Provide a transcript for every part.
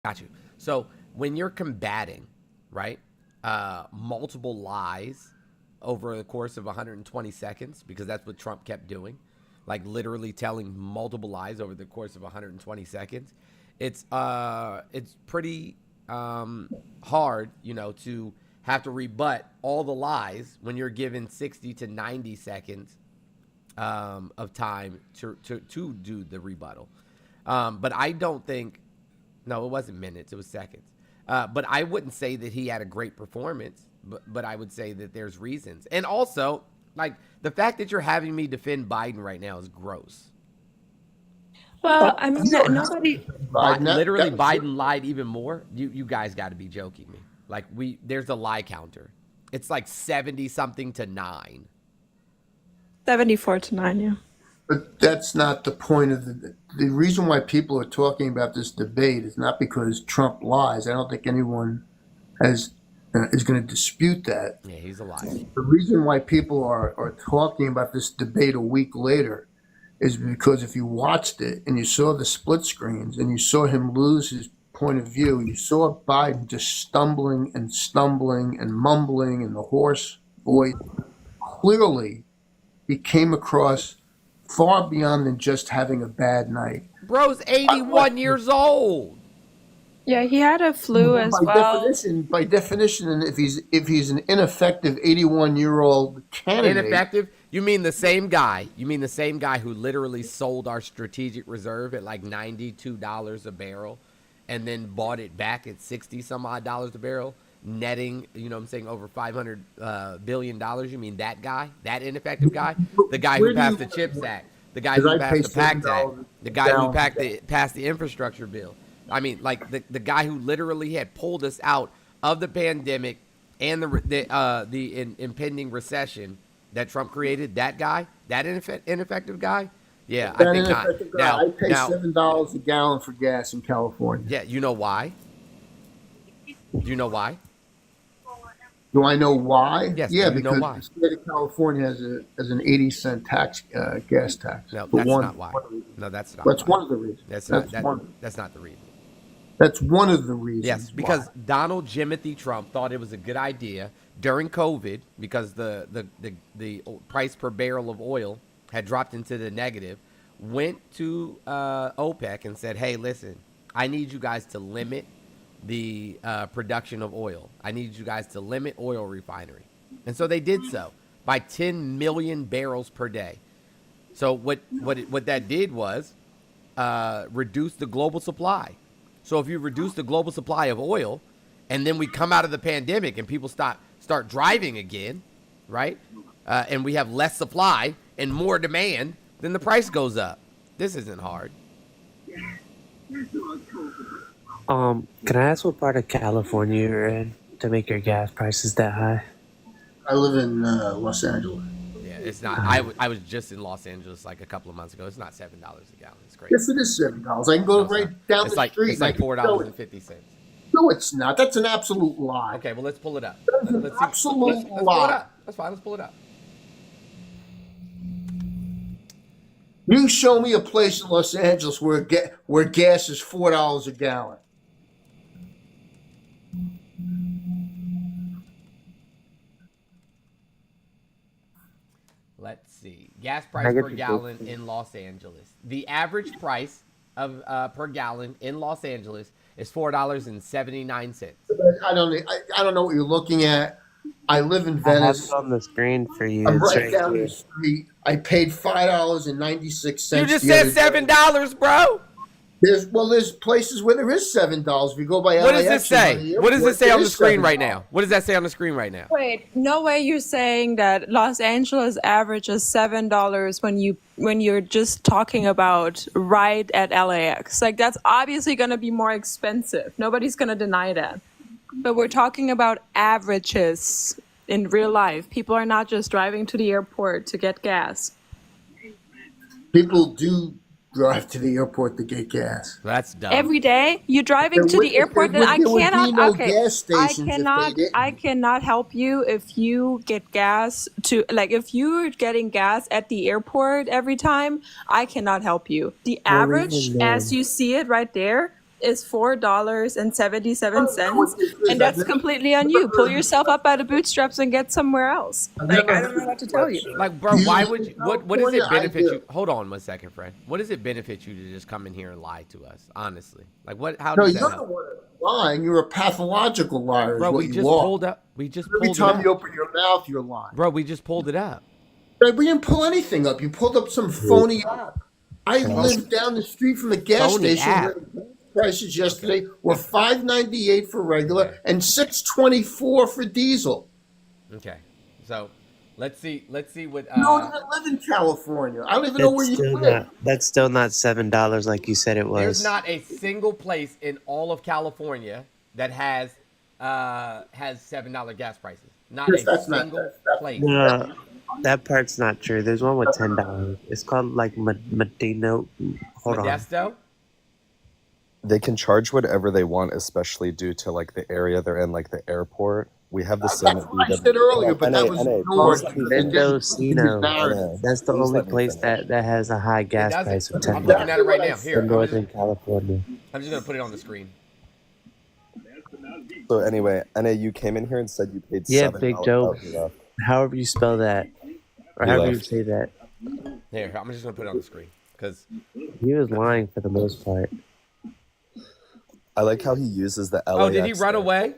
Got you. So when you're combating, right, multiple lies over the course of 120 seconds, because that's what Trump kept doing, like literally telling multiple lies over the course of 120 seconds, it's pretty hard, to have to rebut all the lies when you're given 60 to 90 seconds of time to do the rebuttal. But I don't think, no, it wasn't minutes, it was seconds. But I wouldn't say that he had a great performance, but I would say that there's reasons. And also, like, the fact that you're having me defend Biden right now is gross. Well, I mean, You don't have to nobody. defend Biden. Literally, Biden lied even more. You guys got to be joking me. Like, there's a lie counter. It's like 70 something to 9. 74-9, yeah. But that's not the point of the reason why people are talking about this debate is not because Trump lies. I don't think anyone has is going to dispute that. Yeah, he's a liar. The reason why people are talking about this debate a week later is because if you watched it and you saw the split screens and you saw him lose his point of view, you saw Biden just stumbling and mumbling in the hoarse voice. Clearly, he came across far beyond than just having a bad night. Bro's 81 years old. Yeah, he had a flu as well. By definition, and if he's an ineffective 81-year-old candidate, Ineffective? You mean the same guy? You mean the same guy who literally sold our strategic reserve at like $92 a barrel and then bought it back at 60 some odd dollars a barrel, netting, over $500 billion? You mean that guy? That ineffective guy? The guy who passed the CHIPS Act? The guy who passed the PACT Act? The guy who passed the infrastructure bill? I mean, like the guy who literally had pulled us out of the pandemic and the impending recession that Trump created. That guy, that ineffective guy. Yeah, I think not. I pay $7 a gallon for gas in California. Yeah, you know why? Do you know why? Do I know why? Yes. Yeah, do you know because why? the state of California has an 80-cent tax gas tax. No, For that's one- not why. No, that's not. That's why. one of the reasons. That's That's not. one. That's not the reason. That's one of the reasons. Yes, because Donald Jimothy Trump thought it was a good idea during COVID because the price per barrel of oil had dropped into the negative. Went to OPEC and said, "Hey, listen, I need you guys to limit the production of oil. I need you guys to limit oil refinery." And so they did so by 10 million barrels per day. So what that did was reduce the global supply. So if you reduce the global supply of oil, and then we come out of the pandemic and people start driving again, right? And we have less supply and more demand, then the price goes up. This isn't hard. Can I ask what part of California you're in to make your gas prices that high? I live in Los Angeles. Yeah, it's not. I was just in Los Angeles like a couple of months ago. It's not $7 a gallon. It's crazy. Yes, it is $7. I can go right down It's the like street. it's like $4.50. No, it's not. That's an absolute lie. Okay, well let's pull it up. That's an Let's see. absolute Let's pull it lie. up. That's fine. Let's pull it up. You show me a place in Los Angeles where gas is $4 a gallon. Let's see. Gas price per gallon in Los Angeles. The average price of per gallon in Los Angeles is $4.79. I don't know what you're looking at. I live in I have Venice. it on the screen for you. I'm It's right down here. the street. I paid $5.96. You just said $7, bro. There's places where there is $7. If you go by What does LAX this or by say? the What does airport, this say there on the is screen right $7. now? What does that say on the screen right now? Wait, no way you're saying that Los Angeles averages $7 when you're just talking about right at LAX. Like that's obviously going to be more expensive. Nobody's going to deny that. But we're talking about averages in real life. People are not just driving to the airport to get gas. People do drive to the airport to get gas. That's dumb. Every day you're driving There to would- the airport, there then would- I there would be cannot. no Okay, gas stations if they I didn't. cannot help you if you get gas to like if you're getting gas at the airport every time. I cannot help you. The average, even as you see it right there, is $4.77, what this is. and that's completely on you. Pull yourself up by the bootstraps and get somewhere else. Like, I don't know what to tell you. Like, bro, why would you? What does it California, I benefit do. you? Hold on 1 second, Fred. What does it benefit you to just come in here and lie to us? Honestly, like, what? How No, does you're that the help? one that's lying. You're a pathological liar. Bro, is what we you just are. pulled up. We just Every pulled it time up. you open your mouth, you're lying. Bro, we just pulled it up. But we didn't pull anything up. You pulled up some phony app. I live down the street from the gas Phony station app. where the gas prices yesterday were $5.98 for regular and $6.24 for diesel. Okay, so let's see what. You don't even live in California. I don't even know where you live. That's still not $7 like you said it was. There's not a single place in all of California that has $7 gas prices. Not Chris, a that's not- single that's- place. No, that part's not true. There's one with $10. It's called like Medino. Hold on. Modesto? They can charge whatever they want, especially due to like the area they're in, like the airport. We have the same. That's what I said earlier, but that was ignored. Mendocino. That's the Please only let me place finish. that has a high gas doesn't. price of I'm $10 looking at it right now. Here, in Northern California. I'm just gonna put it on the screen. So anyway, NA, you came in here and said you paid Yeah, $7. Big Joe. Oh, you left. However you spell that, or You however you left. say that, Here, I'm just gonna put it on the screen because he was lying for the most part. I like how he uses the LAX. oh, did he run there. away?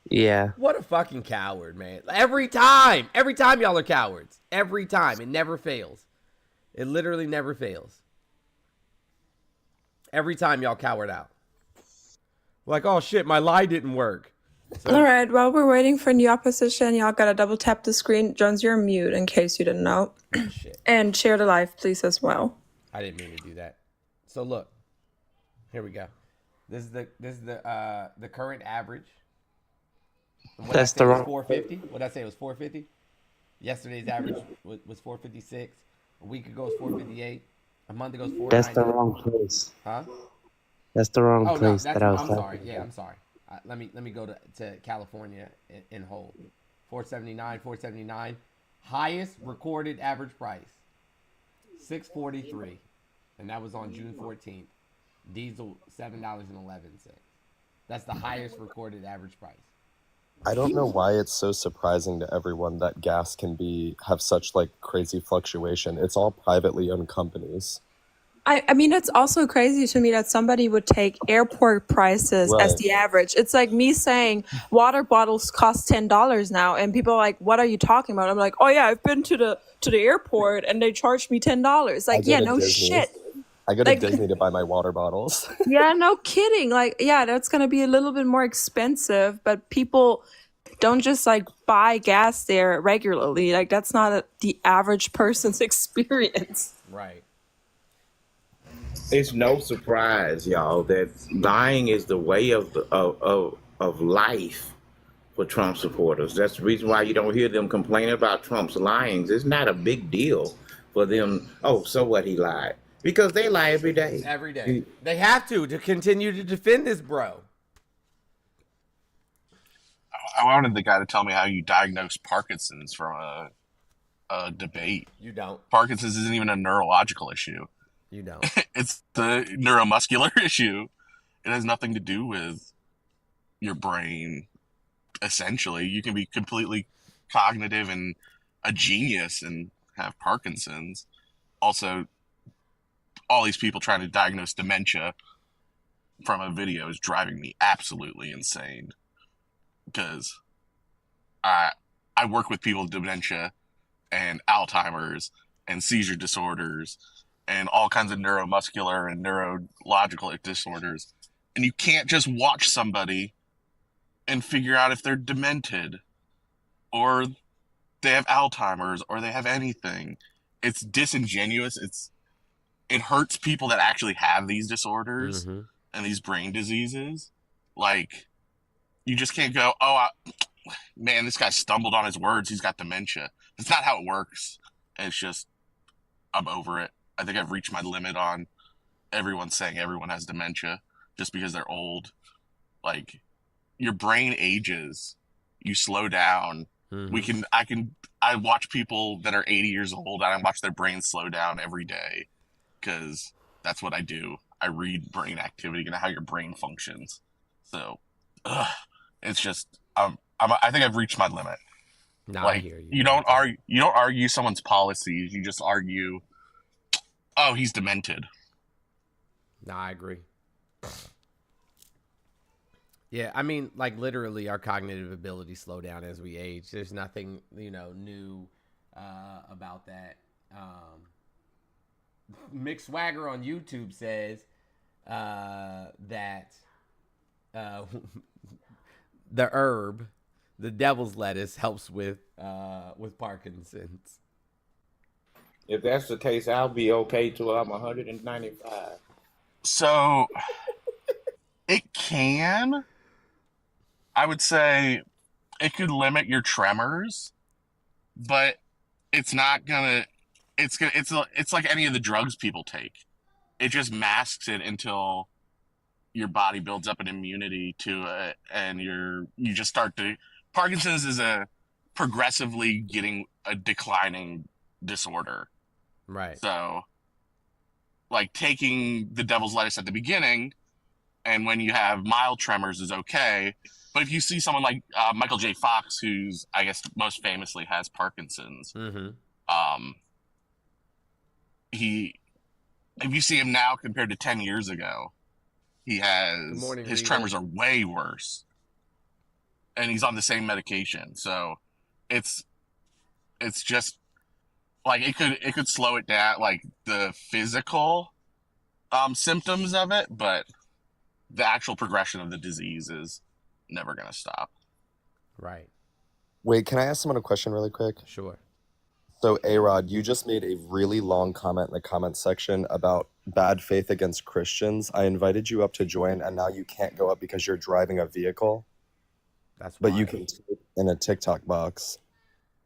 Yeah. What a fucking coward, man! Every time y'all are cowards. Every time, it never fails. It literally never fails. Every time y'all coward out. Like, oh shit, my lie didn't work. So, All right, while we're waiting for new opposition, y'all gotta double tap the screen. Jones, you're mute in case you didn't know. shit, And share the live, please, as well. I didn't mean to do that. So look, here we go. This is the current average. What That's I say the was wrong- 450. What I say was 450. Yesterday's average was 456. A week ago was 458. A month ago was 490. That's the wrong place. Huh? That's the wrong Oh no, place that's, that I was I'm talking sorry. Yeah, about. I'm sorry. Let me go to California in whole. 479. Highest recorded average price, 643, and that was on June 14th. Diesel $7.11. That's the highest recorded average price. I don't know why it's so surprising to everyone that gas can have such like crazy fluctuation. It's all privately owned companies. I mean, it's also crazy to me that somebody would take airport prices as Right. the average. It's like me saying water bottles cost $10 now, and people are like, "What are you talking about?" I'm like, "Oh yeah, I've been to the airport, and they charged me $10." Like, I go yeah, to no Disney. shit. I go to Like- Disney to buy my water bottles. Yeah, no kidding. Like, yeah, that's gonna be a little bit more expensive, but people don't just like buy gas there regularly. Like, that's not the average person's experience. Right. It's no surprise, y'all, that lying is the way of life for Trump supporters. That's the reason why you don't hear them complain about Trump's lying. It's not a big deal for them. Oh, so what? He lied because they lie every day. Every day. They have to continue to defend this bro. I wanted the guy to tell me how you diagnose Parkinson's from a debate. You don't. Parkinson's isn't even a neurological issue. You don't. It's the neuromuscular issue. It has nothing to do with your brain, essentially. You can be completely cognitive and a genius and have Parkinson's. Also, all these people trying to diagnose dementia from a video is driving me absolutely insane. Because I work with people with dementia and Alzheimer's and seizure disorders and all kinds of neuromuscular and neurological disorders. And you can't just watch somebody and figure out if they're demented or they have Alzheimer's or they have anything. It's disingenuous. It hurts people that actually have these disorders and these brain diseases. Like, you just can't go, man, this guy stumbled on his words. He's got dementia. That's not how it works. And it's just, I'm over it. I think I've reached my limit on everyone saying everyone has dementia just because they're old. Like, your brain ages. You slow down. I watch people that are 80 years old and I watch their brains slow down every day because that's what I do. I read brain activity and how your brain functions. So, it's just I think I've reached my limit. Nah, I Like hear you. you don't argue someone's policies. You just argue, oh, he's demented. Nah, I agree. Yeah, I mean, like literally, our cognitive abilities slow down as we age. There's nothing, new about that. Mick Swagger on YouTube says that the herb, the devil's lettuce, helps with Parkinson's. If that's the case, I'll be okay till I'm 195. So it can. I would say it could limit your tremors, but it's not gonna. It's like any of the drugs people take. It just masks it until your body builds up an immunity to it, and you just start to. Parkinson's is a progressively getting a declining disorder. Right. So, like taking the devil's lettuce at the beginning, and when you have mild tremors is okay. But if you see someone like Michael J. Fox, who's I guess most famously has Parkinson's, Mm-hmm. if you see him now compared to 10 years ago, Good morning, his Rita. tremors are way worse, and he's on the same medication. So it's just like it could slow it down, like the physical symptoms of it, but the actual progression of the disease is never going to stop. Right. Wait, can I ask someone a question really quick? Sure. So, A-Rod, you just made a really long comment in the comment section about bad faith against Christians. I invited you up to join, and now you can't go up because you're driving a vehicle. That's But you wild. can type in a TikTok box,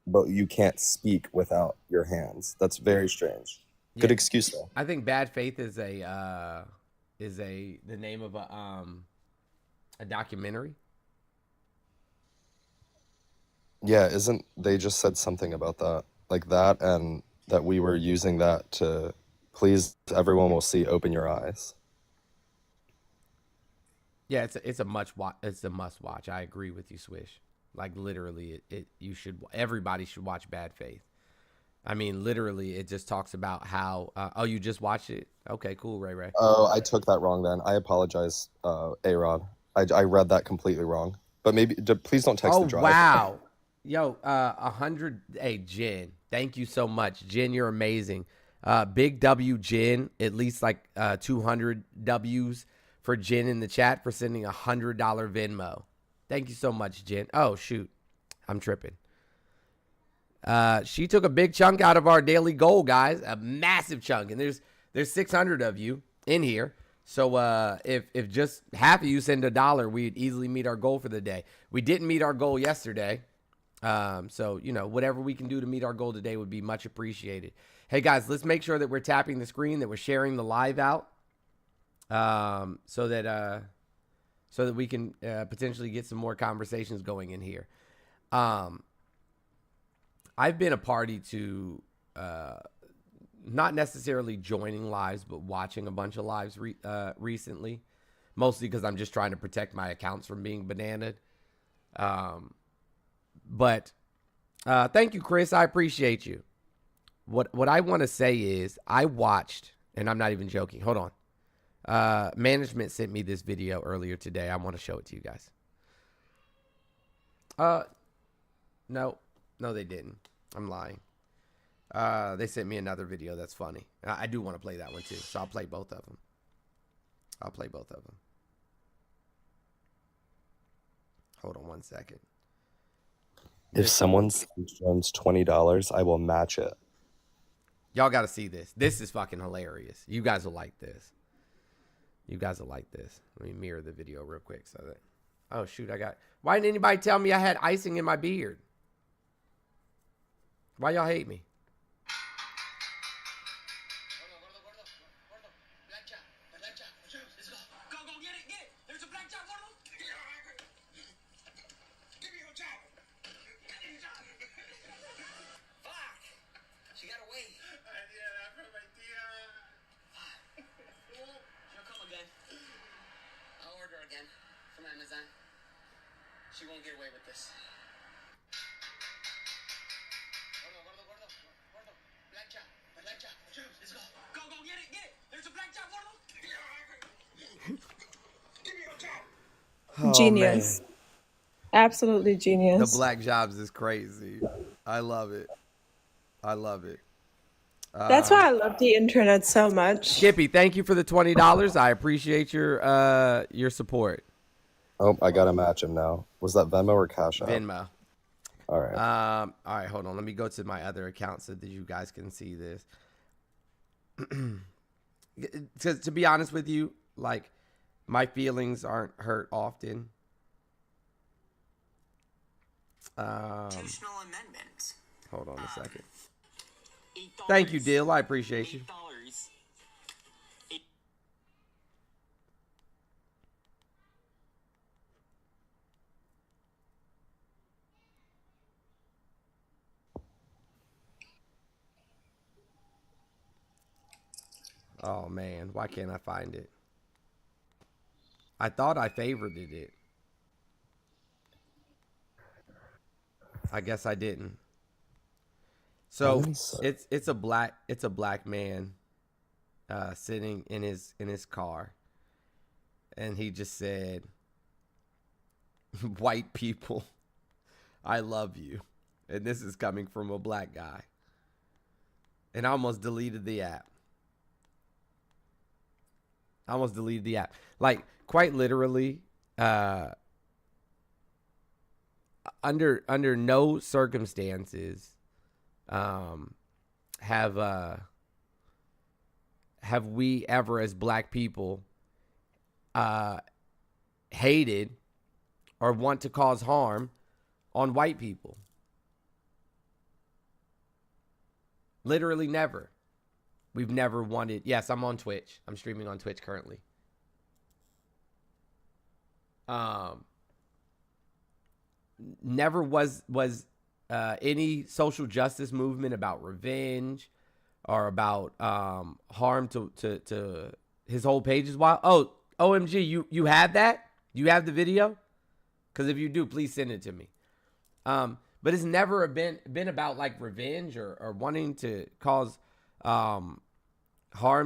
but you can't speak without your hands. That's very strange. Good Yeah. excuse, though. I think bad faith is the name of a documentary. Yeah, isn't they just said something about that? Like that, and that we were using that to please everyone will see, open your eyes. Yeah, it's a must watch. I agree with you, Swish. Like literally, everybody should watch Bad Faith. I mean, literally, it just talks about how. Oh, you just watched it? Okay, cool, Ray Ray. Oh, I took that wrong then. I apologize, A-Rod. I read that completely wrong. But maybe, please don't text Oh the drive. wow, yo, 100. Hey, Jen, thank you so much, Jen. You're amazing. Big W, Jen. At least like 200 W's for Jen in the chat for sending $100 Venmo. Thank you so much, Jen. Oh shoot, I'm tripping. She took a big chunk out of our daily goal, guys. A massive chunk, and there's 600 of you in here. So if just half of you send $1, we'd easily meet our goal for the day. We didn't meet our goal yesterday. So, whatever we can do to meet our goal today would be much appreciated. Hey, guys, let's make sure that we're tapping the screen, that we're sharing the live out so that we can potentially get some more conversations going in here. I've been a party to not necessarily joining lives, but watching a bunch of lives recently, mostly because I'm just trying to protect my accounts from being bananaed. But thank you, Chris. I appreciate you. What I want to say is I watched, and I'm not even joking. Hold on. Management sent me this video earlier today. I want to show it to you guys. No, they didn't. I'm lying. They sent me another video that's funny. I do want to play that one too, so I'll play both of them. Hold on one second. If someone sends Jones $20, I will match it. Y'all got to see this. This is fucking hilarious. You guys will like this. Let me mirror the video real quick so that. Oh shoot, why didn't anybody tell me I had icing in my beard? Why y'all hate me? Tarzan. She won't get away with this. Gordo. Black job. Let's go. Go, get it. There's a black job, Gordo. Give me your job. Oh, Genius. man. Absolutely The genius. Black Jobs is crazy. I love it. That's why I love the internet so much. Skippy, thank you for the $20. I appreciate your support. Oh, I gotta match him now. Was that Venmo or Cash App? Venmo. All right. All right, hold on. Let me go to my other account so that you guys can see this. To be honest with you, like, my feelings aren't hurt often. Constitutional amendment. Hold on a second. $8. Thank you, Dill. I appreciate you. $8. Oh, man. Why can't I find it? I thought I favorited it. I guess I didn't. So it's a black man sitting in his car, and he just said, "White people, I love you," and this is coming from a black guy. And I almost deleted the app. Like, quite literally, under no circumstances have we ever as black people hated or want to cause harm on white people. Literally never. We've never wanted. Yes, I'm on Twitch. I'm streaming on Twitch currently. Never was any social justice movement about revenge or about harm to his whole page is wild. Oh, OMG, you have that? You have the video? Because if you do, please send it to me. But it's never been about like revenge or wanting to cause harm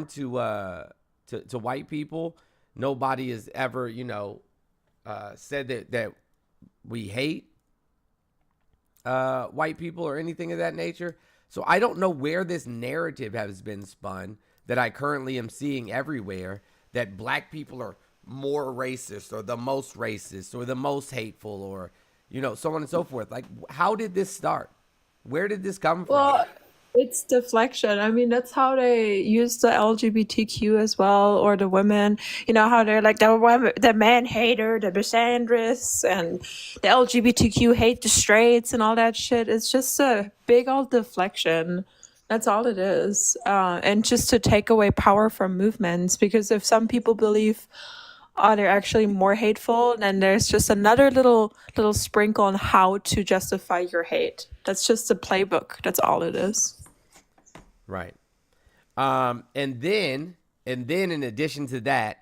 to white people. Nobody has ever, said that we hate white people or anything of that nature. So I don't know where this narrative has been spun that I currently am seeing everywhere, that black people are more racist or the most racist or the most hateful or, so on and so forth. Like, how did this start? Where did this come from? Well, it's deflection. I mean, that's how they use the LGBTQ as well, or the women. How they're like the man hater, the misandrous, and the LGBTQ hate the straights and all that shit. It's just a big old deflection. That's all it is. And just to take away power from movements, because if some people believe, they're actually more hateful, then there's just another little sprinkle on how to justify your hate. That's just a playbook. That's all it is. Right. And then in addition to that,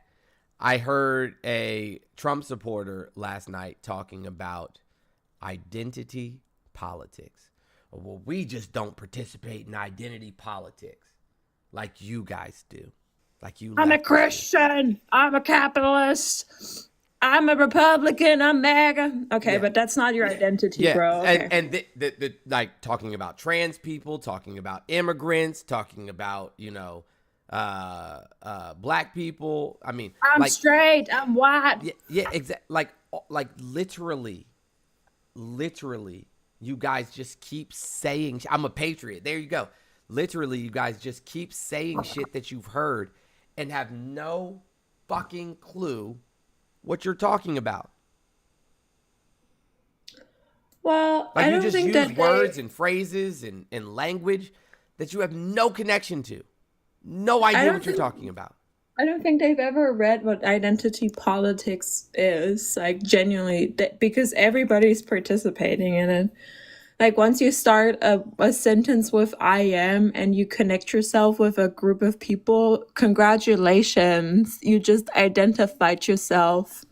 I heard a Trump supporter last night talking about identity politics. Well, we just don't participate in identity politics like you guys do. Like you. I'm a leftists do. Christian. I'm a capitalist. I'm a Republican. I'm MAGA. Okay, Yeah. but that's not your identity, Yeah, bro. Okay. and the like talking about trans people, talking about immigrants, talking about black people. I mean, I'm like, straight. I'm white. yeah, exactly. Like literally, you guys just keep saying, "I'm a patriot." There you go. Literally, you guys just keep saying shit that you've heard and have no fucking clue what you're talking about. Well, Like, I you don't just think use that words and phrases and language that you have no connection to. No idea don't what you're think- talking about. I don't think they've ever read what identity politics is, like genuinely, because everybody's participating in it. Like once you start a sentence with I am and you connect yourself with a group of people, congratulations, you just identified yourself.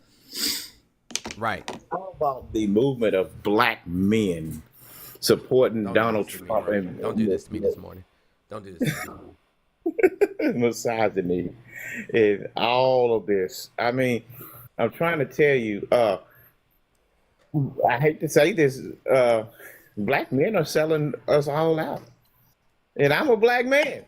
Right. How about the movement of black men supporting Don't do Donald this to me, Trump bro. and Don't do this to me this morning. Don't do this to me. misogyny and all of this? I mean, I'm trying to tell you, I hate to say this, black men are selling us all out. And I'm a black man.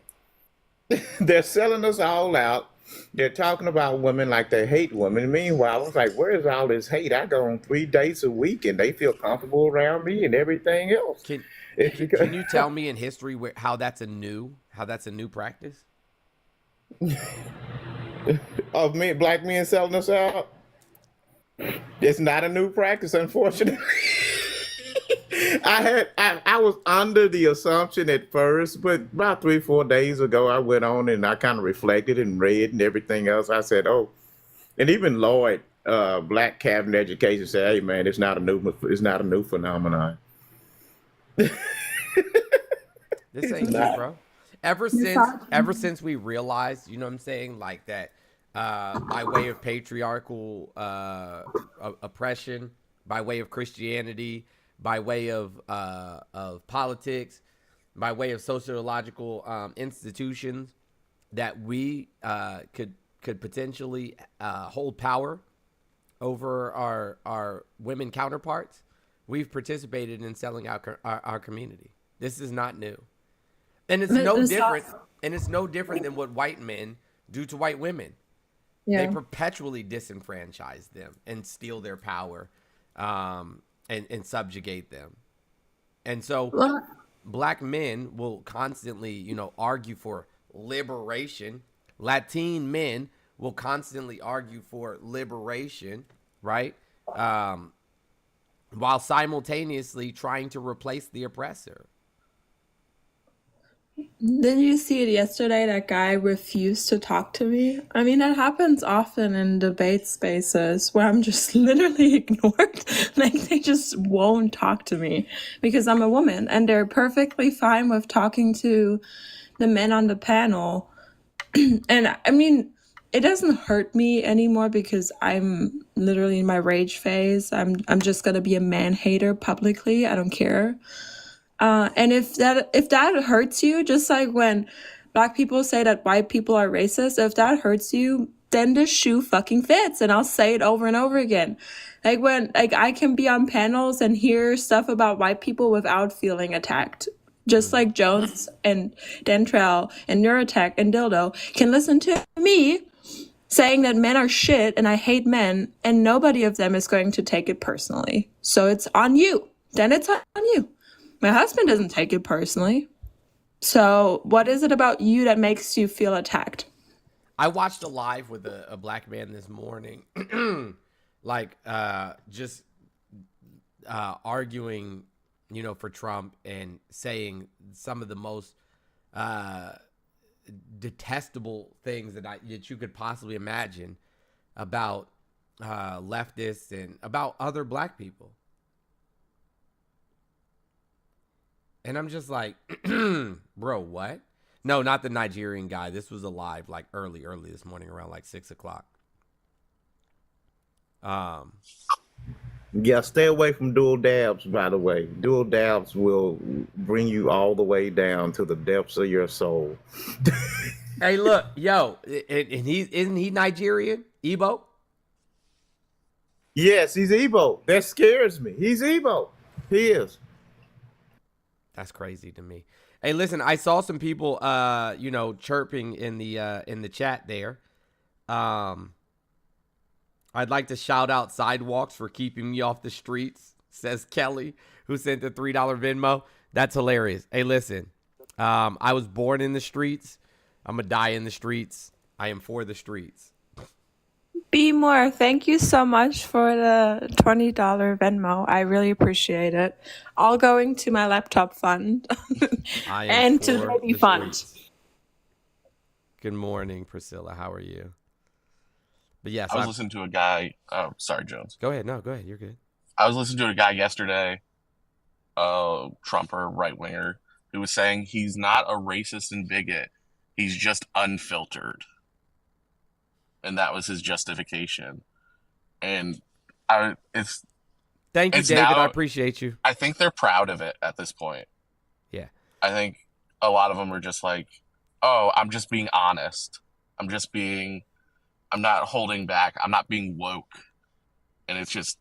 They're selling us all out. They're talking about women like they hate women. Meanwhile, I was like, where's all this hate? I go on 3 dates a week and they feel comfortable around me and everything else. It's because Can you tell me in history how that's a new practice? of men, black men selling us out. It's not a new practice, unfortunately. I was under the assumption at first, but about 3-4 days ago, I went on and I kind of reflected and read and everything else. I said, oh, and even Lloyd, Black Cabinet Education said, hey man, it's not a new phenomenon. This ain't new, bro. Ever since we realized, you know what I'm saying, like that, by way of patriarchal oppression, by way of Christianity, by way of politics, by way of sociological institutions, that we could potentially hold power over our women counterparts, we've participated in selling out our community. This is not new, and it's no different. And it's no different than what white men do to white women. Yeah. They perpetually disenfranchise them and steal their power, and subjugate them. And so Well, black men will constantly, argue for liberation. Latin men will constantly argue for liberation, right? While simultaneously trying to replace the oppressor. didn't you see it yesterday? That guy refused to talk to me. I mean, that happens often in debate spaces where I'm just literally ignored. Like, they just won't talk to me because I'm a woman, and they're perfectly fine with talking to the men on the panel. And I mean, it doesn't hurt me anymore because I'm literally in my rage phase. I'm just gonna be a man hater publicly. I don't care. And if that hurts you, just like when black people say that white people are racist, if that hurts you, then the shoe fucking fits, and I'll say it over and over again. Like when I can be on panels and hear stuff about white people without feeling attacked. Just like Jones and Dentrell and Neurotech and Dildo can listen to me saying that men are shit and I hate men, and nobody of them is going to take it personally. So it's on you. Then it's on you. My husband doesn't take it personally. So what is it about you that makes you feel attacked? I watched a live with a black man this morning, just arguing, for Trump and saying some of the most detestable things that you could possibly imagine about leftists and about other black people. And I'm just like, bro, what? No, not the Nigerian guy. This was a live, like early this morning around like 6 o'clock. Yeah, stay away from dual dabs, by the way. Dual dabs will bring you all the way down to the depths of your soul. Hey, look, yo, and isn't he Nigerian? Igbo? Yes, he's Igbo. That scares me. He's Igbo. He is. That's crazy to me. Hey, listen, I saw some people, chirping in the chat there. I'd like to shout out Sidewalks for keeping me off the streets, says Kelly, who sent the $3 Venmo. That's hilarious. Hey, listen, I was born in the streets. I'm going to die in the streets. I am for the streets. Be more. Thank you so much for the $20 Venmo. I really appreciate it. All going to my laptop fund I am and for to the baby the fund. streets. Good morning, Priscilla. How are you? But yes, I was listening to a guy. Oh, sorry, Jones. Go ahead. No, go ahead. You're good. I was listening to a guy yesterday, Trumper, right winger, who was saying he's not a racist and bigot. He's just unfiltered. And that was his justification. And It's Thank you, it's David. I now. appreciate you. I think they're proud of it at this point. Yeah. I think a lot of them are just like, oh, I'm just being honest. I'm not holding back. I'm not being woke. And it's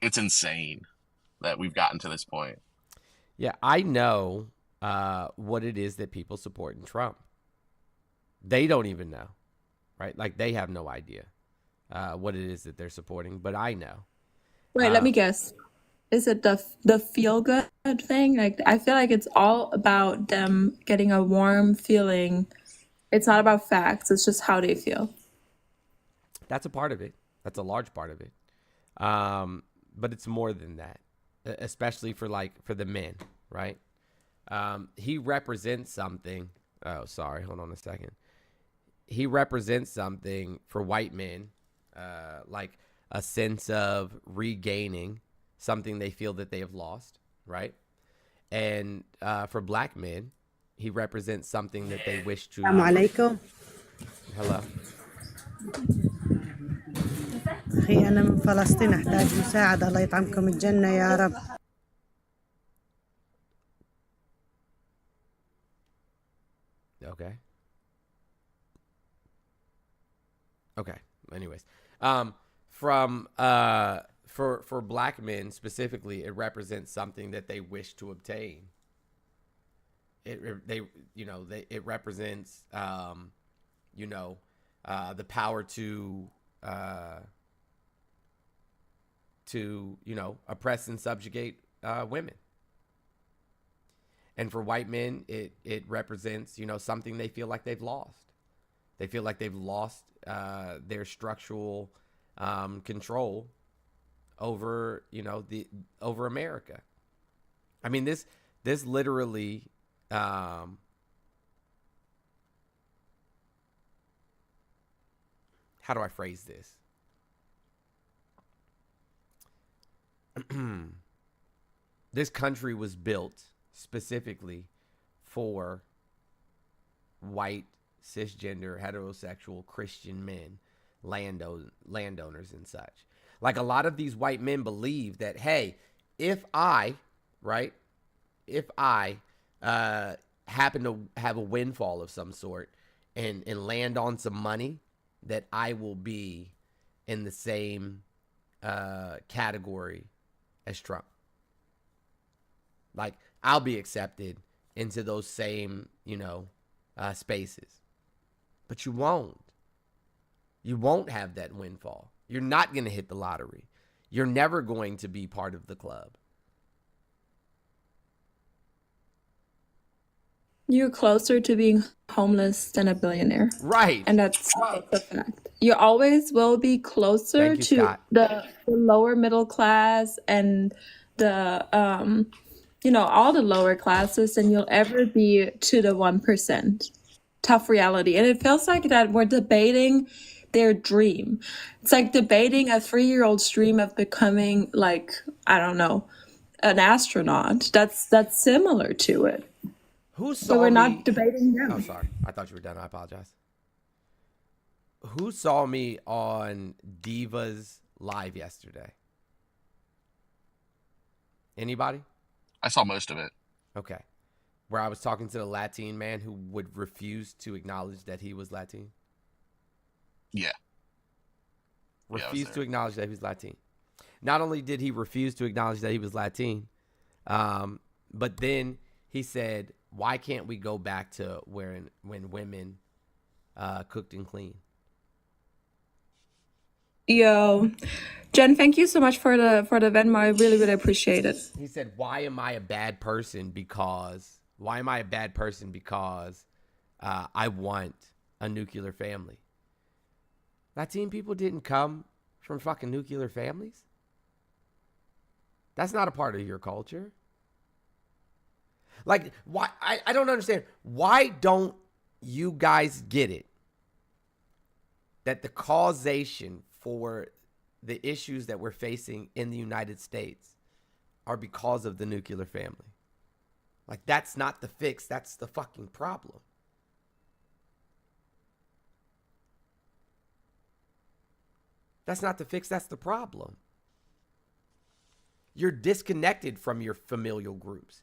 insane that we've gotten to this point. Yeah, I know what it is that people support in Trump. They don't even know, right? Like they have no idea what it is that they're supporting, but I know. Wait, let me guess. Is it the feel good thing? Like I feel like it's all about them getting a warm feeling. It's not about facts. It's just how they feel. That's a part of it. That's a large part of it. But it's more than that, especially for the men, right? He represents something. Oh, sorry. Hold on a second. He represents something for white men, like a sense of regaining something they feel that they have lost, right? And for black men, he represents something that they wish to. السلام عليكم. Hello. أخي أنا من فلسطين أحتاج مساعدة الله يطعمكم الجنة يا رب. Okay. Okay. Anyways, for black men specifically, it represents something that they wish to obtain. It represents the power to oppress and subjugate women. And for white men, it represents, something they feel like they've lost. They feel like they've lost their structural control over, over America. I mean, this literally, how do I phrase this? This country was built specifically for white, cisgender, heterosexual, Christian men, landowners and such. Like a lot of these white men believe that, hey, if I happen to have a windfall of some sort and land on some money, that I will be in the same category as Trump. Like I'll be accepted into those same, spaces. But you won't. You won't have that windfall. You're not going to hit the lottery. You're never going to be part of the club. You're closer to being homeless than a billionaire. Right. And that's a fact. You always will be closer Thank you, to Scott. the lower middle class and the all the lower classes than you'll ever be to the 1%. Tough reality. And it feels like that we're debating their dream. It's like debating a 3-year-old's dream of becoming like, I don't know, an astronaut. That's similar to it. Who saw But we're me? not debating them. Oh, sorry. I thought you were done. I apologize. Who saw me on Divas Live yesterday? Anybody? I saw most of it. Okay. Where I was talking to the Latin man who would refuse to acknowledge that he was Latin. Yeah. Refused to acknowledge that he was Latin. Not only did he refuse to acknowledge that he was Latin, but then he said, why can't we go back to when women cooked and cleaned? Yo, Jen, thank you so much for the Venmo. I really, really appreciate it. He said, why am I a bad person because I want a nuclear family? Latin people didn't come from fucking nuclear families. That's not a part of your culture. Like, why? I don't understand. Why don't you guys get it? That the causation for the issues that we're facing in the United States are because of the nuclear family. Like, that's not the fix. That's the fucking problem. That's not the fix. That's the problem. You're disconnected from your familial groups.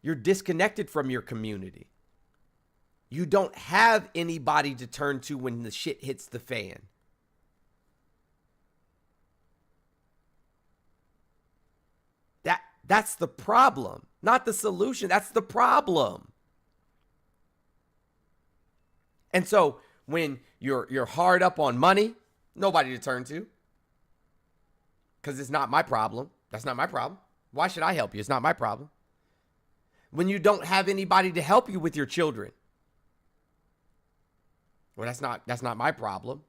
You're disconnected from your community. You don't have anybody to turn to when the shit hits the fan. That's the problem, not the solution. That's the problem. And so when you're hard up on money, nobody to turn to. Because it's not my problem. That's not my problem. Why should I help you? It's not my problem. When you don't have anybody to help you with your children, well, that's not my problem.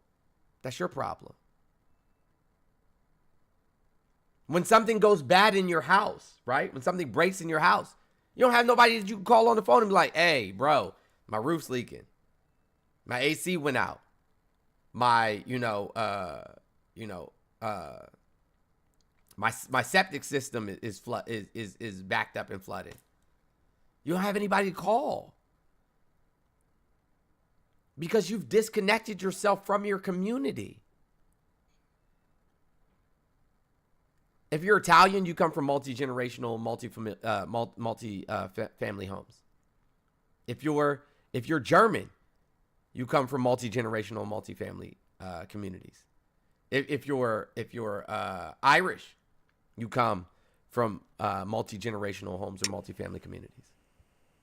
That's your problem. When something goes bad in your house, right? When something breaks in your house, you don't have nobody that you can call on the phone and be like, hey, bro, my roof's leaking. My AC went out. My, my septic system is backed up and flooded. You don't have anybody to call. Because you've disconnected yourself from your community. If you're Italian, you come from multi-generational, family homes. If you're German, you come from multi-generational, multi-family communities. If you're Irish, you come from multi-generational homes or multi-family communities.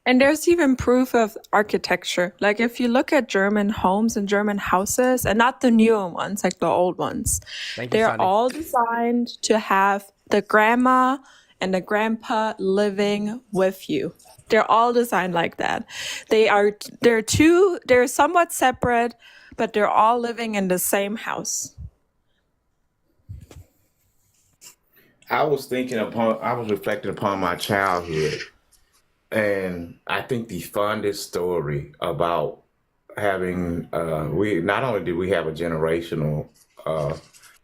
And there's even proof of architecture. Like if you look at German homes and German houses, and not the newer ones, like the old ones, they're all designed to have the grandma and the grandpa living with you. They're all designed like that. They're somewhat separate, but they're all living in the same house. I was reflecting upon my childhood, and I think the fondest story about having we not only did we have a generational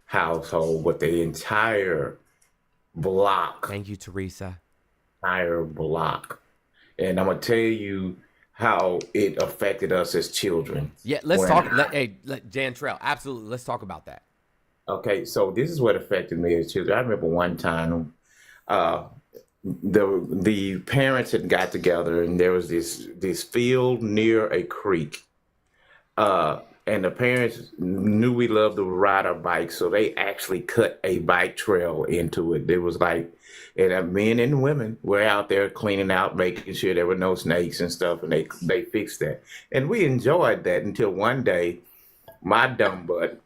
household, but the entire block. Thank you, Teresa. Entire block, and I'm gonna tell you how it affected us as children. Yeah, let's talk. Jantrell, absolutely. Let's talk about that. Okay, so this is what affected me as children. I remember one time, the parents had got together, and there was this field near a creek, and the parents knew we loved to ride our bikes, so they actually cut a bike trail into it. It was like, and men and women were out there cleaning out, making sure there were no snakes and stuff, and they fixed that, and we enjoyed that until one day, my dumb butt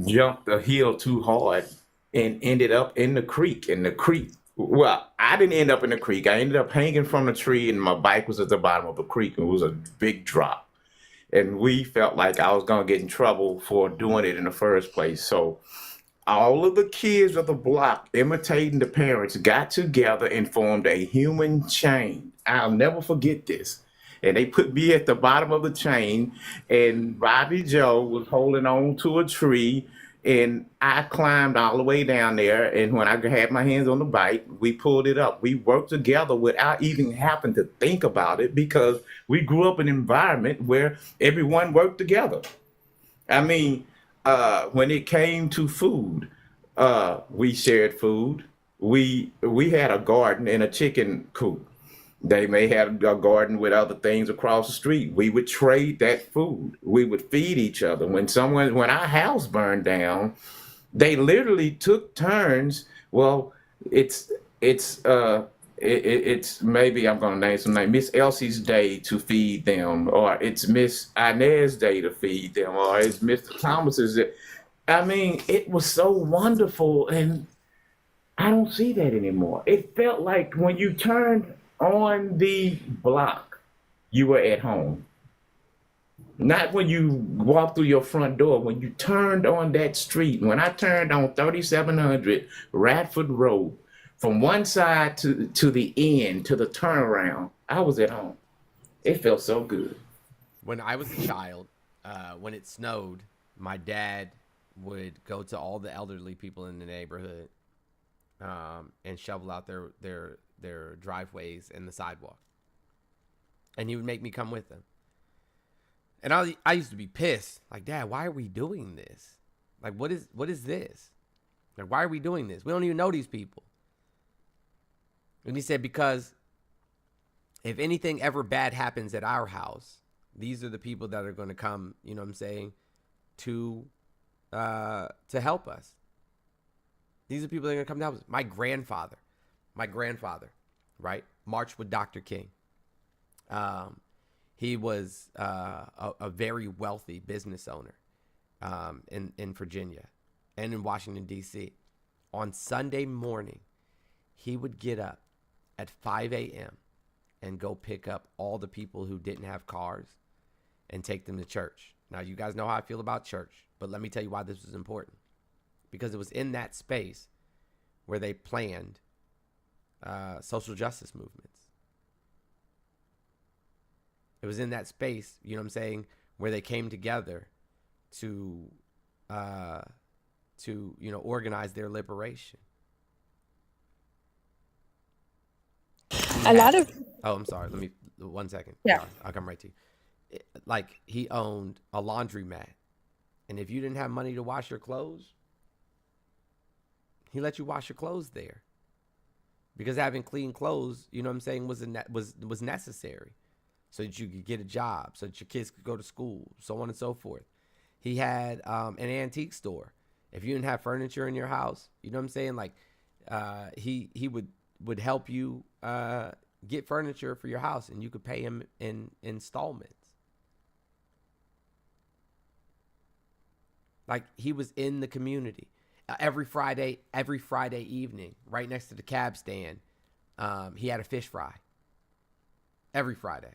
jumped the hill too hard and ended up in the creek. Well, I didn't end up in the creek. I ended up hanging from the tree, and my bike was at the bottom of the creek. It was a big drop. And we felt like I was going to get in trouble for doing it in the first place. So all of the kids of the block, imitating the parents, got together and formed a human chain. I'll never forget this. And they put me at the bottom of the chain, and Bobby Joe was holding on to a tree, and I climbed all the way down there. And when I had my hands on the bike, we pulled it up. We worked together without even having to think about it, because we grew up in an environment where everyone worked together. I mean, when it came to food, we shared food. We had a garden and a chicken coop. They may have a garden with other things across the street. We would trade that food. We would feed each other. When our house burned down, they literally took turns. Well, it's maybe I'm going to name some name, Miss Elsie's day to feed them, or it's Miss Inez's day to feed them, or it's Mr. Thomas's day. I mean, it was so wonderful, and I don't see that anymore. It felt like when you turned on the block, you were at home. Not when you walked through your front door, when you turned on that street. When I turned on 3700 Radford Road, from one side to the end, to the turnaround, I was at home. It felt so good. When I was a child, when it snowed, my dad would go to all the elderly people in the neighborhood and shovel out their driveways and the sidewalk. And he would make me come with him. And I used to be pissed. Like, Dad, why are we doing this? Like, what is this? Like, why are we doing this? We don't even know these people. And he said, because if anything ever bad happens at our house, these are the people that are going to come, you know what I'm saying, to help us. These are people that are going to come to help us. My grandfather, right, marched with Dr. King. He was a very wealthy business owner in Virginia and in Washington, D.C. On Sunday morning, he would get up at 5 a.m. and go pick up all the people who didn't have cars and take them to church. Now, you guys know how I feel about church, but let me tell you why this was important. Because it was in that space where they planned social justice movements. It was in that space, you know what I'm saying, where they came together to organize their liberation. A lot of Oh, I'm sorry. Let me 1 second. Yeah. I'll come right to you. Like, he owned a laundromat, and if you didn't have money to wash your clothes, he let you wash your clothes there, because having clean clothes, you know what I'm saying, was necessary, so that you could get a job, so that your kids could go to school, so on and so forth. He had an antique store. If you didn't have furniture in your house, you know what I'm saying, like he would help you get furniture for your house, and you could pay him in installments. Like, he was in the community. Every Friday evening, right next to the cab stand, he had a fish fry. Every Friday.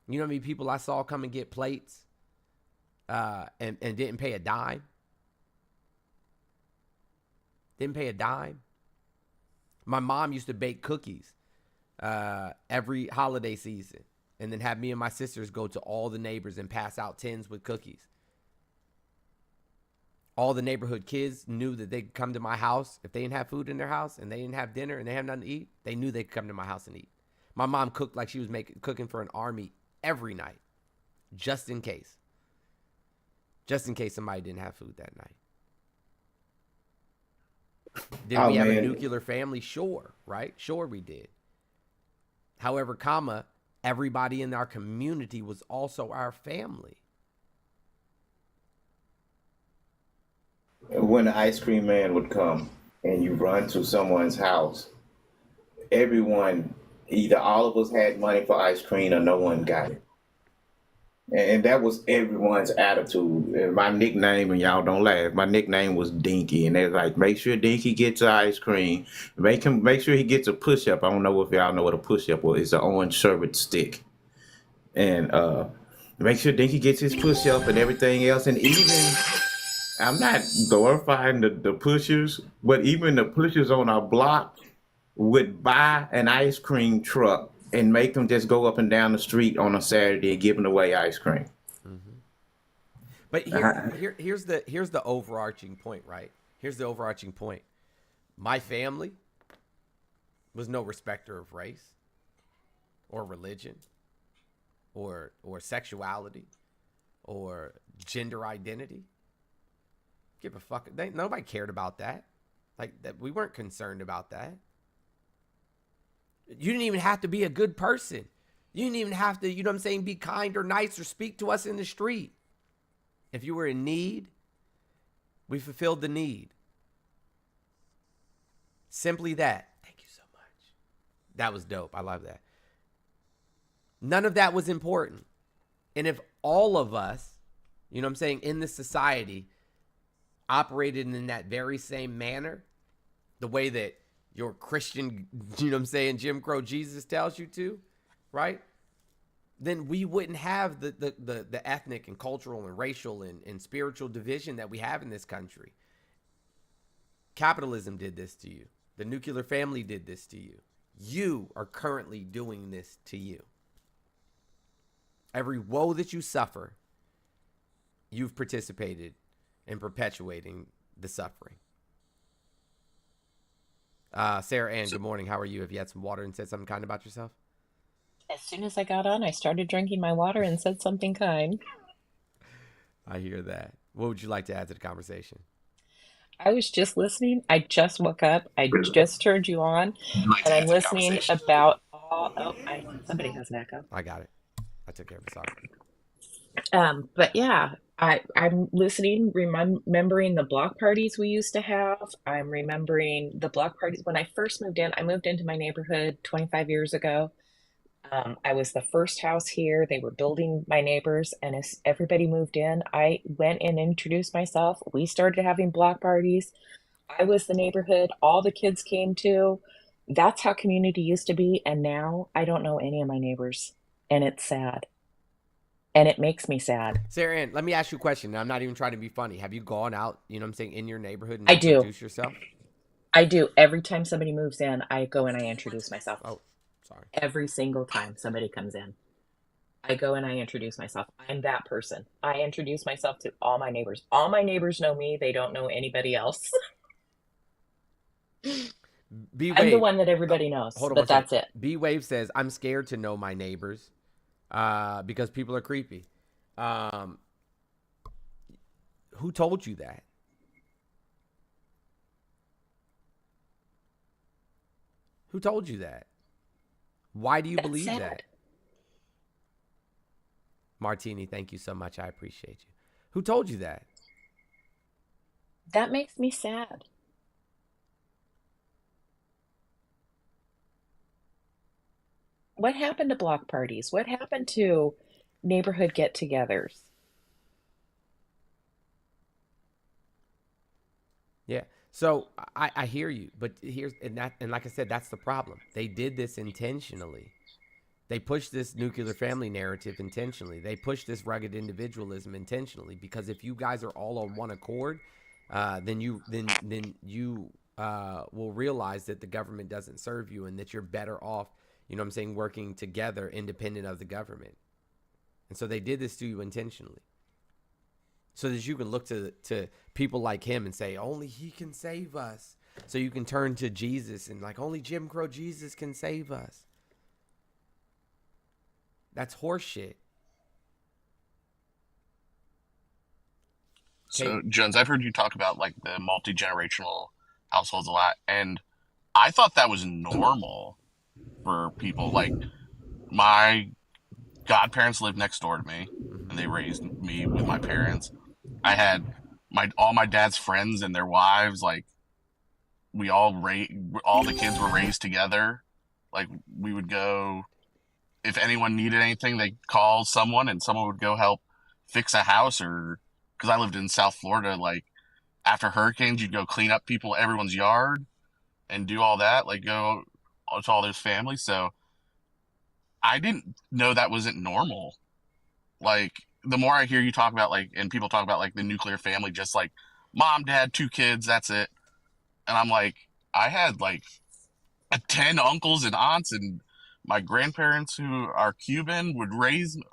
You know how many people I saw come and get plates and didn't pay a dime? Didn't pay a dime. My mom used to bake cookies every holiday season, and then have me and my sisters go to all the neighbors and pass out tins with cookies. All the neighborhood kids knew that they could come to my house. If they didn't have food in their house and they didn't have dinner and they had nothing to eat, they knew they could come to my house and eat. My mom cooked like she was cooking for an army every night, just in case. Just in case somebody didn't have food that night. Did we have a nuclear family? Sure, right? Sure we did. However, everybody in our community was also our family. When the ice cream man would come and you run to someone's house, everyone, either all of us had money for ice cream or no one got it. And that was everyone's attitude. And my nickname, and y'all don't laugh, my nickname was Dinky. And they're like, make sure Dinky gets ice cream. Make sure he gets a push-up. I don't know if y'all know what a push-up was. It's an orange sherbet stick. And make sure Dinky gets his push-up and everything else. And even, I'm not glorifying the pushers, but even the pushers on our block would buy an ice cream truck and make them just go up and down the street on a Saturday giving away ice cream. Mm-hmm. But here's the overarching point, right? Here's the overarching point. My family was no respecter of race or religion or sexuality or gender identity. Give a fuck. Nobody cared about that. Like, that, we weren't concerned about that. You didn't even have to be a good person. You didn't even have to, you know what I'm saying, be kind or nice or speak to us in the street. If you were in need, we fulfilled the need. Simply that. Thank you so much. That was dope. I love that. None of that was important. And if all of us, you know what I'm saying, in this society operated in that very same manner, the way that your Christian, you know what I'm saying, Jim Crow Jesus tells you to, right? Then we wouldn't have the ethnic and cultural and racial and spiritual division that we have in this country. Capitalism did this to you. The nuclear family did this to you. You are currently doing this to you. Every woe that you suffer, you've participated in perpetuating the suffering. Sarah Ann, good morning. How are you? Have you had some water and said something kind about yourself? As soon as I got on, I started drinking my water and said something kind. I hear that. What would you like to add to the conversation? I was just listening. I just woke up. I just turned you on, You like to and I'm have the listening conversation. about all. Oh, somebody has an echo. I got it. I took care of it. Sorry. But yeah, I'm listening, remembering the block parties we used to have. I'm remembering the block parties when I first moved in. I moved into my neighborhood 25 years ago. I was the first house here. They were building my neighbors, and as everybody moved in, I went and introduced myself. We started having block parties. I was the neighborhood all the kids came to. That's how community used to be, and now I don't know any of my neighbors, and it's sad. And it makes me sad. Sarah Ann, let me ask you a question. I'm not even trying to be funny. Have you gone out, you know what I'm saying, in your neighborhood and I do. introduced yourself? I do. Every time somebody moves in, I go and I introduce myself. Oh, sorry. Every single time somebody comes in, I go and I introduce myself. I'm that person. I introduce myself to all my neighbors. All my neighbors know me. They don't know anybody else. B I'm the Wave. one that everybody knows, Hold on but one second. that's it. B Wave says, I'm scared to know my neighbors because people are creepy. Who told you that? Who told you that? Why do you That's believe sad. that? Martini, thank you so much. I appreciate you. Who told you that? That makes me sad. What happened to block parties? What happened to neighborhood get-togethers? Yeah. So I hear you, but here's and like I said, that's the problem. They did this intentionally. They pushed this nuclear family narrative intentionally. They pushed this rugged individualism intentionally because if you guys are all on one accord, then you will realize that the government doesn't serve you and that you're better off, you know what I'm saying, working together independent of the government. And so they did this to you intentionally. So that you can look to people like him and say, only he can save us. So you can turn to Jesus and like, only Jim Crow Jesus can save us. That's horseshit. So, Jones, I've heard you talk about like the multi-generational households a lot, and I thought that was normal for people. Like, my godparents lived next door to me, and they raised me with my parents. I had all my dad's friends and their wives. Like, we all the kids were raised together. Like, we would go if anyone needed anything, they'd call someone, and someone would go help fix a house. Or because I lived in South Florida, like after hurricanes, you'd go clean up everyone's yard and do all that. Like go to all those families. So I didn't know that wasn't normal. Like the more I hear you talk about and people talk about like the nuclear family, just like mom, dad, 2 kids, that's it. And I'm like, I had like 10 uncles and aunts, and my grandparents who are Cuban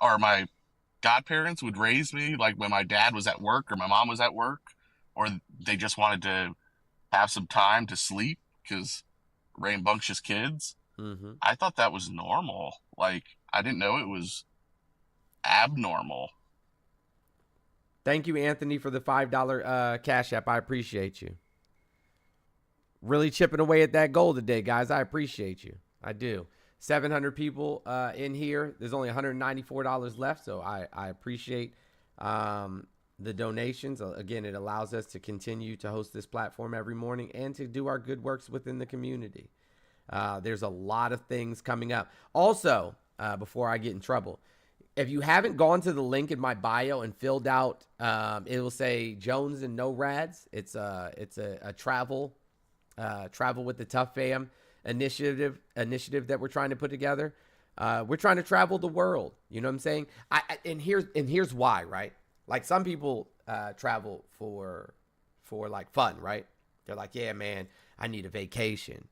or my godparents would raise me like when my dad was at work or my mom was at work, or they just wanted to have some time to sleep because rambunctious kids. Mm-hmm. I thought that was normal. Like, I didn't know it was abnormal. Thank you, Anthony, for the $5 Cash App. I appreciate you. Really chipping away at that goal today, guys. I appreciate you. I do. 700 people in here. There's only $194 left, so I appreciate the donations. Again, it allows us to continue to host this platform every morning and to do our good works within the community. There's a lot of things coming up. Also, before I get in trouble, if you haven't gone to the link in my bio and filled out, it will say Jones and No Rads. It's a travel with the Tough Fam initiative that we're trying to put together. We're trying to travel the world. You know what I'm saying? And here's why, right? Like some people travel for like fun, right? They're like, yeah, man, I need a vacation.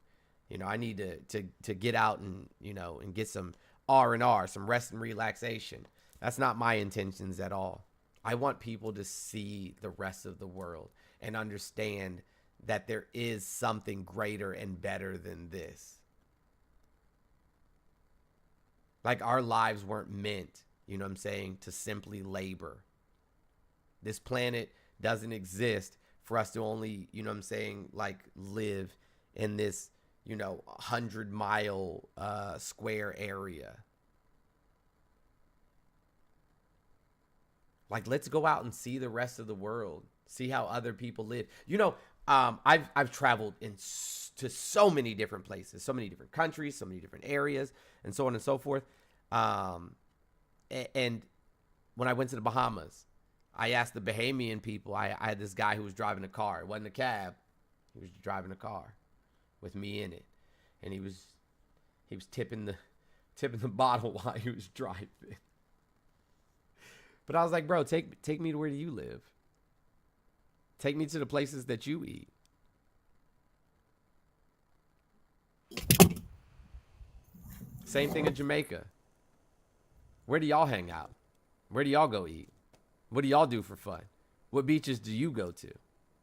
You know, I need to get out and, you know, and get some R&R, some rest and relaxation. That's not my intentions at all. I want people to see the rest of the world and understand that there is something greater and better than this. Like our lives weren't meant, you know what I'm saying, to simply labor. This planet doesn't exist for us to only, you know what I'm saying, like live in this, 100-mile square area. Like, let's go out and see the rest of the world, see how other people live. I've traveled to so many different places, so many different countries, so many different areas, and so on and so forth. And when I went to the Bahamas, I asked the Bahamian people. I had this guy who was driving a car. It wasn't a cab. He was driving a car with me in it, and he was tipping the bottle while he was driving. But I was like, bro, take me to where you live. Take me to the places that you eat. Same thing in Jamaica. Where do y'all hang out? Where do y'all go eat? What do y'all do for fun? What beaches do you go to?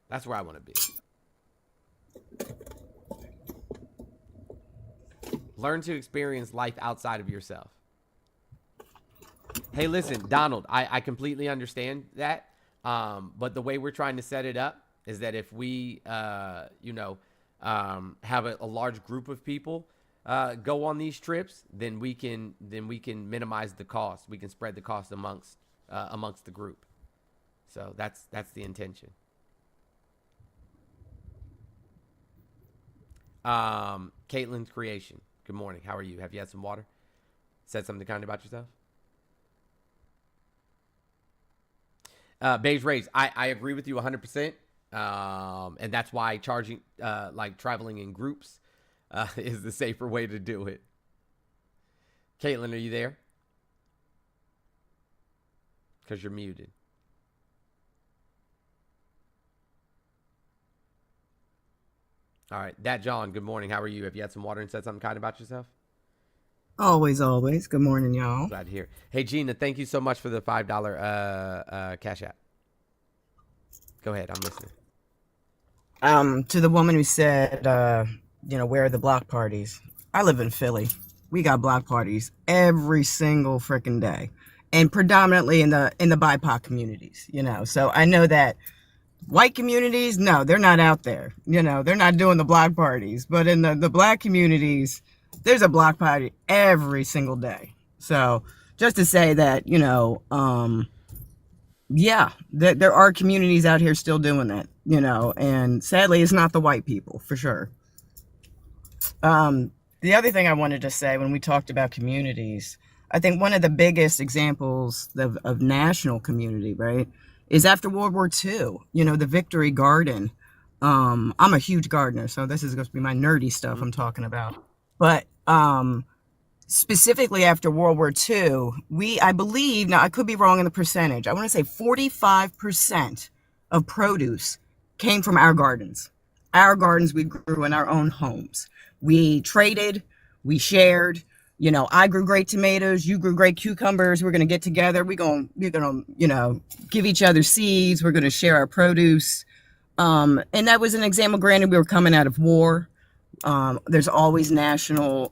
That's where I want to be. Learn to experience life outside of yourself. Hey, listen, Donald, I completely understand that. But the way we're trying to set it up is that if we, have a large group of people go on these trips, then we can minimize the cost. We can spread the cost amongst the group. So that's the intention. Caitlin's Creation. Good morning. How are you? Have you had some water? Said something kind about yourself? Beige Rays, I agree with you 100%. And that's why charging, traveling in groups is the safer way to do it. Caitlin, are you there? Because you're muted. All right. That John, good morning. How are you? Have you had some water and said something kind about yourself? Always. Good morning, y'all. Glad to hear. Hey, Gina, thank you so much for the $5 Cash App. Go ahead. I'm listening. To the woman who said, where are the block parties? I live in Philly. We got block parties every single freaking day, and predominantly in the BIPOC communities. So I know that white communities, no, they're not out there. They're not doing the block parties, but in the black communities, there's a block party every single day. So just to say that, there are communities out here still doing that, and sadly it's not the white people for sure. The other thing I wanted to say when we talked about communities, I think one of the biggest examples of national community, right, is after World War II, the Victory Garden. I'm a huge gardener, so this is going to be my nerdy stuff I'm talking about. But specifically after World War II, I believe, now I could be wrong in the percentage, I want to say 45% of produce came from our gardens. Our gardens we grew in our own homes. We traded, we shared. I grew great tomatoes, you grew great cucumbers. We're going to get together. We're going to, give each other seeds. We're going to share our produce. And that was an example. Granted, we were coming out of war. There's always national,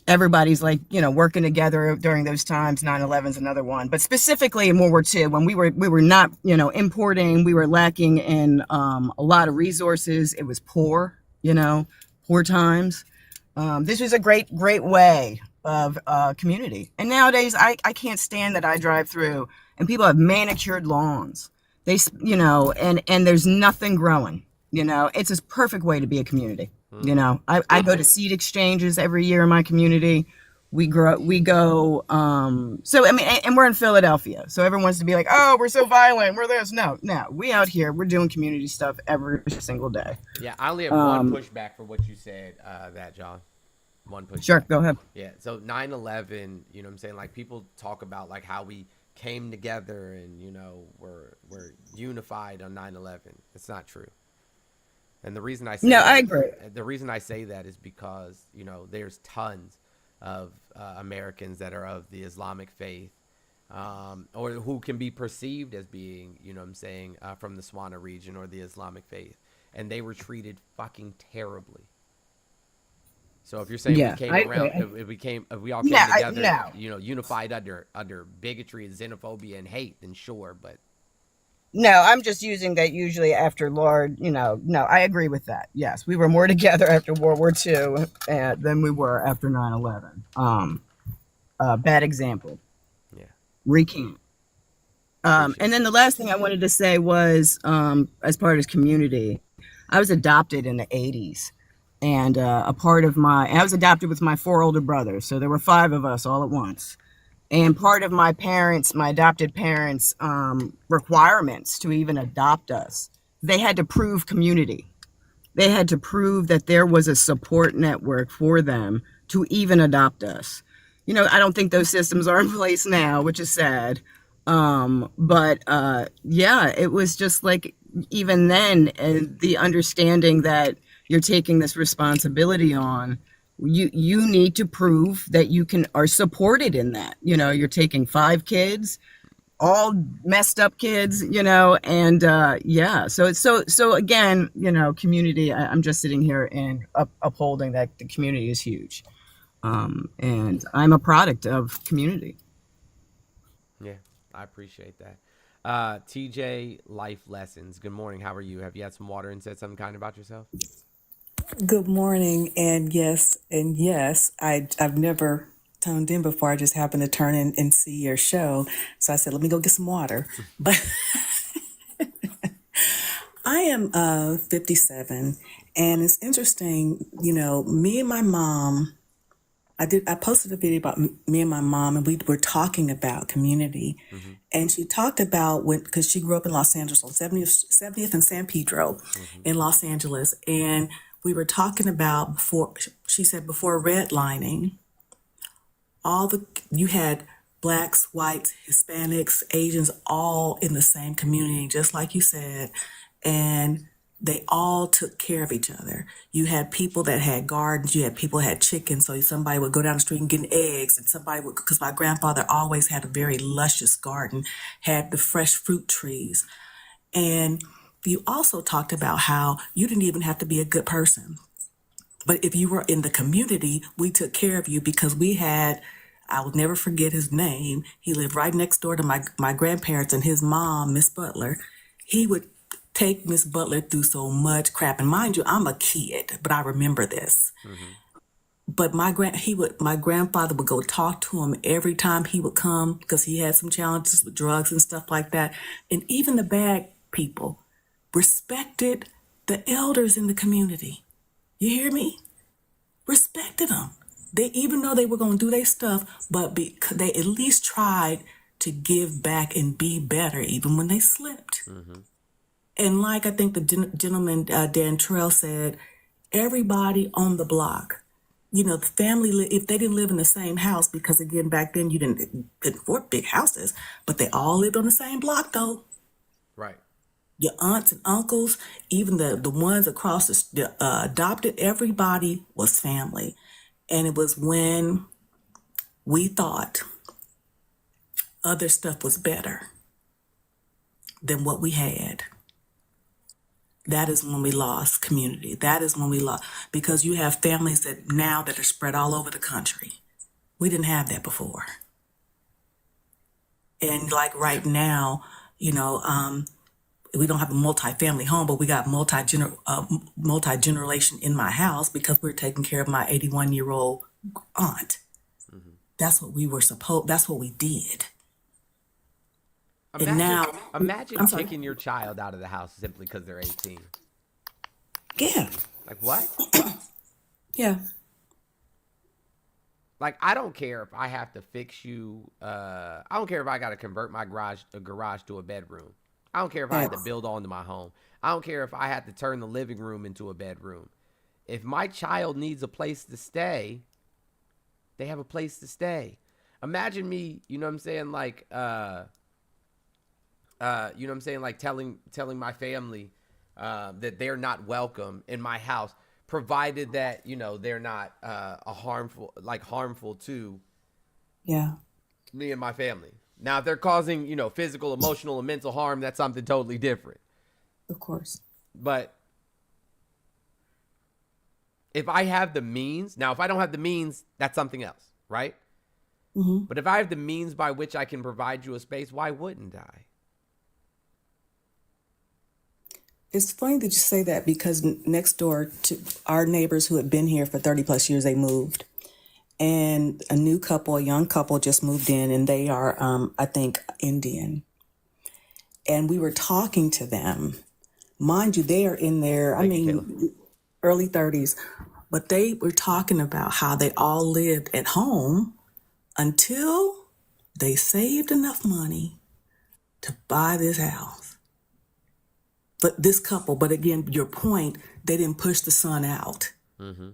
everybody's working together during those times. 9/11's another one, but specifically in World War II, when we were not, importing, we were lacking in a lot of resources. It was poor, poor times. This was a great way of community. And nowadays, I can't stand that I drive through and people have manicured lawns. And there's nothing growing. It's a perfect way to be a community. I go to seed exchanges every year in my community. We go, and we're in Philadelphia. So everyone wants to be like, oh, we're so violent. We're this. No, we out here, we're doing community stuff every single day. Yeah. I only have one pushback for what you said, that John. One pushback. Sure. Go ahead. Yeah. So 9/11, you know what I'm saying? Like people talk about like how we came together and, we're unified on 9/11. It's not true. And the reason I say I agree. The reason I say that is because, there's tons of Americans that are of the Islamic faith, or who can be perceived as being, from the Swana region or the Islamic faith. And they were treated fucking terribly. So if you're saying we came around, if we all came together, unified under bigotry and xenophobia and hate, then sure, but No, I'm just using that usually after Lord, no, I agree with that. Yes, we were more together after World War II than we were after 9/11. Bad example. Yeah. Recant. And then the last thing I wanted to say was, as part of this community, I was adopted in the 80s. And I was adopted with my 4 older brothers. So there were 5 of us all at once. And part of my adopted parents' requirements to even adopt us, they had to prove community. They had to prove that there was a support network for them to even adopt us. I don't think those systems are in place now, which is sad. But yeah, it was just like, even then, the understanding that you're taking this responsibility on, you need to prove that you are supported in that. You're taking 5 kids, all messed up kids, and yeah. So again, community. I'm just sitting here and upholding that the community is huge, and I'm a product of community. Yeah, I appreciate that. TJ, Life Lessons. Good morning. How are you? Have you had some water and said something kind about yourself? Good morning, and yes, I've never tuned in before. I just happened to turn in and see your show, so I said, "Let me go get some water." But I am 57, and it's interesting. Me and my mom. I posted a video about me and my mom, and we were talking about community, and she talked about because she grew up in Los Angeles on 70th and San Pedro in Los Angeles, and we were talking about she said before redlining, you had blacks, whites, Hispanics, Asians, all in the same community, just like you said, and they all took care of each other. You had people that had gardens, you had people that had chickens, so somebody would go down the street and get eggs, and somebody would, because my grandfather always had a very luscious garden, had the fresh fruit trees. And you also talked about how you didn't even have to be a good person. But if you were in the community, we took care of you because I will never forget his name. He lived right next door to my grandparents, and his mom, Miss Butler, he would take Miss Butler through so much crap. And mind you, I'm a kid, but I remember this. But my grandfather would go talk to him every time he would come because he had some challenges with drugs and stuff like that. And even the bad people respected the elders in the community. You hear me? Respected them. Even though they were going to do their stuff, but they at least tried to give back and be better, even when they slipped. And like I think the gentleman, Dan Terrell, said, everybody on the block, the family, if they didn't live in the same house, because again, back then you couldn't afford big houses, but they all lived on the same block though. Right. Your aunts and uncles, even the ones across the adopted, everybody was family. And it was when we thought other stuff was better than what we had. That is when we lost community. That is when we lost, because you have families that are spread all over the country. We didn't have that before. And like right now, we don't have a multi-family home, but we got multi-generation in my house because we're taking care of my 81-year-old aunt. That's what that's what we did. Imagine kicking your child out of the house simply because they're 18. Yeah. Like what? Yeah. Like, I don't care if I have to fix you. I don't care if I got to convert my garage to a bedroom. I don't care if I had to build onto my home. I don't care if I had to turn the living room into a bedroom. If my child needs a place to stay, they have a place to stay. Imagine me, you know what I'm saying, like, like telling my family that they're not welcome in my house, provided that, they're not harmful to me and my family. Now, if they're causing, physical, emotional, and mental harm, that's something totally different. Of course. But if I have the means, now, if I don't have the means, that's something else, right? But if I have the means by which I can provide you a space, why wouldn't I? It's funny that you say that because next door to our neighbors who had been here for 30 plus years, they moved. And a new couple, a young couple just moved in, and they are, I think, Indian. And we were talking to them. Mind you, they are in their, early 30s, but they were talking about how they all lived at home until they saved enough money to buy this house. But this couple, but again, your point, they didn't push the son out. Mm-hmm.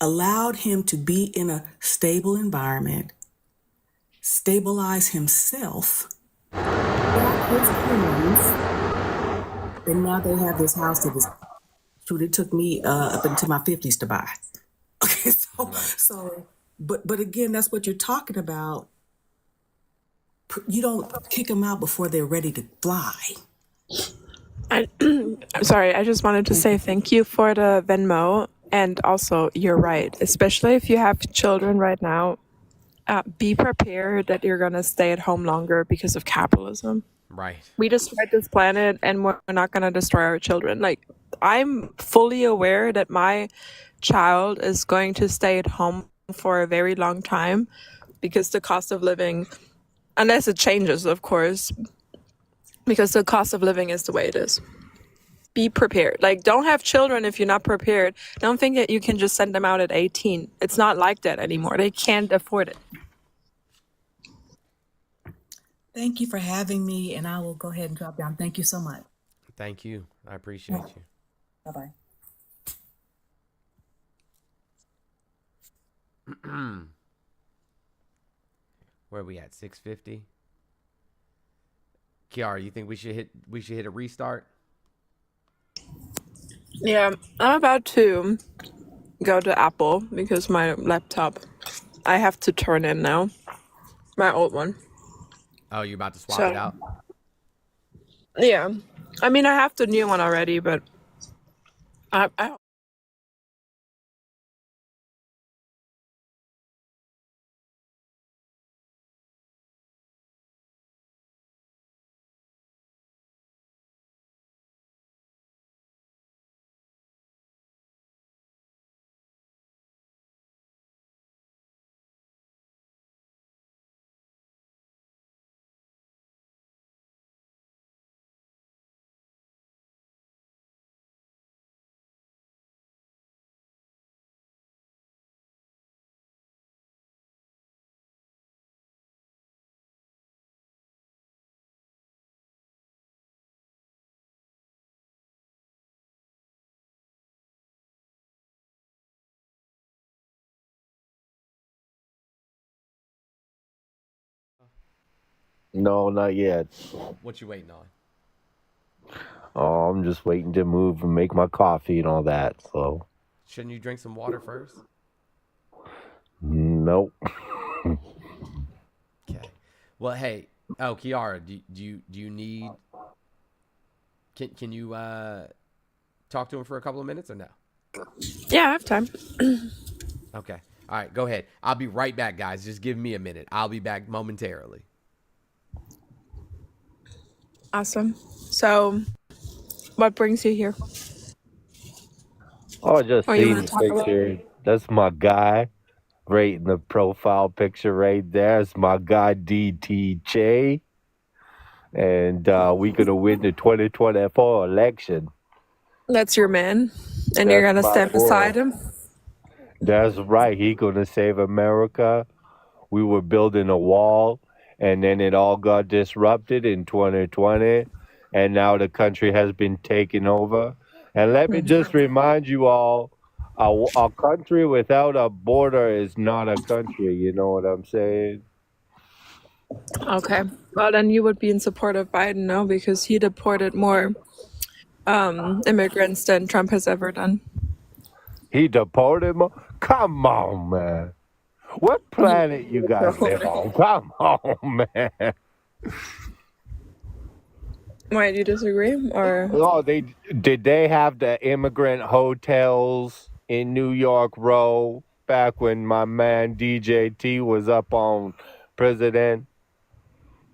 Allowed him to be in a stable environment, stabilize himself, got his friends, and now they have this house that is true. It took me up into my 50s to buy. Okay, but again, that's what you're talking about. You don't kick them out before they're ready to fly. I'm sorry, I just wanted to say thank you for the Venmo. And also, you're right, especially if you have children right now, be prepared that you're going to stay at home longer because of capitalism. Right. We destroyed this planet and we're not going to destroy our children. Like, I'm fully aware that my child is going to stay at home for a very long time because the cost of living, unless it changes, of course, because the cost of living is the way it is. Be prepared. Like, don't have children if you're not prepared. Don't think that you can just send them out at 18. It's not like that anymore. They can't afford it. Thank you for having me, and I will go ahead and drop down. Thank you so much. Thank you. I appreciate you. Bye-bye. Where are we at? 650. Kiara, you think we should hit a restart? Yeah, I'm about to go to Apple because my laptop, I have to turn in now. My old one. Oh, you're about to swap So- it out? Yeah. I mean, I have the new one already, but I No, not yet. What you waiting on? Oh, I'm just waiting to move and make my coffee and all that. So, Shouldn't you drink some water first? nope. Okay. Well, hey, Kiara, do you need? Can you talk to him for a couple of minutes or no? yeah, I have time. Okay. All right, go ahead. I'll be right back, guys. Just give me a minute. I'll be back momentarily. Awesome. So, what brings you here? Oh, I just Oh, you seen wanna the talk about- picture. That's my guy, right in the profile picture right there. It's my guy DT Che, and we gonna win the 2024 election. That's your man, and you're That's gonna my stand boy. beside him. That's right. He gonna save America. We were building a wall, and then it all got disrupted in 2020, and now the country has been taken over. And let me just remind you all, a country without a border is not a country. You know what I'm saying? Okay. Well, then you would be in support of Biden, no? Because he deported more immigrants than Trump has ever done. He deported him. Come on, man. What planet you guys live on? Come on, man. Why, do you disagree? Or Oh, did they have the immigrant hotels in New York Row back when my man DJT was up on president?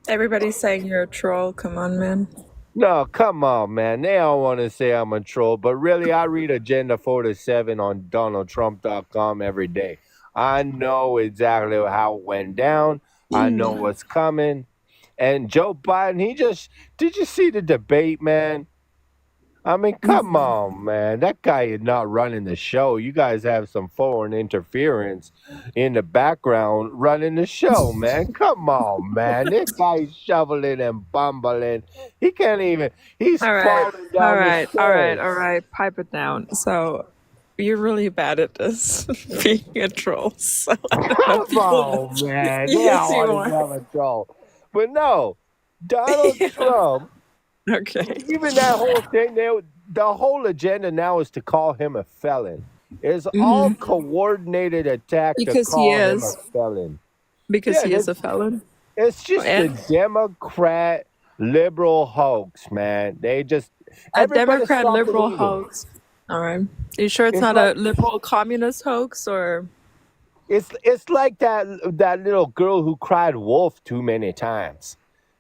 everybody's saying you're a troll? Come on, man. No, come on, man. They don't want to say I'm a troll, but really, I read Agenda 47 on DonaldTrump.com every day. I know exactly how it went down. I know what's coming. And Joe Biden, did you see the debate, man? I mean, come on, man. That guy is not running the show. You guys have some foreign interference in the background running the show, man. Come on, man. This guy's shoveling and bumbling. He can't even, he's All right, falling all down the right, all right, all stairs. right. Pipe it down. So you're really bad at this, being a troll. So I don't know Come people. on, man. They Yes, you always are. have a troll. But no, Donald Trump, Okay. even that whole thing, the whole agenda now is to call him a felon. It's all coordinated attack to Because he call him a is. felon. Because Yeah, he is a felon. it's just a And Democrat liberal hoax, man. a Everybody Democrat stop liberal believing. hoax. All right. You sure it's It's not like a liberal communist hoax or? it's like that little girl who cried wolf too many times.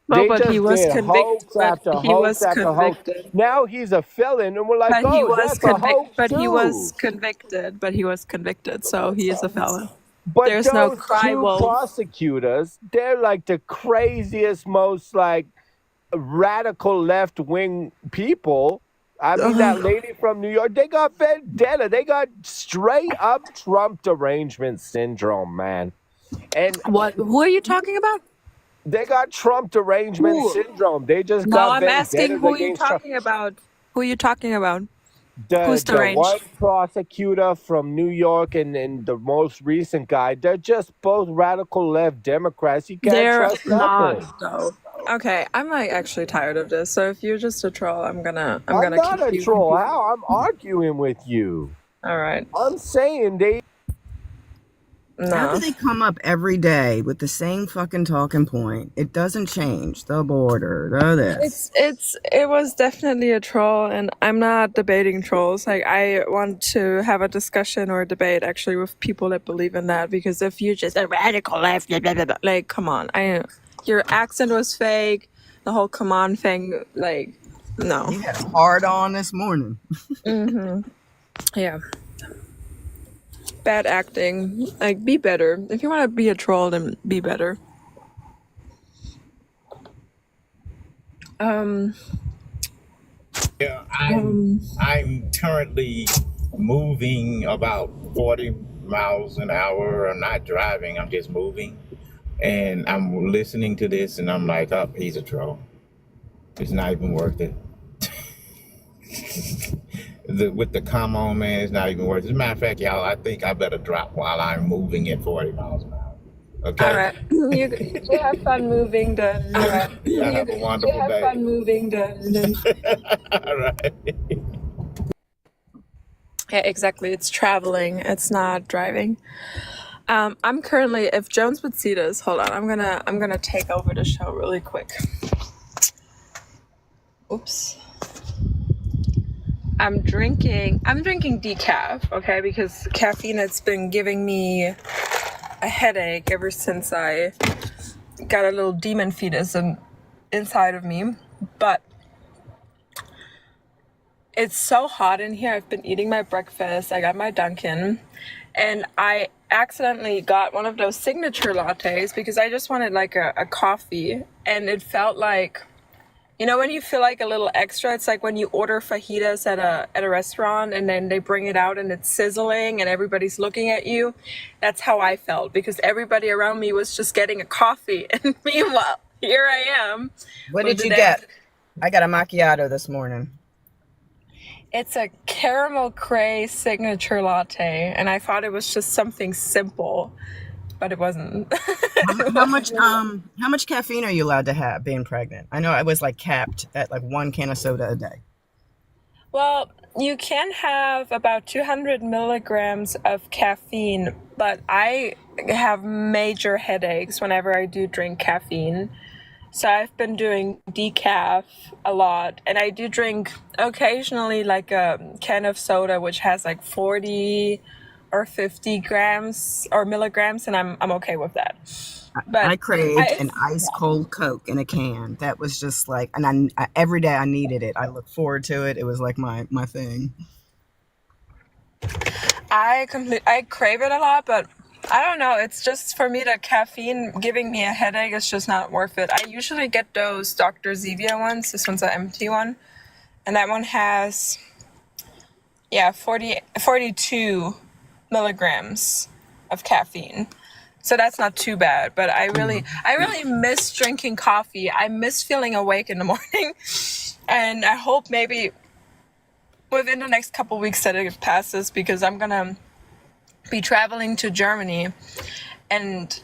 Well, They but he just was did convicted. hoax But after he hoax was after hoax. convicted. Now he's a felon, and we're like, But he oh, was that's a hoax But he was too. convicted. But he was convicted. So he is a felon. But There's no those cry two wolf. prosecutors, they're like the craziest, most like radical left wing people. I mean, that lady from New York, they got vendetta. They got straight up Trump derangement syndrome, man. And What? Who are you talking about? they got Trump derangement Who? syndrome. They just No, got I'm asking vendettas who you against Trump. talking about. Who you talking about? Who's The one deranged? prosecutor from New York and the most recent guy, they're just both radical left Democrats. You can't They're trust nothing. not though. Okay, I'm like actually tired of this. So if you're just a troll, I'm I'm gonna not keep a you. troll. How? I'm arguing with you. All right. I'm saying they. How No. do they come up every day with the same fucking talking point? It doesn't change. The border, the this. It was definitely a troll, and I'm not debating trolls. Like I want to have a discussion or a debate actually with people that believe in that, because if you're just a radical left, blah, blah, blah, blah, like come on, your accent was fake, the whole come on thing, like no. You had a hard on this morning. Yeah. Bad acting. Like be better. If you want to be a troll, then be better. Um Yeah, um I'm currently moving about 40 miles an hour. I'm not driving, I'm just moving. And I'm listening to this and I'm like, oh, he's a troll. It's not even worth it. With the come on, man, it's not even worth it. As a matter of fact, y'all, I think I better drop while I'm moving at 40 miles an hour. all Okay? right. You have fun moving then. All right. Yeah, have a You wonderful have day. fun moving then. All right. Yeah, exactly. It's traveling. It's not driving. I'm currently, if Jones would see this, hold on. I'm gonna take over the show really quick. Oops. I'm drinking decaf, okay, because caffeine has been giving me a headache ever since I got a little demon fetus inside of me. But it's so hot in here. I've been eating my breakfast. I got my Dunkin', and I accidentally got one of those signature lattes because I just wanted like a coffee, and it felt like, you know, when you feel like a little extra, it's like when you order fajitas at a restaurant and then they bring it out and it's sizzling and everybody's looking at you. That's how I felt, because everybody around me was just getting a coffee, and meanwhile, here I am. What with did you an get? I got a macchiato this morning. It's a caramel cray signature latte, and I thought it was just something simple, but it wasn't. How much caffeine are you allowed to have being pregnant? I know I was like capped at like 1 can of soda a day. Well, you can have about 200 milligrams of caffeine, but I have major headaches whenever I do drink caffeine. So I've been doing decaf a lot, and I do drink occasionally like a can of soda, which has like 40 or 50 grams or milligrams, and I'm okay with that. I But craved I, an ice cold Coke in a can. That was just like, and every day I needed it. I look forward to it. It was like my thing. I crave it a lot, but I don't know. It's just for me, the caffeine giving me a headache is just not worth it. I usually get those Dr. Zevia ones. This one's an empty one, and that one has 42 milligrams of caffeine. So that's not too bad, but I really miss drinking coffee. I miss feeling awake in the morning, and I hope maybe within the next couple weeks that it passes, because I'm gonna be traveling to Germany, and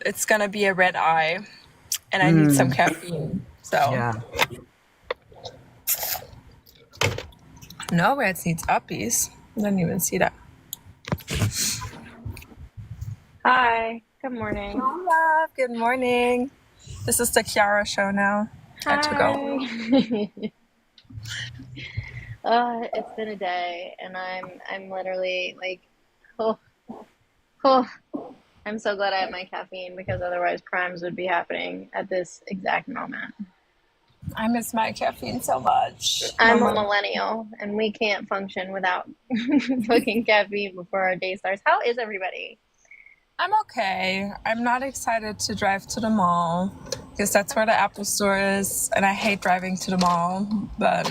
it's gonna be a red eye, and I need some caffeine. So Yeah. no, Reds needs uppies. I didn't even see that. Hi, good morning. Hola, good morning. This is the Kiara show now. I had to go. Hi. It's been a day, and I'm literally like, oh, I'm so glad I have my caffeine because otherwise crimes would be happening at this exact moment. I miss my caffeine so much. I'm a millennial, and we can't function without fucking caffeine before our day starts. How is everybody? I'm okay. I'm not excited to drive to the mall because that's where the Apple store is, and I hate driving to the mall. But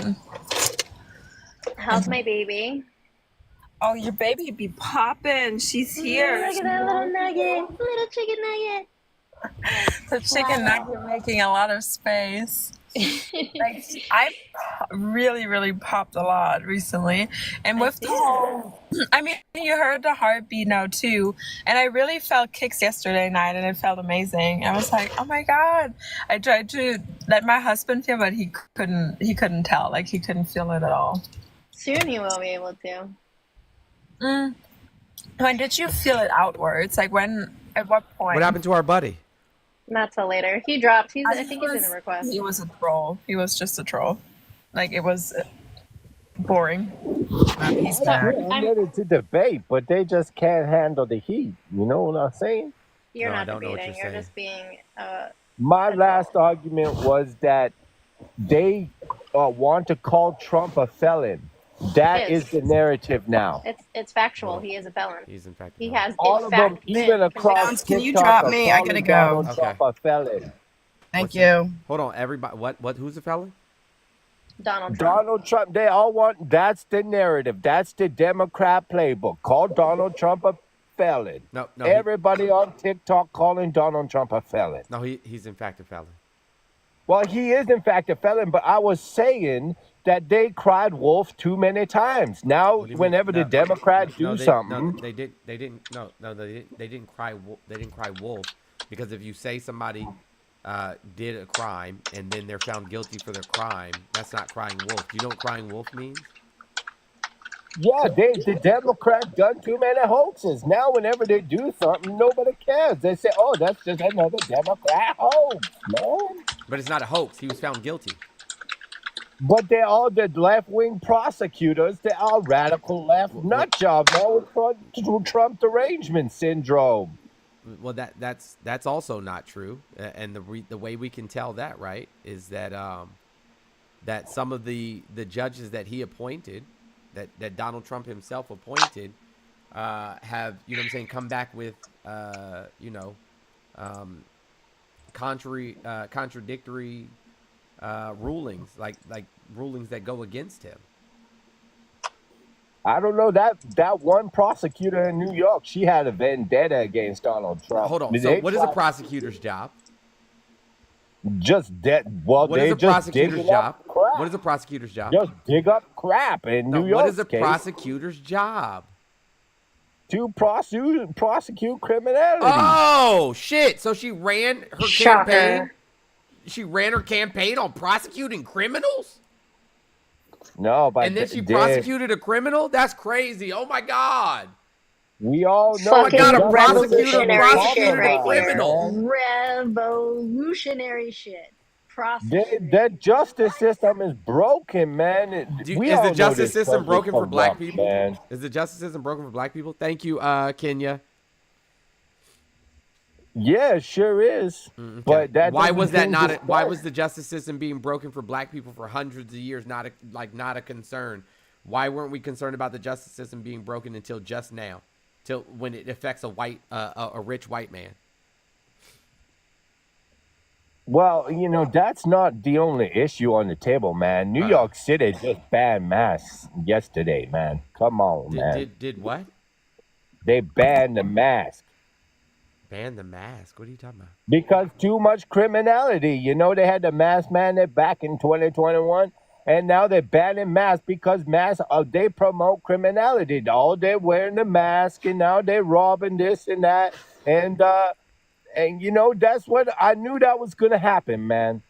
How's my baby? oh, your baby be popping. She's here. Look at that little nugget, little chicken nugget. The chicken nugget making a lot of space. Like I really popped a lot recently, and with the whole, I mean, you heard the heartbeat now too, and I really felt kicks yesterday night, and it felt amazing. I was like, oh my god! I tried to let my husband feel, but he couldn't. He couldn't tell. Like he couldn't feel it at all. Soon you will be able to. When did you feel it outwards? Like when? At what point? What happened to our buddy? Not till later. He dropped. I think he's in a request. He was a troll. He was just a troll. Like it was boring. He's back. I'm ready to debate, but they just can't handle the heat. You know what I'm saying? You're No, I not don't know what debating. you're You're saying. just being My last argument was that they want to call Trump a felon. That Yes. is the narrative now. It's factual. He is a felon. He's in fact. He has All in of them, fact even been across convicted. Can you TikTok, drop are me? I calling gotta go. Donald Okay. Trump a felon. Thank you. Hold on, everybody. What? Who's the felon? Donald Trump. Donald Trump, they all want, that's the narrative. That's the Democrat playbook. Call Donald Trump a felon. No. Everybody on TikTok calling Donald Trump a felon. No, he's in fact a felon. Well, he is in fact a felon, but I was saying that they cried wolf too many times. Now, What do you mean? whenever the Democrats do something, they didn't cry. They didn't cry wolf, because if you say somebody did a crime and then they're found guilty for their crime, that's not crying wolf. Do you know what crying wolf means? yeah, the Democrats done too many hoaxes. Now, whenever they do something, nobody cares. They say, "Oh, that's just another Democrat hoax, man." But it's not a hoax. He was found guilty. But they're all the left-wing prosecutors. They're all radical left nut job, man, with Trump derangement syndrome. Well, that's also not true. And the way we can tell that, right, is that that some of the judges that he appointed, that Donald Trump himself appointed, have, you know what I'm saying, come back with contradictory rulings, like rulings that go against him. I don't know, that one prosecutor in New York, she had a vendetta against Donald Trump. Hold on. They So what is a tried- prosecutor's job? Just that. Well, What they is a just prosecutor's digging job? up crap. What is a prosecutor's job? Just dig up crap in No, New York. what is a prosecutor's job? To prosecute criminality. Oh shit! So she ran her Shocker. campaign. She ran her campaign on prosecuting criminals, No, but and then she they- prosecuted a criminal. That's crazy! Oh my god! We all know. Fucking that's a what prosecutor we're revolutionary talking shit right about, here. criminal. man. Revolutionary shit. across the street. That justice system is broken, man. We Is all the know justice this system country's broken for black corrupt, people? man. Is the justice system broken for black people? Thank you, Kenya. Yeah, it sure is. Okay. But that Why doesn't was that change not? the Why fact. was the justice system being broken for black people for hundreds of years not a concern? Why weren't we concerned about the justice system being broken until just now, till when it affects a rich white man? Well, that's not the only issue on the table, man. New York City just banned masks yesterday, man. Come on, man. Did what? They banned the mask Ban the mask. What are you talking about? because too much criminality. They had the mask mandate back in 2021, and now they're banning masks because masks they promote criminality. All they're wearing the mask, and now they're robbing this and that, and that's what I knew that was gonna happen, man.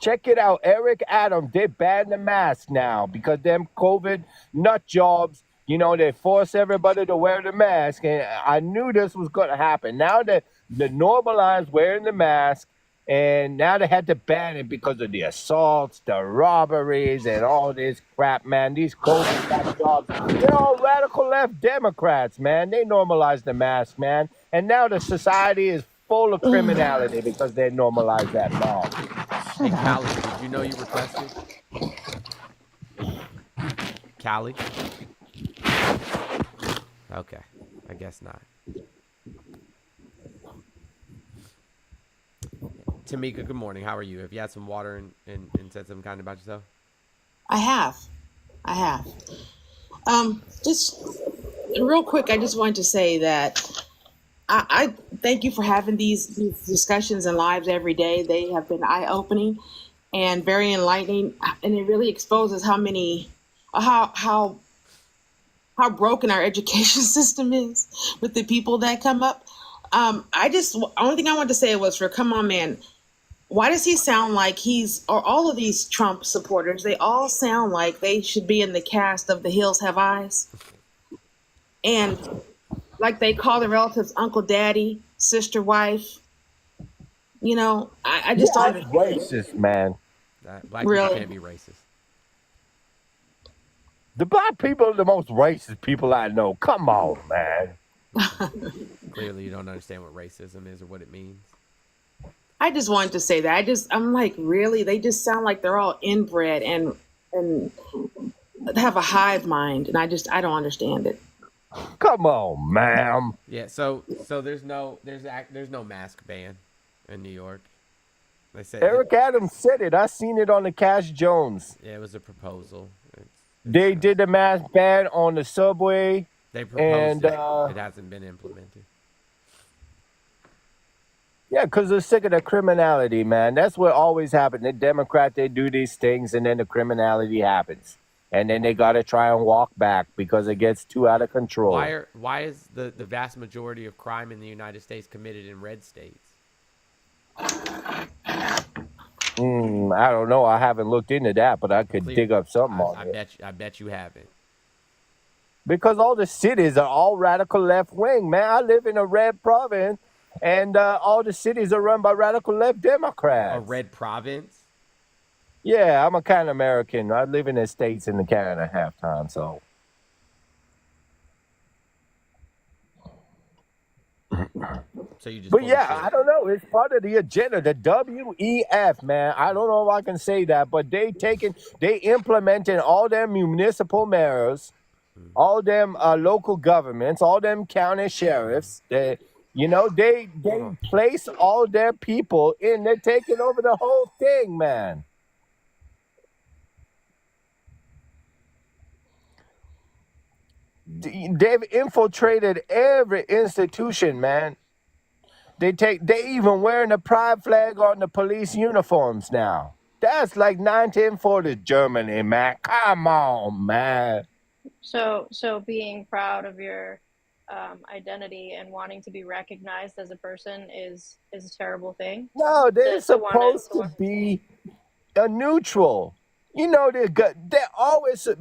Check it out, Eric Adams. They banned the mask now because them COVID nut jobs. They force everybody to wear the mask, and I knew this was going to happen. Now that they normalized wearing the mask, and now they had to ban it because of the assaults, the robberies, and all this crap, man. These COVID nut jobs, they're all radical left Democrats, man. They normalized the mask, man, and now the society is full of criminality because they normalized that mask. Hey, Callie, did you know you were tested? Callie? Okay, I guess not. Tamika, good morning. How are you? Have you had some water and said something kind about yourself? I have. Just real quick, I just wanted to say that I thank you for having these discussions and lives every day. They have been eye-opening and very enlightening, and it really exposes how broken our education system is with the people that come up. Only thing I wanted to say was come on, man. Why does he sound like or all of these Trump supporters, they all sound like they should be in the cast of The Hills Have Eyes. And like they call the relatives uncle, daddy, sister, wife. I just don't That's understand. racist, man. Black people Really? can't be racist. The black people are the most racist people I know. Come on, man. Clearly, you don't understand what racism is or what it means. I just wanted to say that. I'm like, really? They just sound like they're all inbred and have a hive mind, and I don't understand it. Come on, ma'am. Yeah. So there's no mask ban in New York. They said Eric Adams said it. I seen it on the Cash Jones. Yeah, it was a proposal. They did the mask ban on the subway. They proposed And it. It hasn't been implemented. yeah, because they're sick of the criminality, man. That's what always happens. The Democrat, they do these things, and then the criminality happens. And then they got to try and walk back because it gets too out of control. Why is the vast majority of crime in the United States committed in red states? I don't know. I haven't looked into that, but I could dig up something on it. I bet you haven't. Because all the cities are all radical left wing, man. I live in a red province, and all the cities are run by radical left Democrats. A red province? Yeah, I'm a kind of American. I live in the States and Canada half time, so. So you just. But yeah, I don't know. It's part of the agenda. The WEF, man. I don't know if I can say that, but they implementing all them municipal mayors, all them local governments, all them county sheriffs. They place all their people in. They're taking over the whole thing, man. They've infiltrated every institution, man. They even wearing the pride flag on the police uniforms now. That's like 1940s Germany, man. Come on, man. So being proud of your identity and wanting to be recognized as a person is a terrible thing. No, they're To supposed to be a neutral.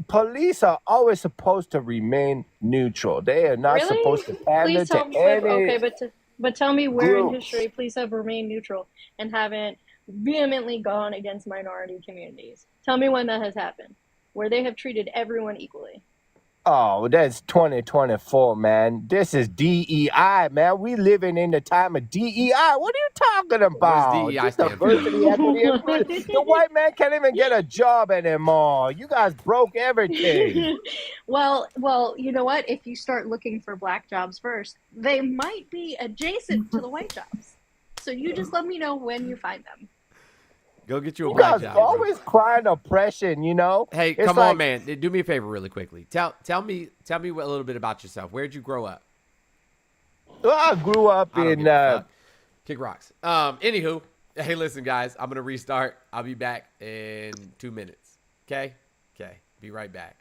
Police are always supposed to remain neutral. They are not Really? supposed to pander Please tell to me. any. Okay, but But tell me where in Groups. history police have remained neutral and haven't vehemently gone against minority communities. Tell me when that has happened, where they have treated everyone equally. Oh, that's 2024, man. This is DEI, man. We living in the time of DEI. What are you talking What does about? DEI Just stand for? diversity, equity, inclusion. The white man can't even get a job anymore. You guys broke everything. well, you know what? If you start looking for black jobs first, they might be adjacent to the white jobs. So you just let me know when you find them. Go get you a You black guys job, bro. always crying oppression, you know? Hey, It's come on, like- man. Do me a favor really quickly. Tell me a little bit about yourself. Where'd you grow up? Well, I grew up I don't in give a fuck. Kick rocks. Anywho, hey, listen, guys. I'm gonna restart. I'll be back in 2 minutes. Okay? Be right back.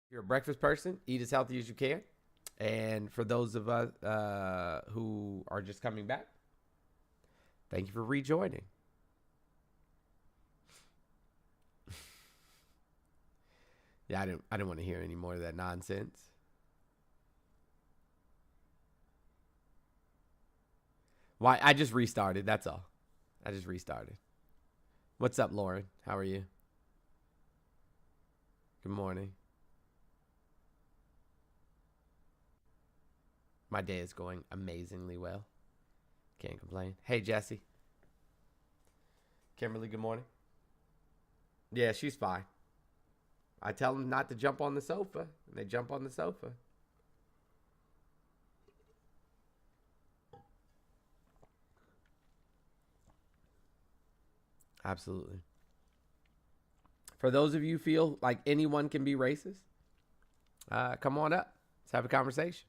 If you're a breakfast person, eat as healthy as you can. And for those of us who are just coming back, thank you for rejoining. Yeah, I didn't want to hear any more of that nonsense. Why? I just restarted. That's all. I just restarted. What's up, Lauren? How are you? Good morning. My day is going amazingly well. Can't complain. Hey, Jesse. Kimberly, good morning. Yeah, she's fine. I tell them not to jump on the sofa, and they jump on the sofa. Absolutely. For those of you who feel like anyone can be racist, come on up. Let's have a conversation.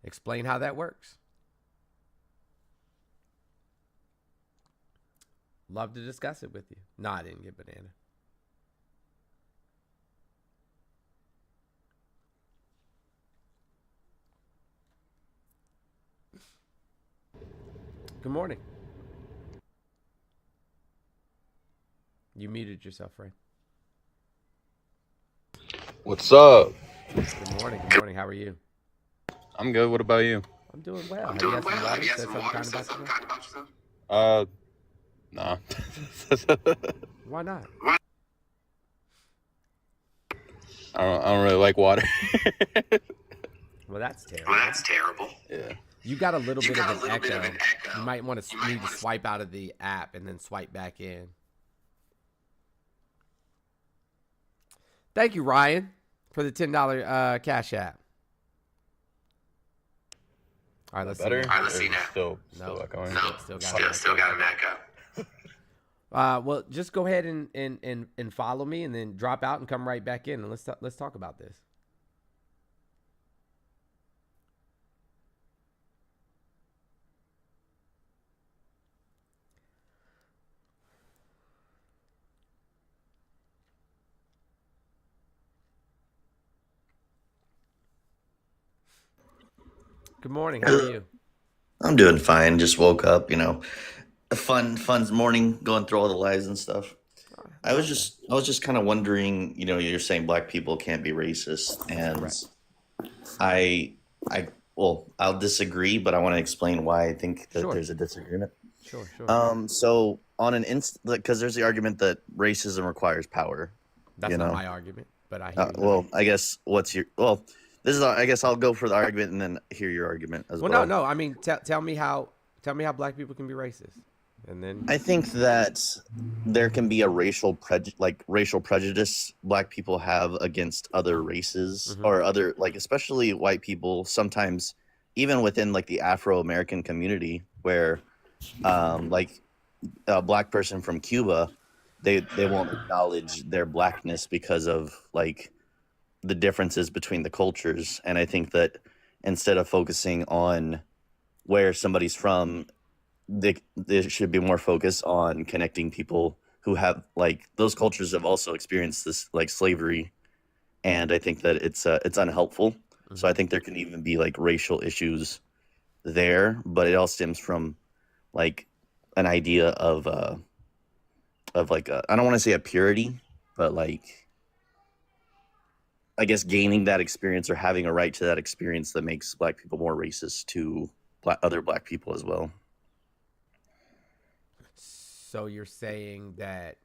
Explain how that works. Love to discuss it with you. No, I didn't get banana. Good morning. You muted yourself, Ray. What's up? Good morning. Good morning. How are you? I'm good. What about you? I'm doing well. Have you had some water? Said something kind about yourself? Nah. Why not? I don't really like water. Well, that's terrible. Yeah. You got a little bit of an echo. You might want to need to swipe out of the app and then swipe back in. Thank you, Ryan, for the $10 Cash App. All right, let's Better? see now. Let's see now. Still echoing. Still got an echo. Well, just go ahead and follow me, and then drop out and come right back in, and let's talk about this. Good morning. How are you? I'm doing fine. Just woke up, a fun morning going through all the lives and stuff. I was just kind of wondering, you're saying black people can't be racist, and Correct. I well, I'll disagree, but I want to explain why I think that Sure. there's a disagreement. Sure. So on an because there's the argument that racism requires power. That's you not know. my argument, but I hear you. Well, I guess I guess I'll go for the argument and then hear your argument as well. Well, no. I mean, tell me how black people can be racist, and then I think that there can be a racial prejudice black people have against other races Mm-hmm. or other, especially white people, sometimes even within the Afro-American community, where a black person from Cuba, they won't acknowledge their blackness because of the differences between the cultures. And I think that instead of focusing on where somebody's from, they should be more focused on connecting people who have those cultures have also experienced this slavery, and I think that it's unhelpful. So I think there can even be racial issues there, but it all stems from an idea of I don't want to say a purity, but I guess gaining that experience or having a right to that experience that makes black people more racist to other black people as well. So you're saying that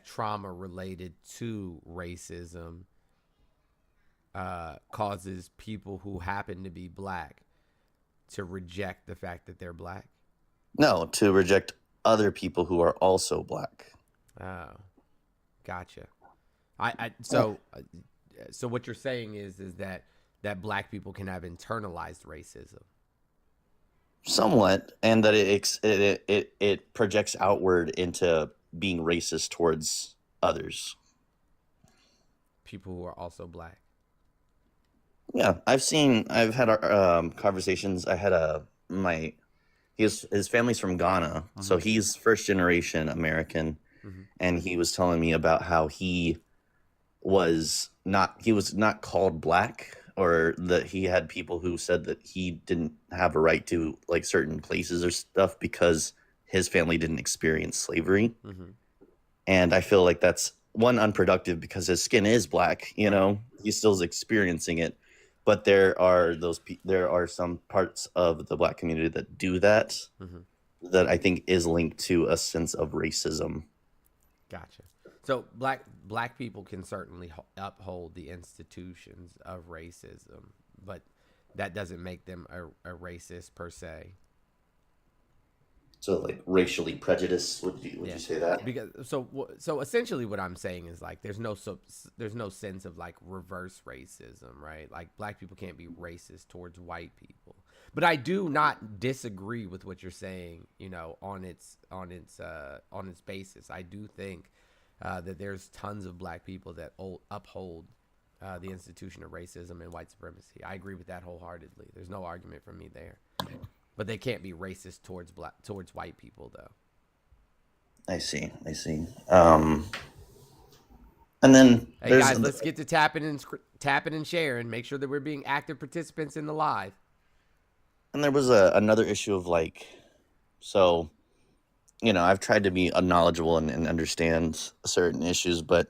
trauma related to racism causes people who happen to be black to reject the fact that they're black? No, to reject other people who are also black. Oh, gotcha. So what you're saying is that black people can have internalized racism. Somewhat, and that it projects outward into being racist towards others. People who are also black. Yeah, I've had conversations. I had his family's from Ghana, so he's first generation American, and he was telling me about how he was not called black, or that he had people who said that he didn't have a right to certain places or stuff because his family didn't experience slavery. And I feel like that's one, unproductive, because his skin is black, he still is experiencing it. But there are some parts of the black community that do that, that I think is linked to a sense of racism. Gotcha. So black people can certainly uphold the institutions of racism, but that doesn't make them a racist per se. So racially prejudiced, would you say that? Because so essentially what I'm saying is there's no sense of reverse racism, right? Black people can't be racist towards white people. But I do not disagree with what you're saying, on its basis. I do think that there's tons of black people that uphold the institution of racism and white supremacy. I agree with that wholeheartedly. There's no argument from me there. But they can't be racist towards white people, though. I see. And then hey guys, let's get to tapping and sharing. Make sure that we're being active participants in the live. And there was another issue of so, I've tried to be knowledgeable and understand certain issues, but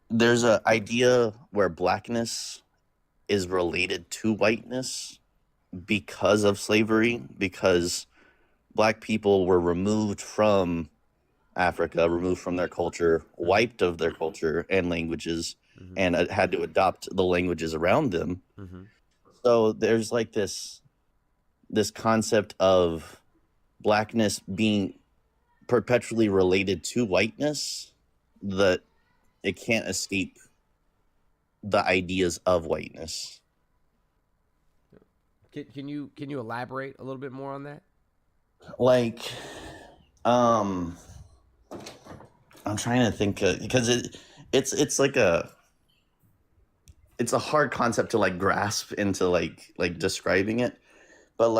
there's an idea where blackness is related to whiteness because of slavery, because black people were removed from Africa, removed from their culture, wiped of their culture and languages, and had to adopt the languages around them. So there's this concept of blackness being perpetually related to whiteness, that it can't escape the ideas of whiteness. Can you elaborate a little bit more on that? I'm trying to think, because it's a hard concept to grasp into describing it, but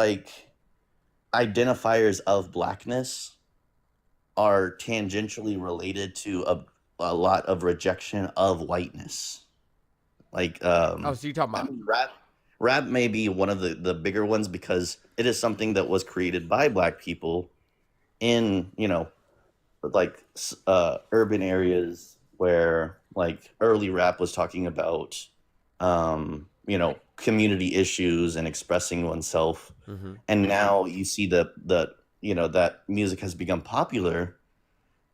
identifiers of blackness are tangentially related to a lot of rejection of whiteness. So you're talking about rap may be one of the bigger ones because it is something that was created by Black people in, like urban areas where like early rap was talking about community issues and expressing oneself. And now you see that music has become popular,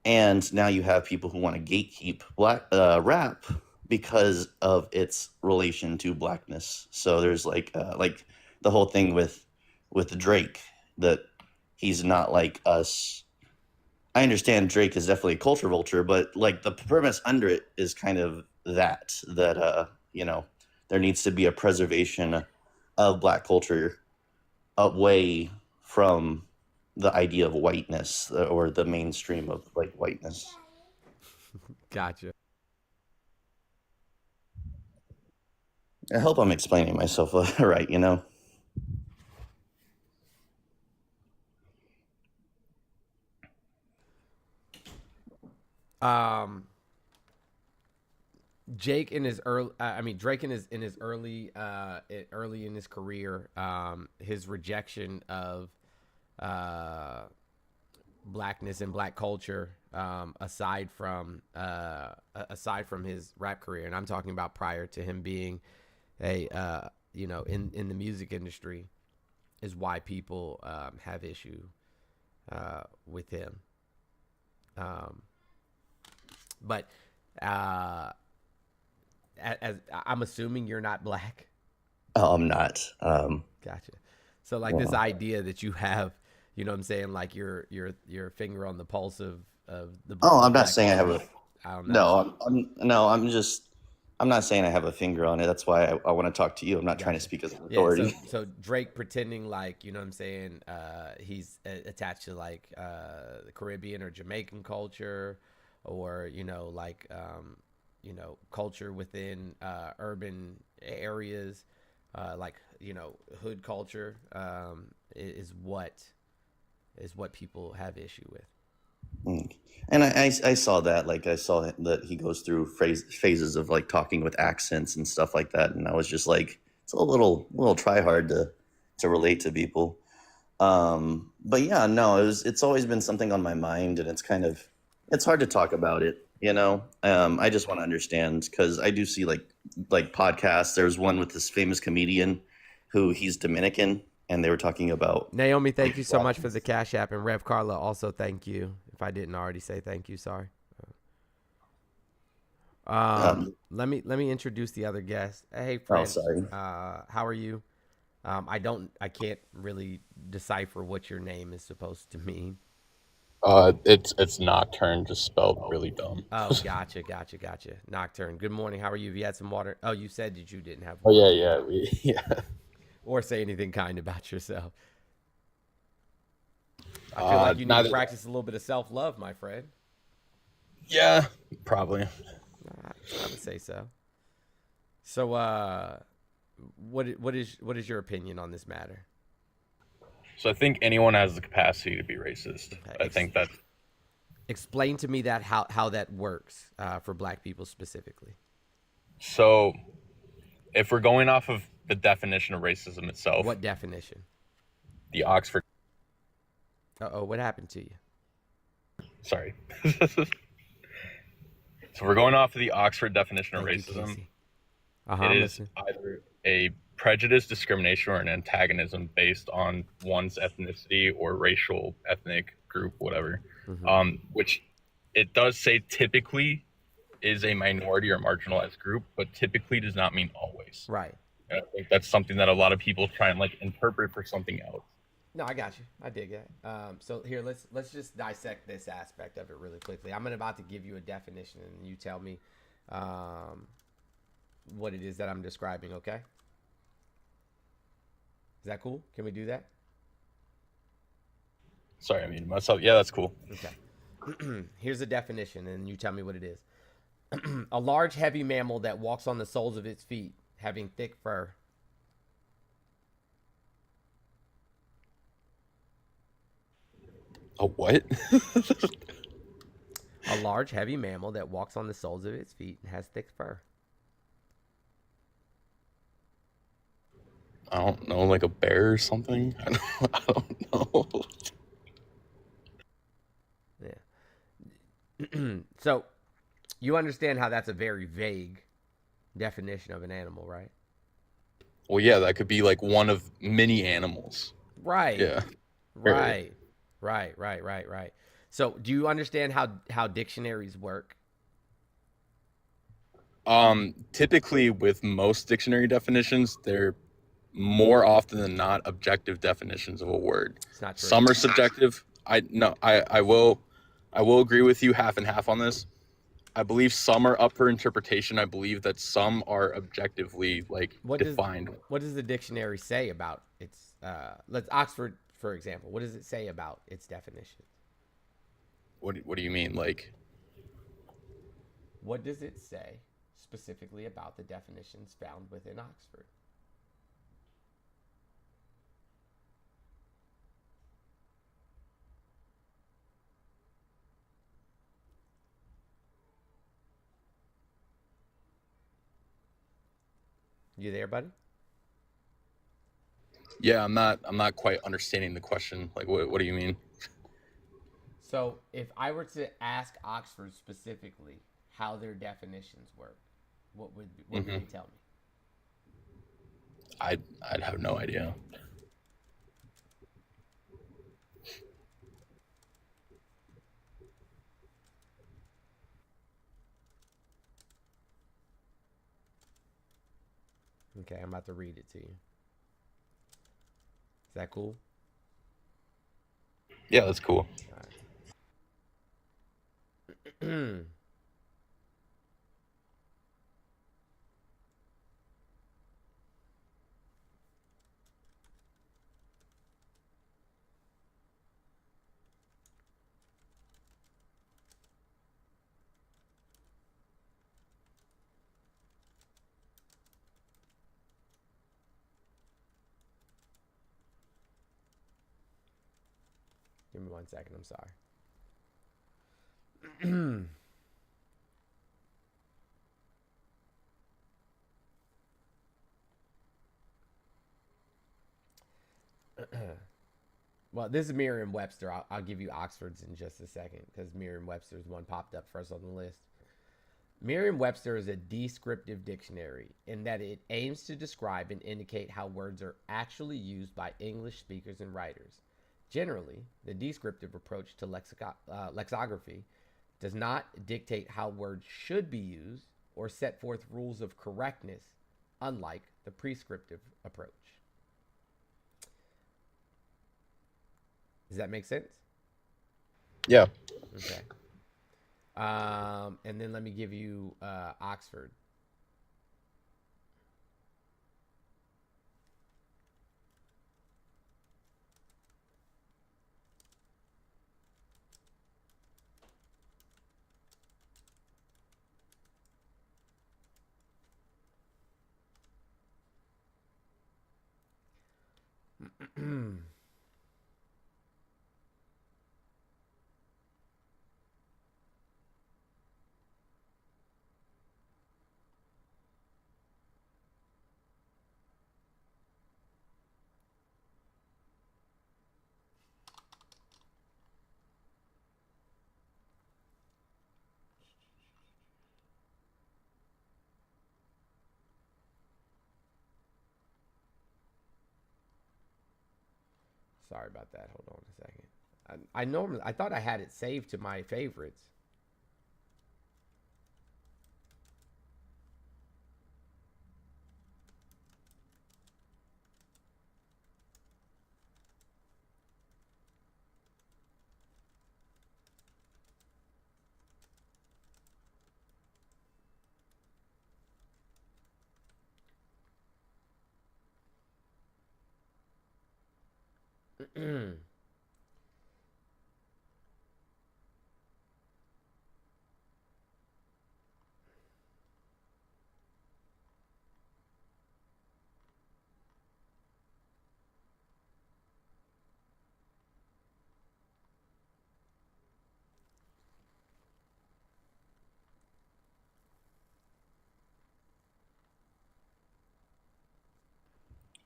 and now you have people who want to gatekeep black rap because of its relation to Blackness. So there's like the whole thing with Drake, that he's not like us. I understand Drake is definitely a culture vulture, but like the premise under it is kind of that there needs to be a preservation of Black culture away from the idea of whiteness or the mainstream of like whiteness. Gotcha. I hope I'm explaining myself right, Drake in his early early in his career, his rejection of Blackness and Black culture, aside from his rap career, and I'm talking about prior to him being in the music industry, is why people have issue with him. But as I'm assuming you're not Black. Oh, I'm not. Gotcha. So like this idea that you have, you know what I'm saying, like your finger on the pulse of the. Oh, I'm not Black saying I have a. culture. I don't know. I'm not saying I have a finger on it. That's why I want to talk to you. I'm not trying to speak as an authority. Yeah, so Drake pretending like, you know what I'm saying, he's attached to like the Caribbean or Jamaican culture, or culture within urban areas, like hood culture, is what people have issue with. And I saw that, like I saw that he goes through phases of like talking with accents and stuff like that, and I was just like, it's a little try hard to relate to people. But yeah, no, it's always been something on my mind, and it's hard to talk about it. I just want to understand, because I do see like podcasts. There's one with this famous comedian who he's Dominican, and they were talking about Naomi. Thank you so much for the Cash App, and Rev Carla also thank you. If I didn't already say thank you, sorry. Let me introduce the other guest. Hey, friend. Oh, sorry. How are you? I can't really decipher what your name is supposed to mean. It's Nocturne, just spelled really dumb. Oh, gotcha. Nocturne. Good morning. How are you? Have you had some water? Oh, you said that you didn't have Oh water. yeah. Or say anything kind about yourself. I feel like you need to practice a little bit of self-love, my friend. Yeah, probably. I would say so. So, what is your opinion on this matter? So I think anyone has the capacity to be racist. Okay. I think that. Explain to me that how that works for Black people specifically. So, if we're going off of the definition of racism itself. What definition? The Oxford. What happened to you? Sorry. So we're going off of the Oxford definition of racism. It is either a prejudice, discrimination, or an antagonism based on one's ethnicity or racial, ethnic group, whatever. Which it does say typically is a minority or marginalized group, but typically does not mean always. Right. And I think that's something that a lot of people try and like interpret for something else. No, I got you. I dig it. So here, let's just dissect this aspect of it really quickly. I'm about to give you a definition, and you tell me what it is that I'm describing. Okay? Is that cool? Can we do that? Sorry, I mean myself. Yeah, that's cool. Okay. Here's a definition, and you tell me what it is. A large, heavy mammal that walks on the soles of its feet, having thick fur. A what? A large, heavy mammal that walks on the soles of its feet and has thick fur. I don't know, like a bear or something. I don't know. Yeah. So you understand how that's a very vague definition of an animal, right? Well, yeah, that could be like one of many animals. Right. Yeah. Right. Right. So do you understand how dictionaries work? Typically with most dictionary definitions, they're more often than not objective definitions of a word. It's not true. Some are subjective. I will agree with you half and half on this. I believe some are up for interpretation. I believe that some are objectively like defined. What does the dictionary say about its let's Oxford, for example. What does it say about its definition? What do you mean? Like, what does it say specifically about the definitions found within Oxford? You there, buddy? Yeah, I'm not quite understanding the question. Like, what do you mean? So, if I were to ask Oxford specifically how their definitions work, what would they tell me? I'd have no idea. Okay, I'm about to read it to you. Is that cool? Yeah, that's cool. All right. Give me 1 second. I'm sorry. Well, this is Merriam-Webster. I'll give you Oxford's in just a second because Merriam-Webster's one popped up first on the list. Merriam-Webster is a descriptive dictionary in that it aims to describe and indicate how words are actually used by English speakers and writers. Generally, the descriptive approach to lexicography does not dictate how words should be used or set forth rules of correctness, unlike the prescriptive approach. Does that make sense? Yeah. Okay. And then let me give you Oxford. Sorry about that. Hold on a second. I thought I had it saved to my favorites.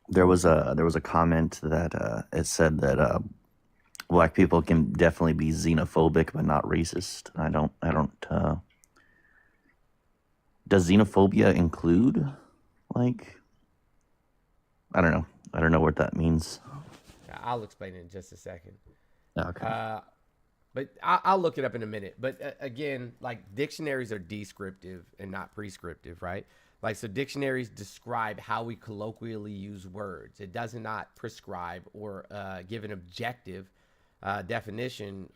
There was a comment that it said that black people can definitely be xenophobic but not racist. I don't. Does xenophobia include, like, I don't know. I don't know what that means. I'll explain it in just a second. Okay. But I'll look it up in a minute. But again, like, dictionaries are descriptive and not prescriptive, right? Like, so dictionaries describe how we colloquially use words. It does not prescribe or give an objective definition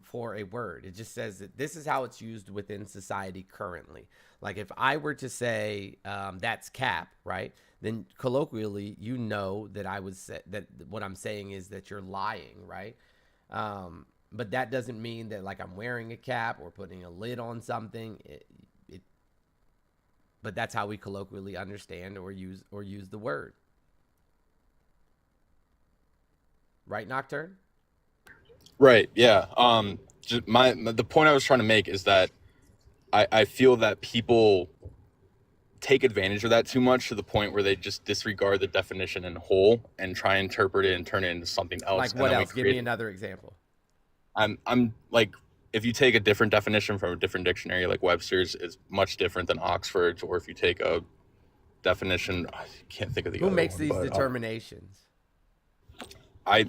for a word. It just says that this is how it's used within society currently. Like, if I were to say that's cap, right? Then colloquially, you know that I would say that what I'm saying is that you're lying, right? But that doesn't mean that, like, I'm wearing a cap or putting a lid on something. But that's how we colloquially understand or use the word. Right, Nocturne? Right. Yeah. The point I was trying to make is that I feel that people take advantage of that too much to the point where they just disregard the definition in whole and try and interpret it and turn it into something else. Like, what else? Give me another example. I'm like, if you take a different definition from a different dictionary, like Webster's is much different than Oxford's, or if you take a definition, I can't think of the Who other makes one, these but, determinations? I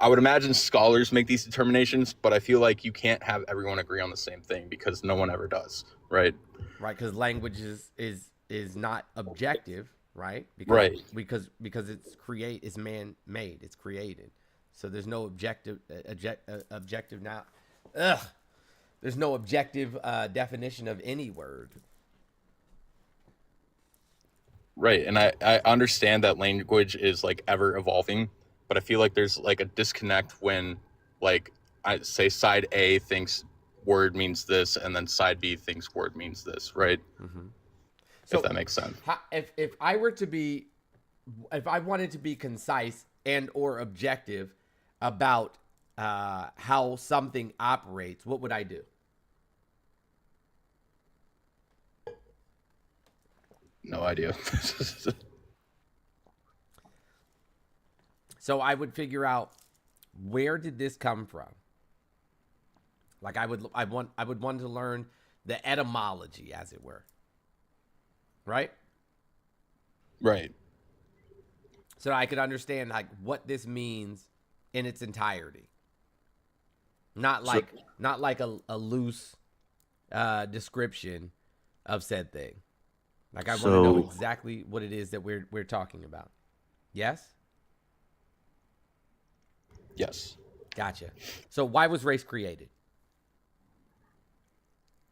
would imagine scholars make these determinations, but I feel like you can't have everyone agree on the same thing because no one ever does, right? Right, because language is not objective, right? Right. Because it's man-made, it's created. So there's no objective now. There's no objective definition of any word. Right, and I understand that language is, like, ever evolving, but I feel like there's, like, a disconnect when, like, I say side A thinks word means this, and then side B thinks word means this, right? Mm-hmm. If that makes sense. If I wanted to be concise and or objective about how something operates, what would I do? No idea. So I would figure out, where did this come from? Like, I would want to learn the etymology, as it were. Right? Right. So I could understand, like, what this means in its entirety. Not like a loose description of said thing. Like, I want to know exactly what it is that we're talking about. Yes? Yes. Gotcha. So why was race created?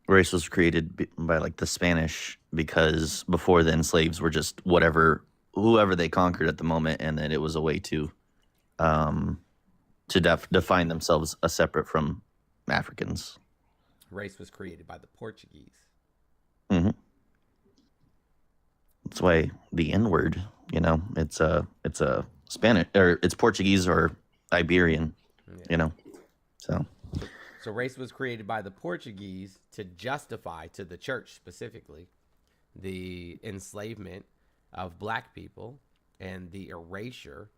Race was created by, like, the Spanish, because before then slaves were just whoever they conquered at the moment, and then it was a way to define themselves as separate from Africans. Race was created by the Portuguese. Mm-hmm. That's why the N-word, it's a Spanish, or it's Portuguese or Iberian, so. So race was created by the Portuguese to justify, to the church specifically, the enslavement of black people and the erasure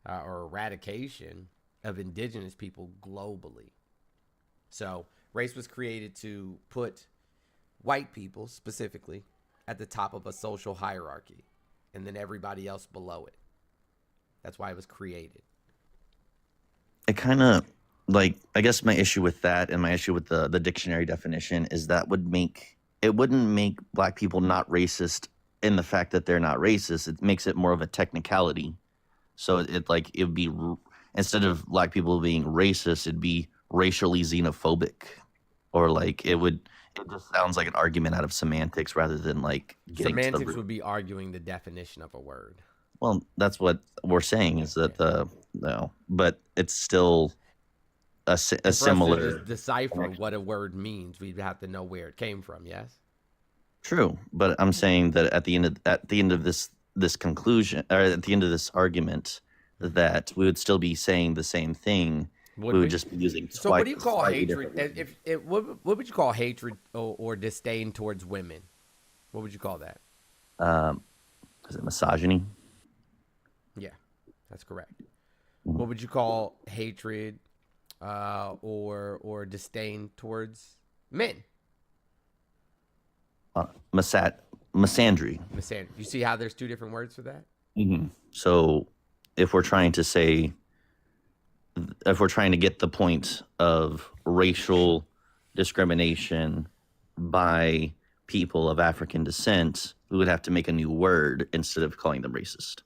or eradication of indigenous people globally. So race was created to put white people specifically at the top of a social hierarchy and then everybody else below it. That's why it was created. It kind of, like, I guess my issue with that and my issue with the dictionary definition is that it wouldn't make black people not racist in the fact that they're not racist. It makes it more of a technicality. So it would be, instead of black people being racist, it'd be racially xenophobic, or like it just sounds like an argument out of semantics rather than, like, getting semantics to the root. would be arguing the definition of a word. Well, that's what we're saying, is that but it's still a similar. For us to just decipher what a word means, we'd have to know where it came from. Yes. True, but I'm saying that at the end of this conclusion, or at the end of this argument, that we would still be saying the same thing. We would just be using. So, what do you call hatred? What would you call hatred or disdain towards women? What would you call that? Is it misogyny? That's correct. What would you call hatred or disdain towards men? Misandry. Misandry. You see how there's two different words for that? So if we're trying to get the point of racial discrimination by people of African descent, we would have to make a new word instead of calling them racist.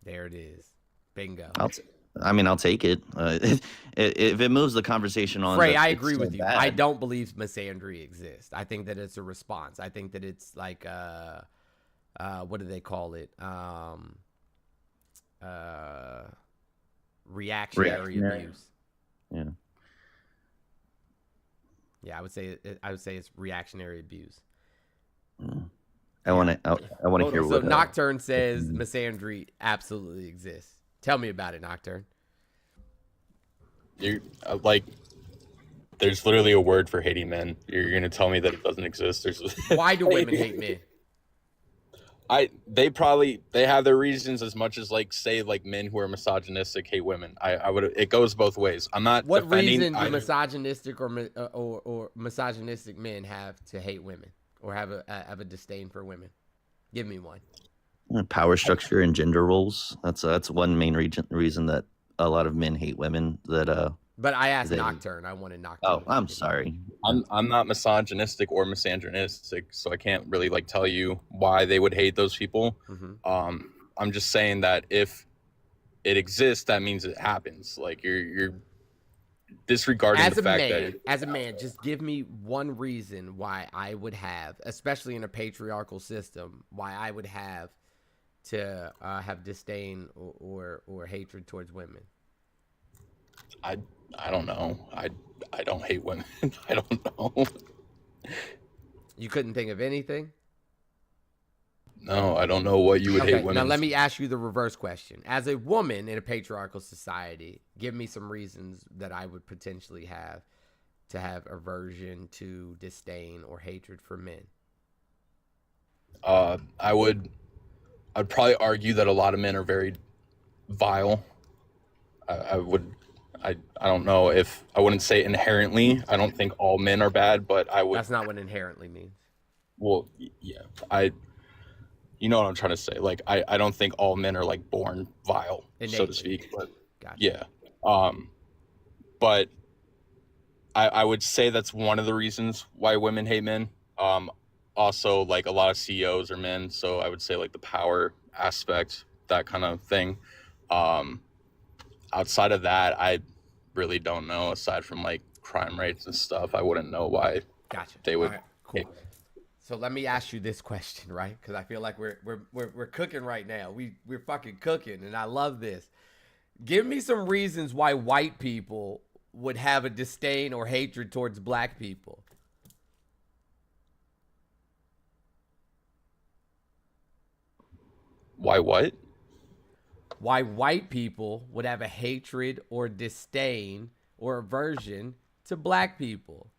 There it is. Bingo. I'll take it. If it moves the conversation on. Frey, I agree with you. I don't believe misandry exists. I think that it's a response. I think that it's like, what do they call it? Reactionary abuse. Yeah. Yeah, I would say it's reactionary abuse. I want to hear So what. Nocturne says misandry absolutely exists. Tell me about it, Nocturne. You're there's literally a word for hating men. You're gonna tell me that it doesn't exist? Why do women hate men? They have their reasons as much as say men who are misogynistic hate women. It goes both ways. I'm not. What defending reason do either. misogynistic or misogynistic men have to hate women or have a disdain for women? Give me one. Power structure and gender roles. That's one main reason that a lot of men hate women. But I asked Nocturne. I wanted Nocturne. Oh, I'm sorry. I'm not misogynistic or misogynistic, so I can't really tell you why they would hate those people. I'm just saying that if it exists, that means it happens. You're disregarding the fact that as a man, just give me one reason why I would have, especially in a patriarchal system, why I would have to have disdain or hatred towards women. I don't know. I don't hate women. I don't know. You couldn't think of anything? No, I don't know what you would hate women. Now let me ask you the reverse question. As a woman in a patriarchal society, give me some reasons that I would potentially have to have aversion to disdain or hatred for men. I'd probably argue that a lot of men are very vile. I don't know if I wouldn't say inherently. I don't think all men are bad, but I would. That's not what inherently means. Well, yeah, you know what I'm trying to say. I don't think all men are born vile, Innately. so to speak. But Gotcha. yeah, but I would say that's one of the reasons why women hate men. Also, a lot of CEOs are men, so I would say the power aspect, that kind of thing. Outside of that, I really don't know. Aside from crime rates and stuff, I wouldn't know why they would. All right, cool. So let me ask you this question, right? Because I feel like we're cooking right now. We're fucking cooking, and I love this. Give me some reasons why white people would have a disdain or hatred towards black people. Why what? Why white people would have a hatred or disdain or aversion to black people.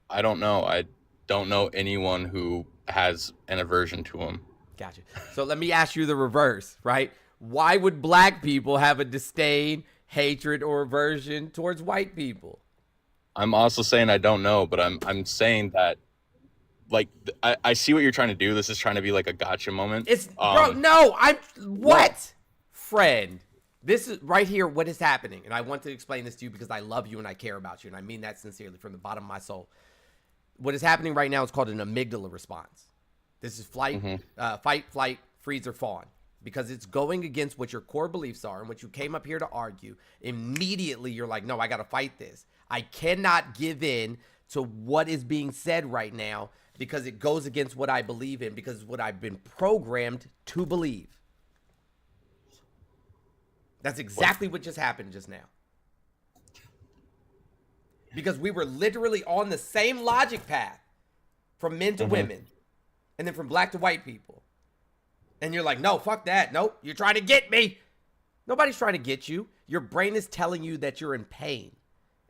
I don't know. I don't know anyone who has an aversion to them. Gotcha. So let me ask you the reverse, right? Why would black people have a disdain, hatred, or aversion towards white people? I'm also saying I don't know, but I'm saying that I see what you're trying to do. This is trying to be a gotcha moment. It's bro, no, what? Friend, this is right here what is happening, and I want to explain this to you because I love you and I care about you, and I mean that sincerely from the bottom of my soul. What is happening right now is called an amygdala response. This is fight, flight, freeze, or fawn, because it's going against what your core beliefs are and what you came up here to argue. Immediately, you're like, no, I got to fight this. I cannot give in to what is being said right now because it goes against what I believe in, because it's what I've been programmed to believe. That's exactly what just happened just now. Because we were literally on the same logic path from men to women and then from black to white people. And you're like, no, fuck that. Nope, you're trying to get me. Nobody's trying to get you. Your brain is telling you that you're in pain.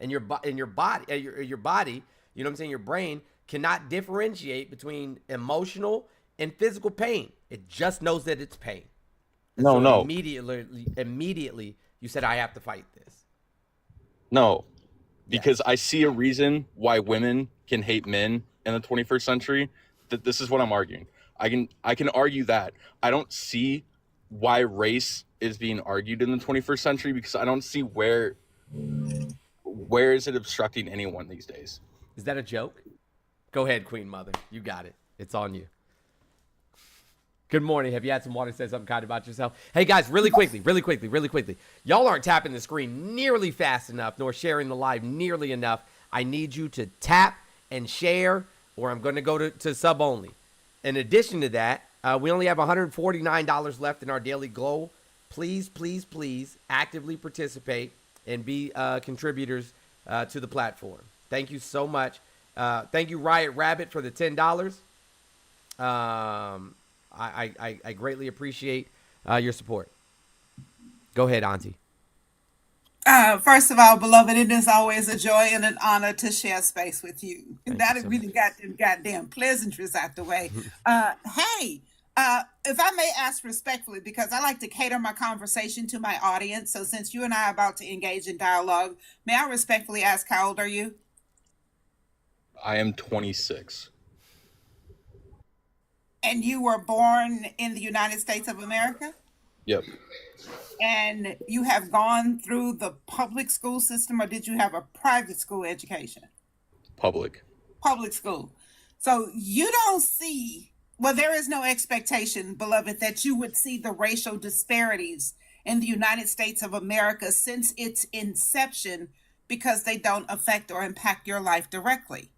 And your body, you know what I'm saying? Your brain cannot differentiate between emotional and physical pain. It just knows that it's pain. And No, so no, immediately, you said, I have to fight this. no. Because I see a reason why women can hate men in the 21st century. That this is what I'm arguing. I can argue that. I don't see why race is being argued in the 21st century because I don't see where is it obstructing anyone these days. Is that a joke? Go ahead, Queen Mother. You got it. It's on you. Good morning. Have you had some water? Say something kind about yourself. Hey, guys, really quickly. Y'all aren't tapping the screen nearly fast enough, nor sharing the live nearly enough. I need you to tap and share, or I'm going to go to sub only. In addition to that, we only have $149 left in our daily goal. Please, please, please actively participate and be contributors to the platform. Thank you so much. Thank you, Riot Rabbit, for the $10. I greatly appreciate your support. Go ahead, Auntie. First of all, beloved, it is always a joy and an honor to share space with you. Thank That you so really got them goddamn pleasantries out the way. Hey, if I may ask respectfully, because I like to cater my conversation to my audience. So since you and I are about to engage in dialogue, may I respectfully ask, how old are you? I am 26. And you were born in the United States of America? Yep. And you have gone through the public school system, or did you have a private school education? Public. Public school. So you don't see, well, there is no expectation, beloved, that you would see the racial disparities in the United States of America since its inception, because they don't affect or impact your life directly.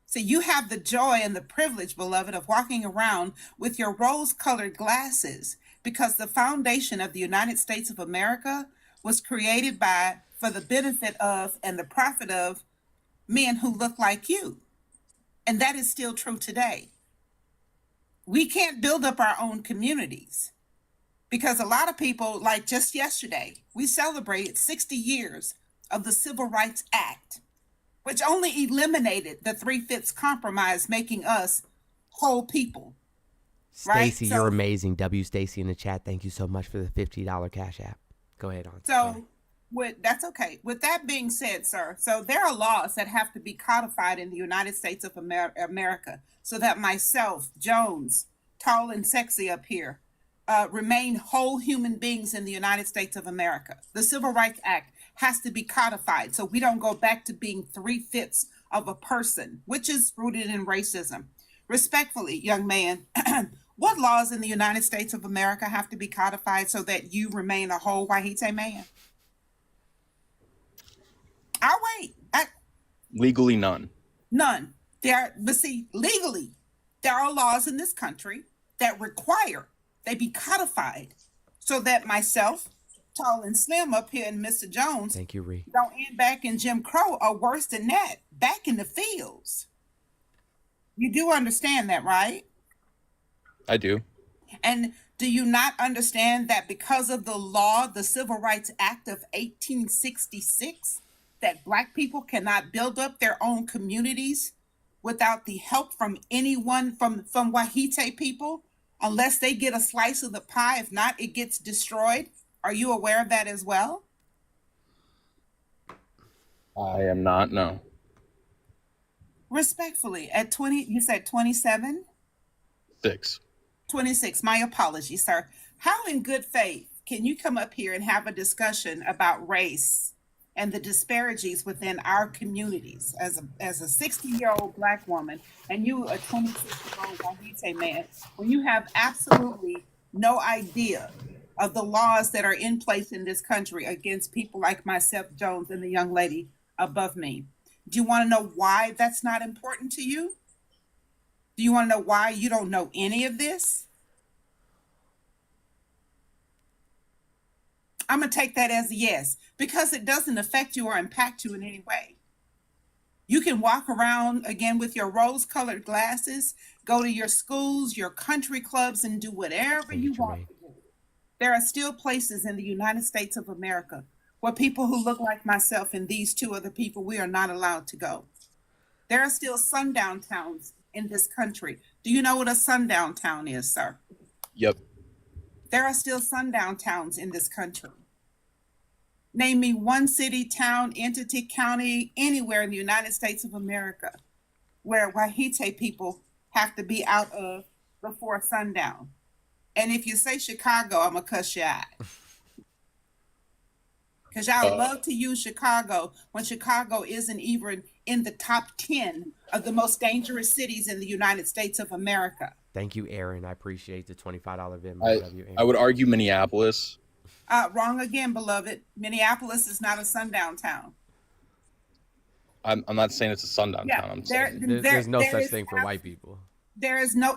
So you have the joy and the privilege, beloved, of walking around with your rose-colored glasses, because the foundation of the United States of America was created for the benefit of and the profit of men who look like you. And that is still true today. We can't build up our own communities because a lot of people, like just yesterday, we celebrated 60 years of the Civil Rights Act, which only eliminated the 3/5 compromise, making us whole people. Right? Stacy, you're amazing. W. Stacy in the chat. Thank you so much for the $50 Cash App. Go ahead, Auntie. So that's okay. With that being said, sir, so there are laws that have to be codified in the United States of America so that myself, Jones, tall and sexy up here, remain whole human beings in the United States of America. The Civil Rights Act has to be codified so we don't go back to being 3/5 of a person, which is rooted in racism. Respectfully, young man, what laws in the United States of America have to be codified so that you remain a whole Wahite man? I'll wait. Legally none. None. But see, legally, there are laws in this country that require they be codified so that myself, tall and slim up here, and Mr. Jones, thank you, Ree, don't end back in Jim Crow, or worse than that, back in the fields. You do understand that, right? I do. And do you not understand that because of the law, the Civil Rights Act of 1866, that Black people cannot build up their own communities without the help from anyone from Wahite people, unless they get a slice of the pie? If not, it gets destroyed. Are you aware of that as well? I am not, no. Respectfully, at 20, you said 27? 26. My apologies, sir. How in good faith can you come up here and have a discussion about race and the disparities within our communities as a 60-year-old Black woman and you a 26-year-old Wahite man, when you have absolutely no idea of the laws that are in place in this country against people like myself, Jones, and the young lady above me? Do you want to know why that's not important to you? Do you want to know why you don't know any of this? I'm going to take that as a yes, because it doesn't affect you or impact you in any way. You can walk around again with your rose-colored glasses, go to your schools, your country clubs, and do whatever you want to do. There are still places in the United States of America where people who look like myself and these two other people, we are not allowed to go. There are still sundown towns in this country. Do you know what a sundown town is, sir? Yep. There are still sundown towns in this country. Name me one city, town, entity, county, anywhere in the United States of America where Wahite people have to be out of before sundown. And if you say Chicago, I'm going to cuss you out. Because y'all love to use Chicago when Chicago isn't even in the top 10 of the most dangerous cities in the United States of America. Thank you, Aaron. I appreciate the $25 Venmo. Love you, Aaron. I would argue Minneapolis. Wrong again, beloved. Minneapolis is not a sundown town. I'm not saying it's a sundown town. I'm saying There's no such thing for white people. There is no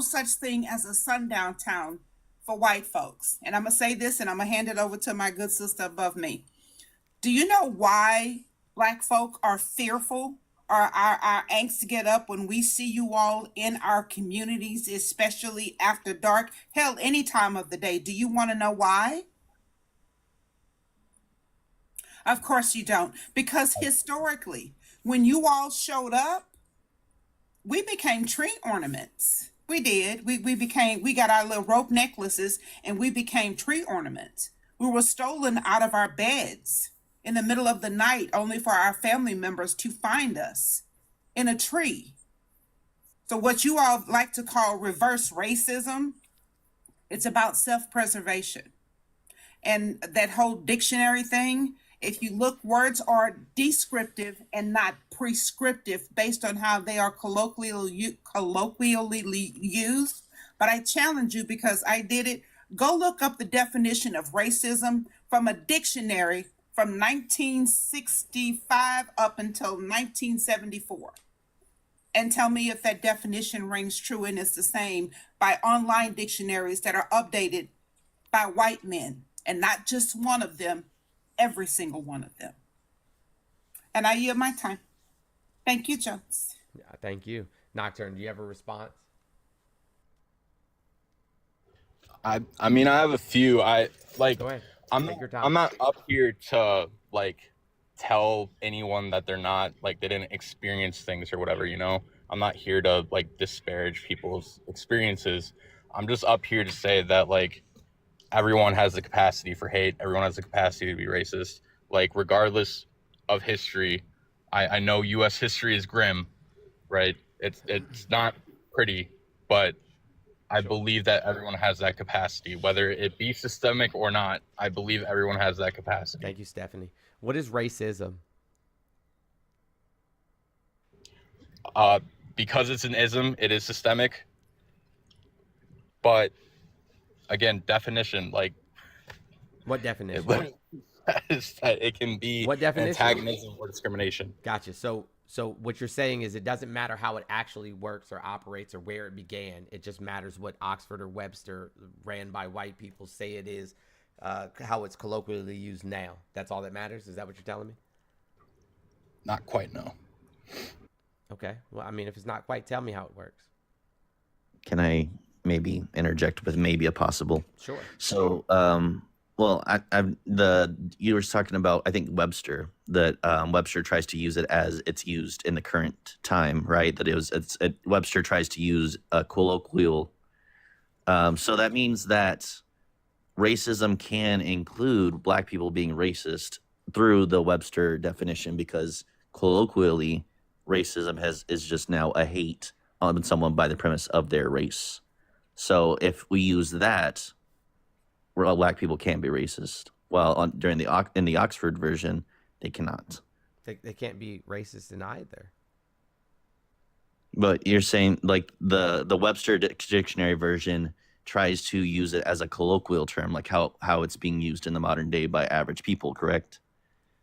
such thing as a sundown town for white folks. And I'm going to say this, and I'm going to hand it over to my good sister above me. Do you know why Black folk are fearful or our angst to get up when we see you all in our communities, especially after dark? Hell, any time of the day. Do you want to know why? Of course you don't. Because historically, when you all showed up, we became tree ornaments. We did. We got our little rope necklaces and we became tree ornaments. We were stolen out of our beds in the middle of the night only for our family members to find us in a tree. So what you all like to call reverse racism, it's about self-preservation. And that whole dictionary thing, if you look, words are descriptive and not prescriptive based on how they are colloquially used. But I challenge you, because I did it, go look up the definition of racism from a dictionary from 1965 up until 1974. And tell me if that definition rings true and is the same by online dictionaries that are updated by white men, and not just one of them, every single one of them. And I yield my time. Thank you, Jones. Yeah, thank you. Nocturne, do you have a response? I mean, I have a few. Go ahead. I'm not up here to like tell anyone that they're not, like, they didn't experience things or whatever, you know? I'm not here to like disparage people's experiences. I'm just up here to say that, like, everyone has the capacity for hate. Everyone has the capacity to be racist. Like, regardless of history, I know U.S. history is grim, right? It's not pretty, but I believe that everyone has that capacity, whether it be systemic or not. I believe everyone has that capacity. Thank you, Stephanie. What is racism? Because it's an ism, it is systemic. But again, definition, like, what definition? It can be what definition? Antagonism or discrimination. Gotcha. So what you're saying is it doesn't matter how it actually works or operates or where it began. It just matters what Oxford or Webster, ran by white people, say it is, how it's colloquially used now. That's all that matters? Is that what you're telling me? Not quite, no. Okay. Well, I mean, if it's not quite, tell me how it works. Can I maybe interject with maybe a possible? Sure. So, well, you were talking about, I think, Webster, that Webster tries to use it as it's used in the current time, right? That Webster tries to use a colloquial. So that means that racism can include Black people being racist through the Webster definition, because colloquially, racism is just now a hate on someone by the premise of their race. So if we use that, Black people can be racist. While in the Oxford version, they cannot. They can't be racist in either. But you're saying, like, the Webster dictionary version tries to use it as a colloquial term, like how it's being used in the modern day by average people, correct?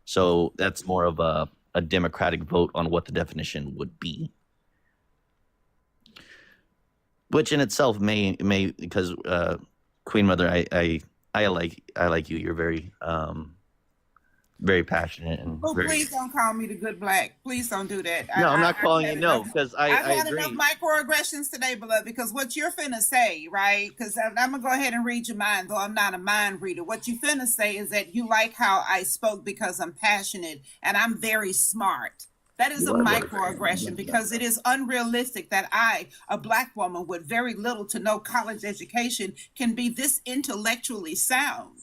So that's more of a democratic vote on what the definition would be. Which in itself may because Queen Mother, I like you. You're very very passionate and Oh, very. please don't call me the good Black. Please don't do that. No, I'm not calling you no, because I I've had agree. enough microaggressions today, beloved, because what you're finna say, right? Because I'm gonna go ahead and read your mind, though I'm not a mind reader. What you finna say is that you like how I spoke because I'm passionate and I'm very smart. That is a microaggression because it is unrealistic that I, a Black woman with very little to no college education, can be this intellectually sound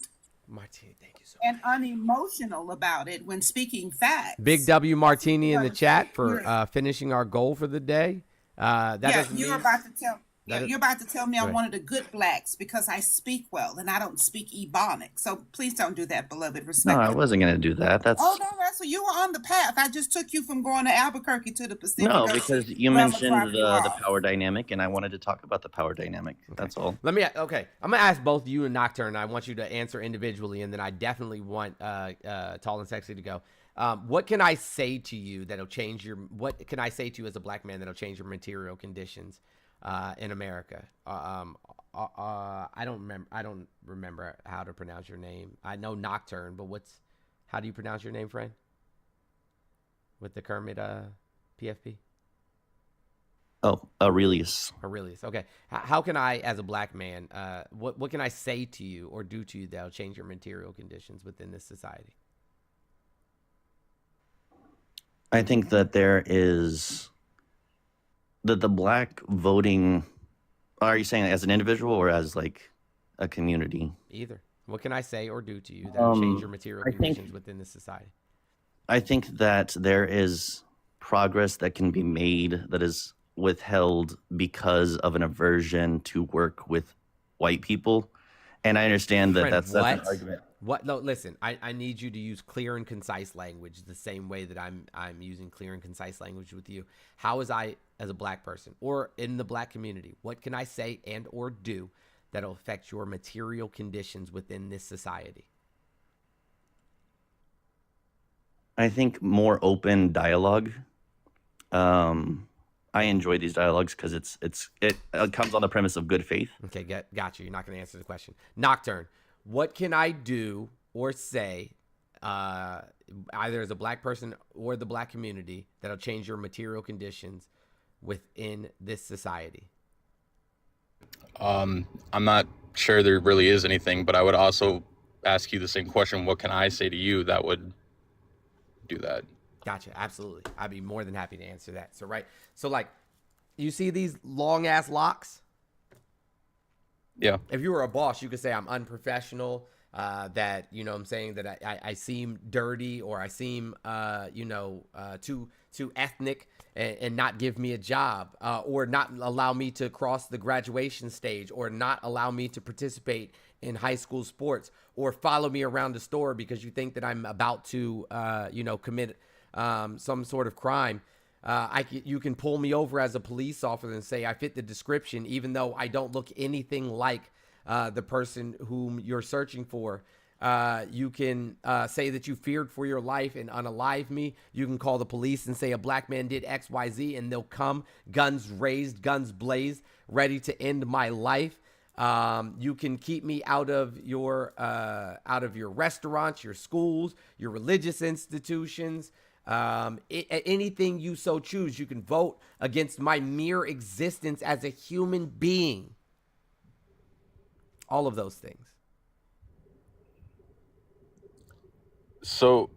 Martini, thank you so and unemotional about it when speaking facts. Big W Martini in the chat for You're- finishing our goal for the day. That yeah, doesn't you're mean about to tell. that Yeah, is- you're about to tell me Go I'm ahead. one of the good blacks because I speak well and I don't speak Ebonic. So please don't do that, beloved. No, Respect. I wasn't gonna do that. That's Oh no, Russell, you were on the path. I just took you from going to Albuquerque to the Pacific. no, Ocean. because you Well, I'm gonna mentioned drop you the off. power dynamic, and I wanted to talk about the power dynamic. That's all. I'm gonna ask both you and Nocturne. I want you to answer individually, and then I definitely want Tall and Sexy to go. What can I say to you that'll change your? What can I say to you as a black man that'll change your material conditions in America? I don't remember how to pronounce your name. I know Nocturne, but how do you pronounce your name, friend? With the Kermit PFP? Oh, Aurelius. Aurelius. Okay. How can I, as a black man, what can I say to you or do to you that'll change your material conditions within this society? I think that there is that the black voting. Are you saying as an individual or as like a community? Either. What can I say or do to you that'll change your material I think- conditions within this society? I think that there is progress that can be made that is withheld because of an aversion to work with white people. And I understand that Friend, that's an argument. What? No, listen. I need you to use clear and concise language the same way that I'm using clear and concise language with you. How is I, as a black person or in the black community, what can I say and or do that'll affect your material conditions within this society? I think more open dialogue. I enjoy these dialogues because it comes on the premise of good faith. Okay, got you. You're not going to answer the question. Nocturne, what can I do or say, either as a black person or the black community, that'll change your material conditions within this society? I'm not sure there really is anything, but I would also ask you the same question. What can I say to you that would do that? Gotcha. Absolutely. I'd be more than happy to answer that. So like, you see these long ass locks? Yeah. If you were a boss, you could say I'm unprofessional, that, you know what I'm saying, that I seem dirty or I seem, too ethnic and not give me a job, or not allow me to cross the graduation stage, or not allow me to participate in high school sports, or follow me around the store because you think that I'm about to, commit some sort of crime. You can pull me over as a police officer and say I fit the description, even though I don't look anything like the person whom you're searching for. You can say that you feared for your life and unalive me. You can call the police and say a black man did X, Y, Z, and they'll come, guns raised, guns blazed, ready to end my life. You can keep me out of your restaurants, your schools, your religious institutions. Anything you so choose. You can vote against my mere existence as a human being. All of those things. So,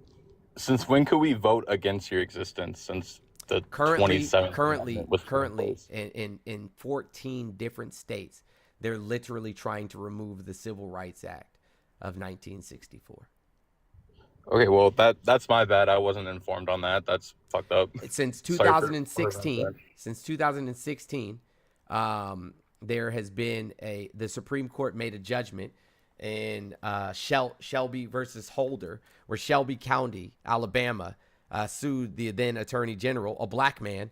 since when could we vote against your existence? Since the 27th Currently, Amendment was proposed? in 14 different states, they're literally trying to remove the Civil Rights Act of 1964. Okay, well that's my bad. I wasn't informed on that. That's fucked up. Since Sorry for- 2016, there has been the Supreme Court made a judgment in Shelby versus Holder, where Shelby County, Alabama, sued the then Attorney General, a black man,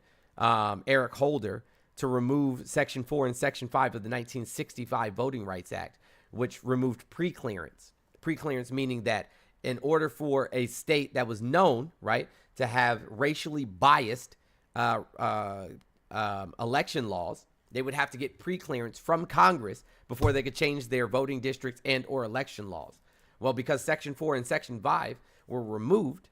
Eric Holder, to remove Section 4 and Section 5 of the 1965 Voting Rights Act, which removed preclearance. Preclearance meaning that in order for a state that was known, right, to have racially biased election laws, they would have to get preclearance from Congress before they could change their voting districts and or election laws. Well, because Section 4 and Section 5 were removed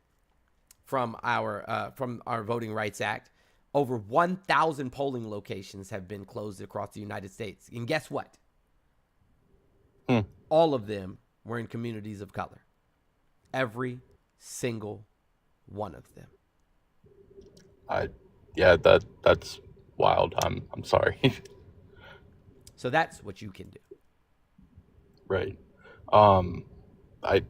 from our Voting Rights Act, over 1,000 polling locations have been closed across the United States. And guess what? All of them were in communities of color. Every single one of them. Yeah, that's wild. I'm sorry. So that's what you can do. Right. Um, I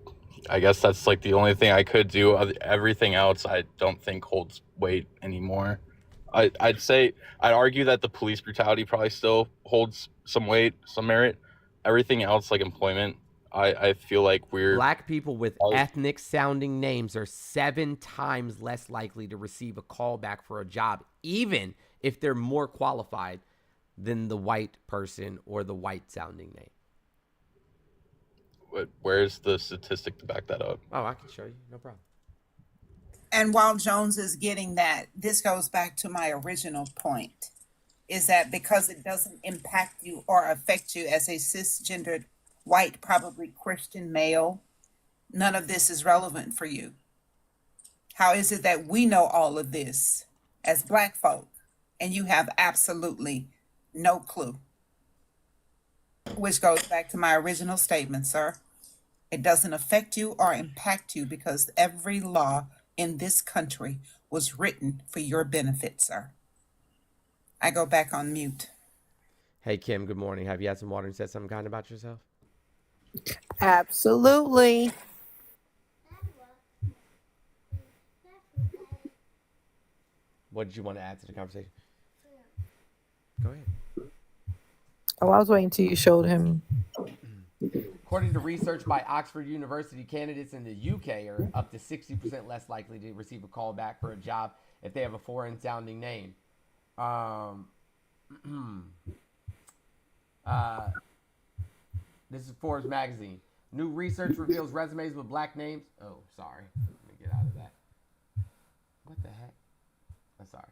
I guess that's like the only thing I could do. Everything else I don't think holds weight anymore. I'd argue that the police brutality probably still holds some weight, some merit. Everything else, like employment, I feel like we're Black people with ethnic sounding names are 7 times less likely to receive a callback for a job, even if they're more qualified than the white person or the white sounding name. Where's the statistic to back that up? Oh, I can show you. No problem. And while Jones is getting that, this goes back to my original point, is that because it doesn't impact you or affect you as a cisgendered white, probably Christian male, none of this is relevant for you. How is it that we know all of this as Black folk and you have absolutely no clue? Which goes back to my original statement, sir. It doesn't affect you or impact you because every law in this country was written for your benefit, sir. I go back on mute. Hey, Kim, good morning. Have you had some water and said something kind about yourself? Absolutely. What did you want to add to the conversation? Go ahead. Oh, I was waiting till you showed him. According to research by Oxford University, candidates in the UK are up to 60% less likely to receive a call back for a job if they have a foreign-sounding name. This is Forbes magazine. New research reveals resumes with Black names. Oh, sorry. Let me get out of that. What the heck? I'm sorry.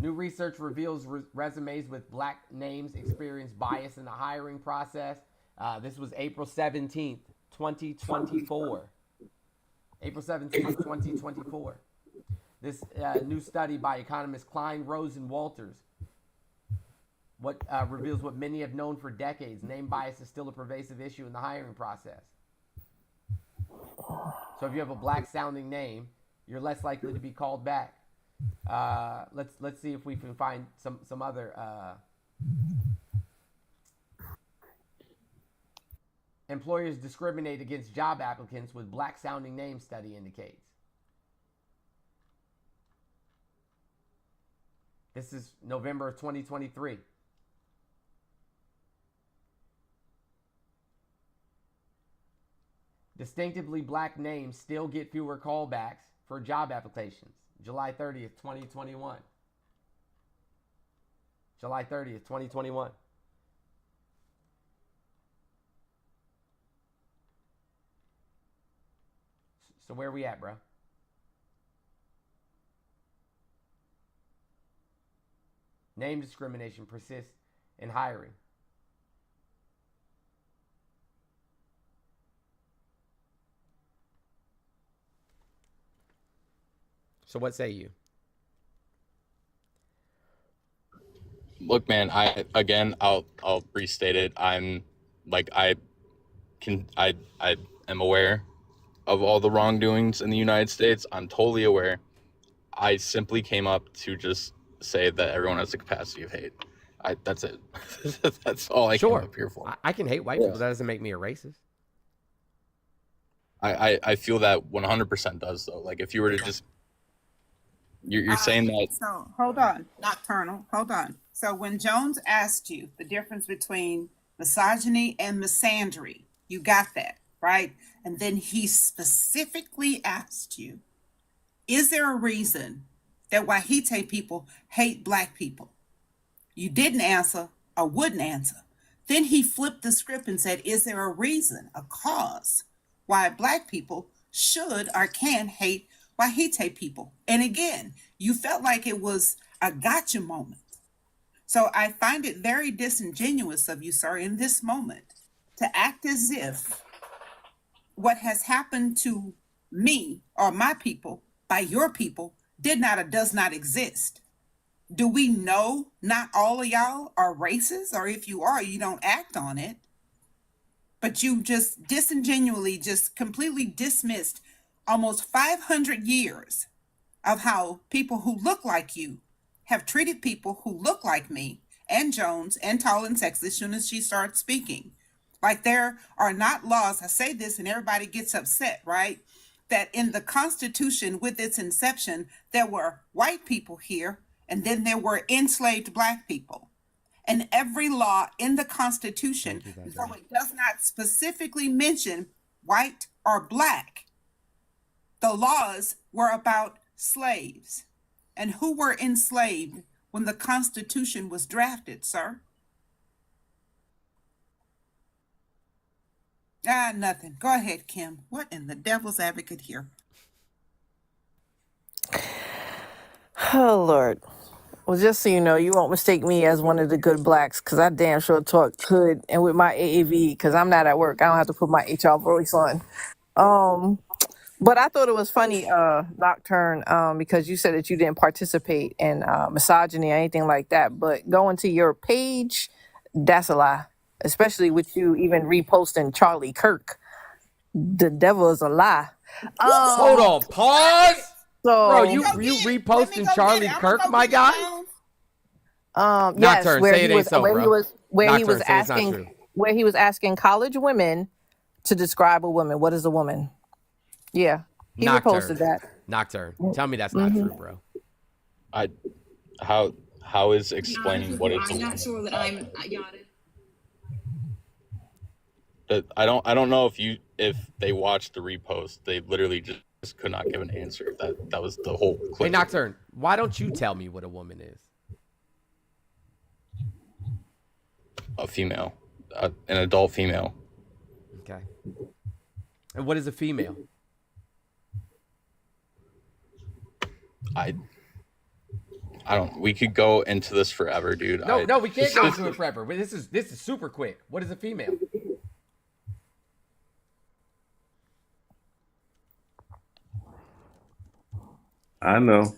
New research reveals resumes with Black names experience bias in the hiring process. This was April 17th, 2024. April 17th, 2024. This new study by economists Klein, Rose, and Walters reveals what many have known for decades. Name bias is still a pervasive issue in the hiring process. So if you have a Black-sounding name, you're less likely to be called back. Let's see if we can find some other employers discriminate against job applicants with Black-sounding names, study indicates. This is November of 2023. Distinctively Black names still get fewer callbacks for job applications. July 30th, 2021. July 30th, 2021. So where are we at, bro? Name discrimination persists in hiring. So what say you? Look, man, I'll restate it. I'm like I am aware of all the wrongdoings in the United States. I'm totally aware. I simply came up to just say that everyone has the capacity of hate. That's it. That's all I came up here for. I can hate white people. That doesn't make me a racist. I feel that 100% does though. Like if you were to just you're saying that. So hold on, Nocturnal, hold on. So when Jones asked you the difference between misogyny and misandry, you got that, right? And then he specifically asked you, is there a reason that Wahite people hate Black people? You didn't answer or wouldn't answer. Then he flipped the script and said, is there a reason, a cause why Black people should or can hate Wahite people? And again, you felt like it was a gotcha moment. So I find it very disingenuous of you, sir, in this moment to act as if what has happened to me or my people by your people did not or does not exist. Do we know not all of y'all are racist? Or if you are, you don't act on it. But you just disingenuously just completely dismissed almost 500 years of how people who look like you have treated people who look like me and Jones and tall and sexy as soon as she starts speaking. Like there are not laws, I say this and everybody gets upset, right? That in the Constitution with its inception, there were white people here and then there were enslaved black people. And every law in the Constitution, though it does not specifically mention white or black, the laws were about slaves. And who were enslaved when the Constitution was drafted, sir? Nothing. Go ahead, Kim. What in the devil's advocate here? Oh Lord. Well, just so you know, you won't mistake me as one of the good blacks, because I damn sure talk good and with my AAV, because I'm not at work. I don't have to put my HR voice on. But I thought it was funny, Nocturne, because you said that you didn't participate in misogyny or anything like that. But going to your page, that's a lie. Especially with you even reposting Charlie Kirk. The devil is a lie. Hold on, pause. So, Bro, you reposting Charlie Kirk, my guy? yes, Nocturne, where say he it ain't was, so, where bro. he was, where he Nocturne, was say it's not asking, true. where he was asking college women to describe a woman. What is a woman? Yeah, he Nocturne. reposted that. Nocturne. Tell me that's not true, bro. How is explaining what it's? I'm not sure that I'm got it. I don't know if they watched the repost. They literally just could not give an answer. That was the whole clip. Hey, Nocturne, why don't you tell me what a woman is? A female, an adult female. Okay. And what is a female? I don't. We could go into this forever, dude. No, we can't go into it forever. But this is super quick. What is a female? I know.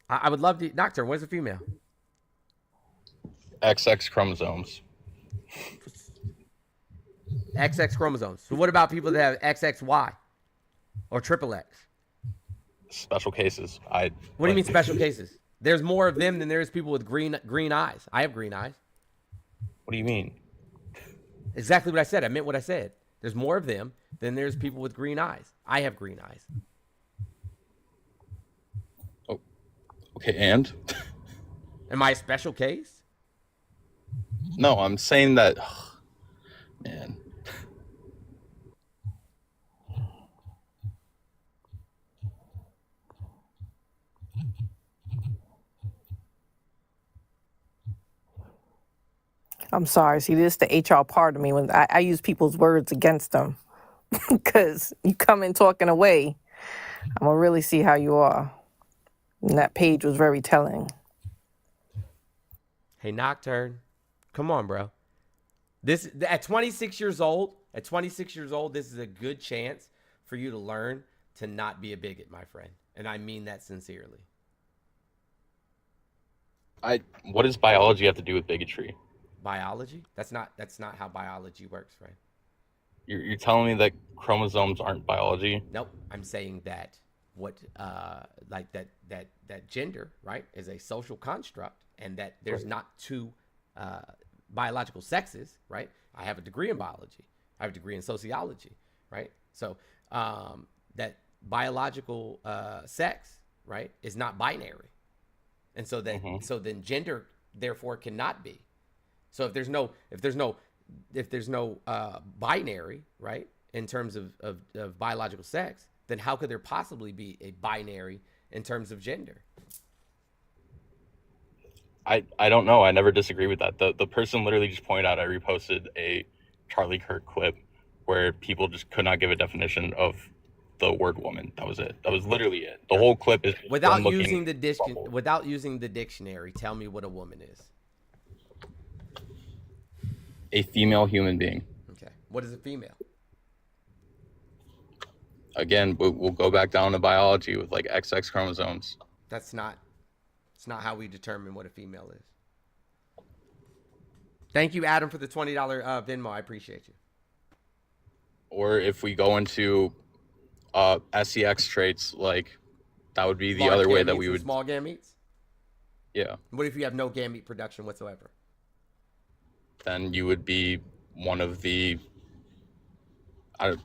I would love to. Nocturne, what is a female? XX chromosomes. XX chromosomes. So what about people that have XXY or triple X? Special cases. What do you mean special cases? There's more of them than there is people with green eyes. I have green eyes. What do you mean? Exactly what I said. I meant what I said. There's more of them than there's people with green eyes. I have green eyes. Oh, okay. And? Am I a special case? No, I'm saying that. Man. I'm sorry. See, this is the HR part of me when I use people's words against them. Because you come in talking away, I'm going to really see how you are. And that page was very telling. Hey, Nocturne. Come on, bro. This at 26 years old, this is a good chance for you to learn to not be a bigot, my friend. And I mean that sincerely. What does biology have to do with bigotry? Biology? That's not how biology works, right? You're telling me that chromosomes aren't biology? Nope. I'm saying that that gender, right, is a social construct, and that there's not two biological sexes, right? I have a degree in biology. I have a degree in sociology, right? So that biological sex, right, is not binary, and so then gender therefore cannot be. So if there's no binary, right, in terms of biological sex, then how could there possibly be a binary in terms of gender? I don't know. I never disagree with that. The person literally just pointed out I reposted a Charlie Kirk clip where people just could not give a definition of the word woman. That was it. That was literally it. The whole clip is without using the dictionary. Tell me what a woman is. A female human being. Okay. What is a female? Again, we'll go back down to biology with like XX chromosomes. It's not how we determine what a female is. Thank you, Adam, for the $20 Venmo. I appreciate you. Or if we go into SEX traits like That would be the Large other way gametes that we and would. small gametes. Yeah. What if you have no gamete production whatsoever? Then you would be one of the. I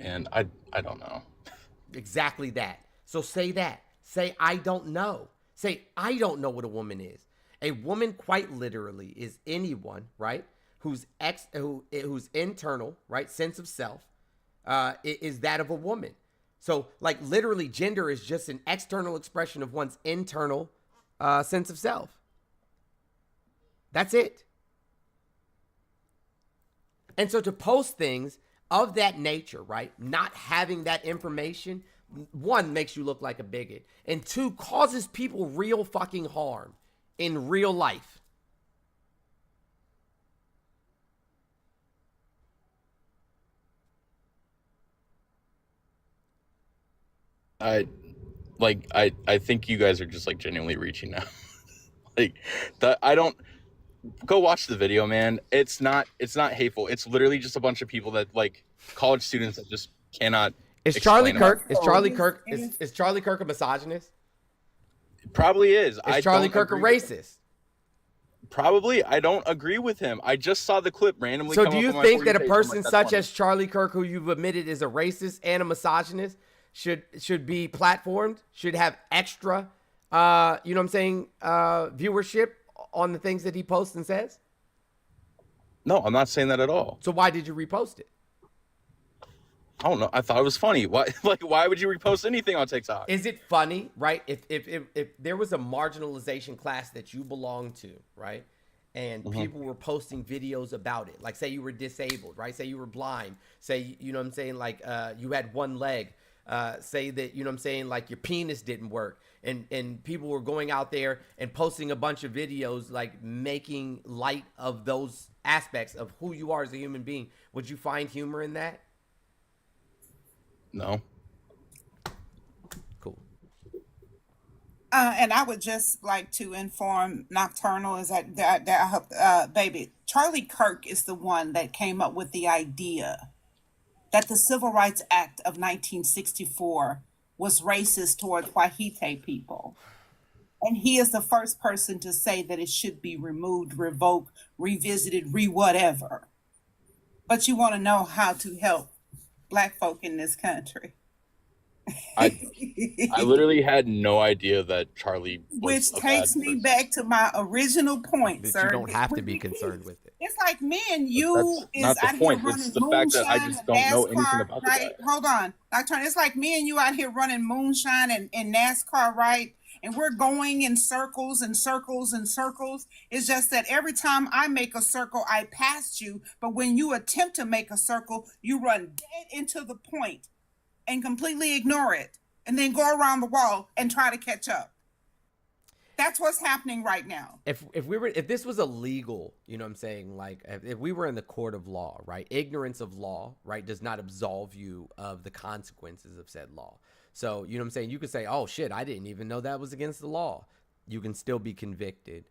don't know. Exactly that. So say that. Say I don't know. Say I don't know what a woman is. A woman, quite literally, is anyone, right? Whose internal, right, sense of self, is that of a woman. So, like, literally, gender is just an external expression of one's internal sense of self. That's it. And so to post things of that nature, right, not having that information, one, makes you look like a bigot, and two, causes people real fucking harm in real life. I think you guys are just like genuinely reaching out. Like that I don't go watch the video, man. It's not hateful. It's literally just a bunch of people that like college students that just cannot. Is Charlie explain Kirk? Is Charlie Kirk? Is Charlie Kirk a misogynist? Probably is. Is Charlie Kirk a racist? Probably. I don't agree with him. I just saw the clip randomly. So come do up you on my think For that You a page. I'm person like, that's such funny. as Charlie Kirk, who you've admitted is a racist and a misogynist, should be platformed, should have extra, you know what I'm saying, viewership on the things that he posts and says? No, I'm not saying that at all. So why did you repost it? I don't know. I thought it was funny. Why? Like, why would you repost anything on TikTok? Is it funny, right? If there was a marginalization class that you belonged to, right? And people were posting videos about it. Like, say you were disabled, right? Say you were blind. Say, you know what I'm saying, like you had one leg. Say that, you know what I'm saying, like your penis didn't work. And people were going out there and posting a bunch of videos, like making light of those aspects of who you are as a human being. Would you find humor in that? No. Cool. And I would just like to inform Nocturnal is baby, Charlie Kirk is the one that came up with the idea that the Civil Rights Act of 1964 was racist toward Wahite people. And he is the first person to say that it should be removed, revoked, revisited, whatever. But you want to know how to help Black folk in this country. I literally had no idea that Charlie was Which a bad takes me person. back to my original point, That sir. you don't have to be concerned with it. It's like me and you That's is not the out point. here It's running the fact that I moonshine just and don't know anything NASCAR, about the right? guy. Hold on, Nocturne. It's like me and you out here running moonshine and NASCAR, right? And we're going in circles and circles and circles. It's just that every time I make a circle, I pass you. But when you attempt to make a circle, you run dead into the point and completely ignore it, and then go around the wall and try to catch up. That's what's happening right now. If this was illegal, you know what I'm saying, like if we were in the court of law, right? Ignorance of law, right, does not absolve you of the consequences of said law. So, you know what I'm saying? You could say, oh shit, I didn't even know that was against the law. You can still be convicted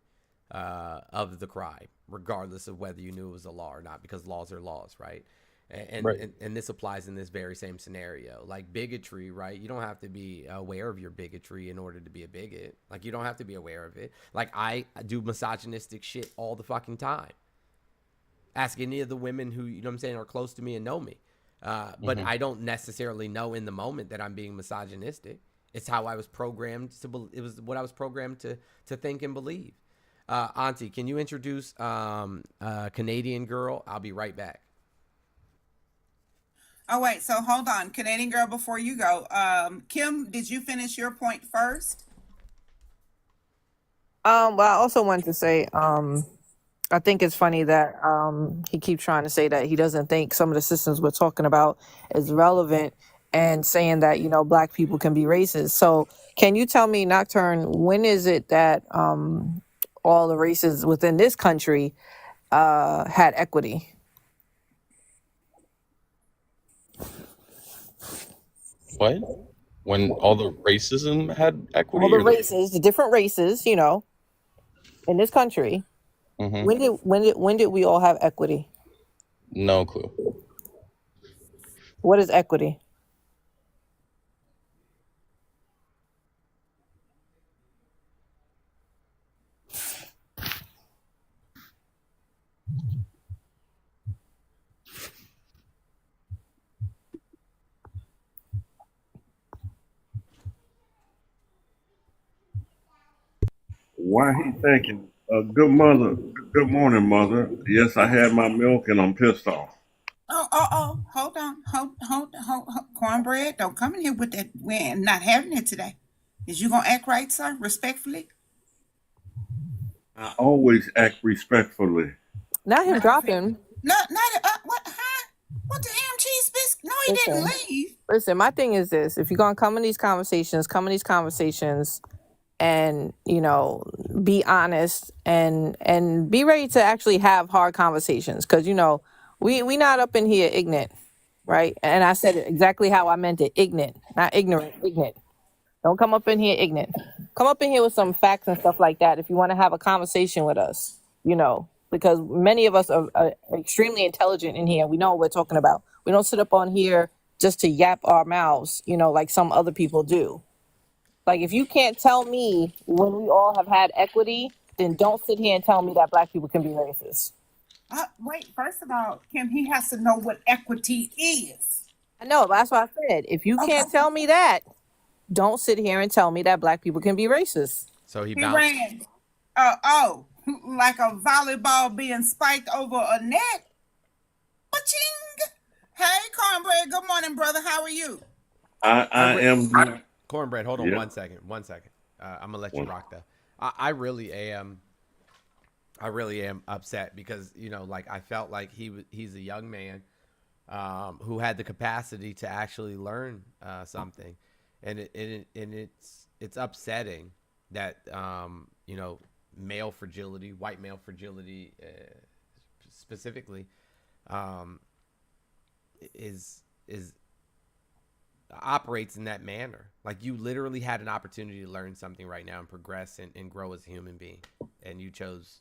of the crime, regardless of whether you knew it was a law or not, because laws are laws, right? And, Right. and this applies in this very same scenario. Like bigotry, right? You don't have to be aware of your bigotry in order to be a bigot. Like you don't have to be aware of it. Like I do misogynistic shit all the fucking time. Ask any of the women who, you know what I'm saying, are close to me and know me. But I don't necessarily know in the moment that I'm being misogynistic. It's how I was programmed to it was what I was programmed to think and believe. Auntie, can you introduce Canadian Girl? I'll be right back. Oh, wait. So hold on. Canadian Girl, before you go, Kim, did you finish your point first? Well, I also wanted to say, I think it's funny that he keeps trying to say that he doesn't think some of the systems we're talking about is relevant, and saying that, you know, Black people can be racist. So can you tell me, Nocturne, when is it that all the races within this country had equity? What? When all the racism had equity? All the or races, the different races, you know, in this country. Mhm. When did we all have equity? No clue. What is equity? Why he thinking? Good mother. Good morning, mother. Yes, I had my milk and I'm pissed off. Oh, hold on. Hold. Cornbread, don't come in here with that. We're not having it today. Is you gonna act right, sir? Respectfully? I always act respectfully. Not him dropping. Not what? Huh? What the ham cheese biscuit? No, he didn't leave. Listen, my thing is this: if you're gonna come in these conversations, and be honest and be ready to actually have hard conversations, because we not up in here ignorant, right? And I said it exactly how I meant it: ignorant, not ignorant. Ignorant. Don't come up in here ignorant. Come up in here with some facts and stuff like that if you want to have a conversation with us, because many of us are extremely intelligent in here. We know what we're talking about. We don't sit up on here just to yap our mouths, like some other people do. Like, if you can't tell me when we all have had equity, then don't sit here and tell me that black people can be racist. Wait, first of all, Kim, he has to know what equity is. I know, but that's what I said. If you can't tell me that, don't sit here and tell me that black people can be racist. So he He bounced. ran, like a volleyball being spiked over a net. Ba-ching! Hey, Cornbread, good morning, brother. How are you? I am. Cornbread, hold on Yeah. 1 second. 1 second. I'm gonna let you rock though. I really am upset because I felt like he's a young man who had the capacity to actually learn something, and it's upsetting that male fragility, white male fragility specifically, is operates in that manner. Like, you literally had an opportunity to learn something right now and progress and grow as a human being, and you chose.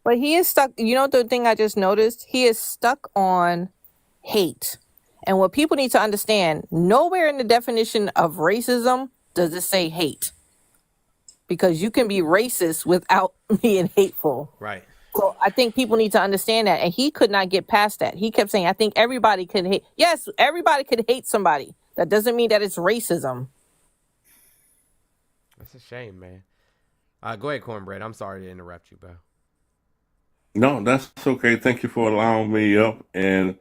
But he is stuck. The thing I just noticed? He is stuck on hate. And what people need to understand, nowhere in the definition of racism does it say hate. Because you can be racist without being hateful. Right. So I think people need to understand that. And he could not get past that. He kept saying, I think everybody could hate. Yes, everybody could hate somebody. That doesn't mean that it's racism. That's a shame, man. Go ahead, Cornbread. I'm sorry to interrupt you, bro. No, that's okay. Thank you for allowing me up. And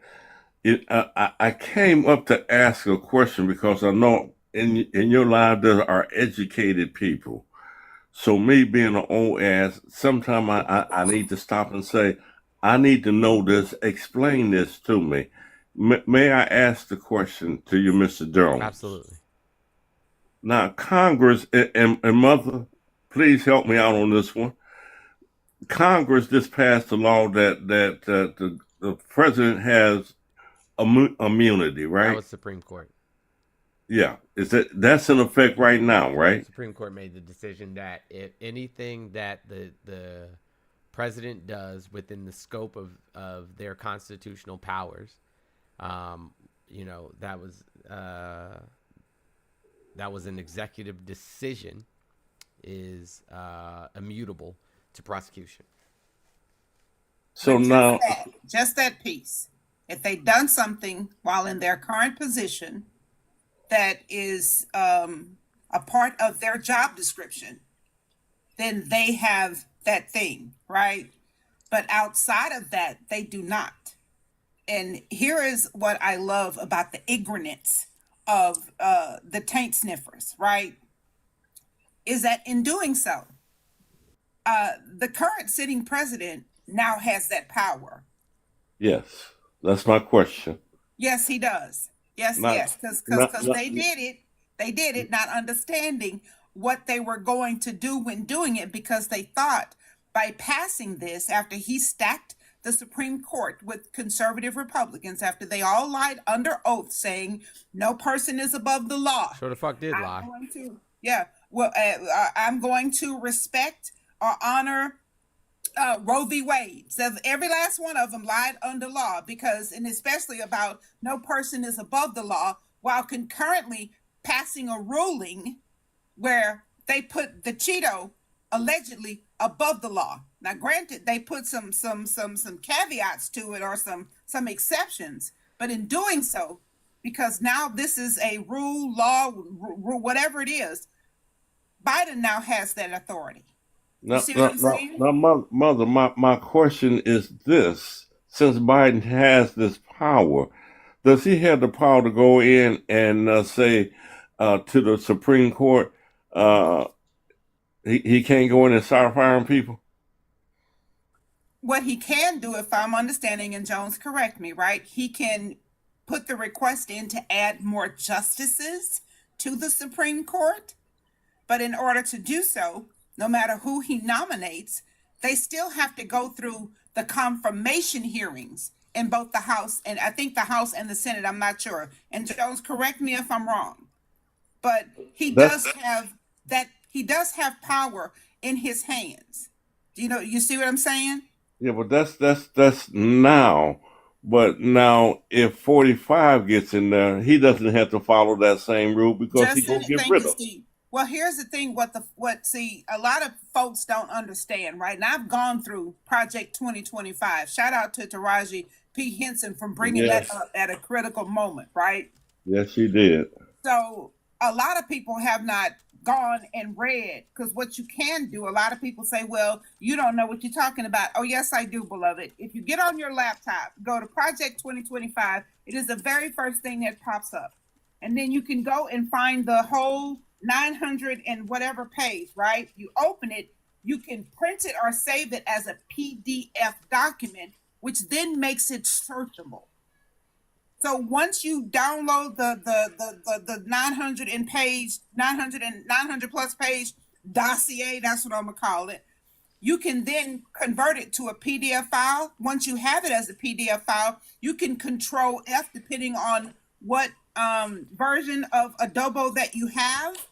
I came up to ask a question because I know in your life there are educated people. So me being an old ass, sometimes I need to stop and say, I need to know this. Explain this to me. May I ask the question to you, Mr. Durham? Absolutely. Now, Congress, and Mother, please help me out on this one. Congress just passed a law that the president has immunity, right? That was Supreme Court. Yeah. That's in effect right now, right? Supreme Court made the decision that if anything that the president does within the scope of their constitutional powers, that was an executive decision, is immutable to prosecution. So now, just that piece. If they've done something while in their current position that is a part of their job description, then they have that thing, right? But outside of that, they do not. And here is what I love about the ignorance of the taint sniffers, right? Is that in doing so, the current sitting president now has that power. yes, that's my question. Yes, he does. Yes, because they did it, not understanding what they were going to do when doing it, because they thought by passing this, after he stacked the Supreme Court with conservative Republicans, after they all lied under oath saying no person is above the law. Sure the fuck did lie. I'm going to respect or honor Roe v. Wade. So every last one of them lied under law, because, and especially about no person is above the law, while concurrently passing a ruling where they put the Cheeto allegedly above the law. Now, granted, they put some caveats to it, or some exceptions, but in doing so, because now this is a rule, law, whatever it is, Biden now has that authority. You Now, see what now, I'm now, saying? now mother, my question is this: since Biden has this power, does he have the power to go in and say to the Supreme Court, uh, he can't go in and start firing people? What he can do, if I'm understanding, and Jones, correct me, right? He can put the request in to add more justices to the Supreme Court. But in order to do so, no matter who he nominates, they still have to go through the confirmation hearings in both the House and I think the House and the Senate. I'm not sure. And Jones, correct me if I'm wrong. But he That's does have that. He does have power in his hands. You see what I'm saying? yeah, but that's now. But now, if 45 gets in there, he doesn't have to follow that same rule because he gonna get Thank rid you, of. Steve. Well, here's the thing. See, a lot of folks don't understand, right? And I've gone through Project 2025. Shout out to Taraji P. Henson for bringing that Yes, up at a critical moment, right? yes, he did. So a lot of people have not gone and read, because what you can do, a lot of people say, well, you don't know what you're talking about. Oh, yes, I do, beloved. If you get on your laptop, go to Project 2025, it is the very first thing that pops up. And then you can go and find the whole 900 and whatever page, right? You open it, you can print it or save it as a PDF document, which then makes it searchable. So once you download the 900 plus page dossier, that's what I'm gonna call it, you can then convert it to a PDF file. Once you have it as a PDF file, you can Control F depending on what version of Adobe that you have,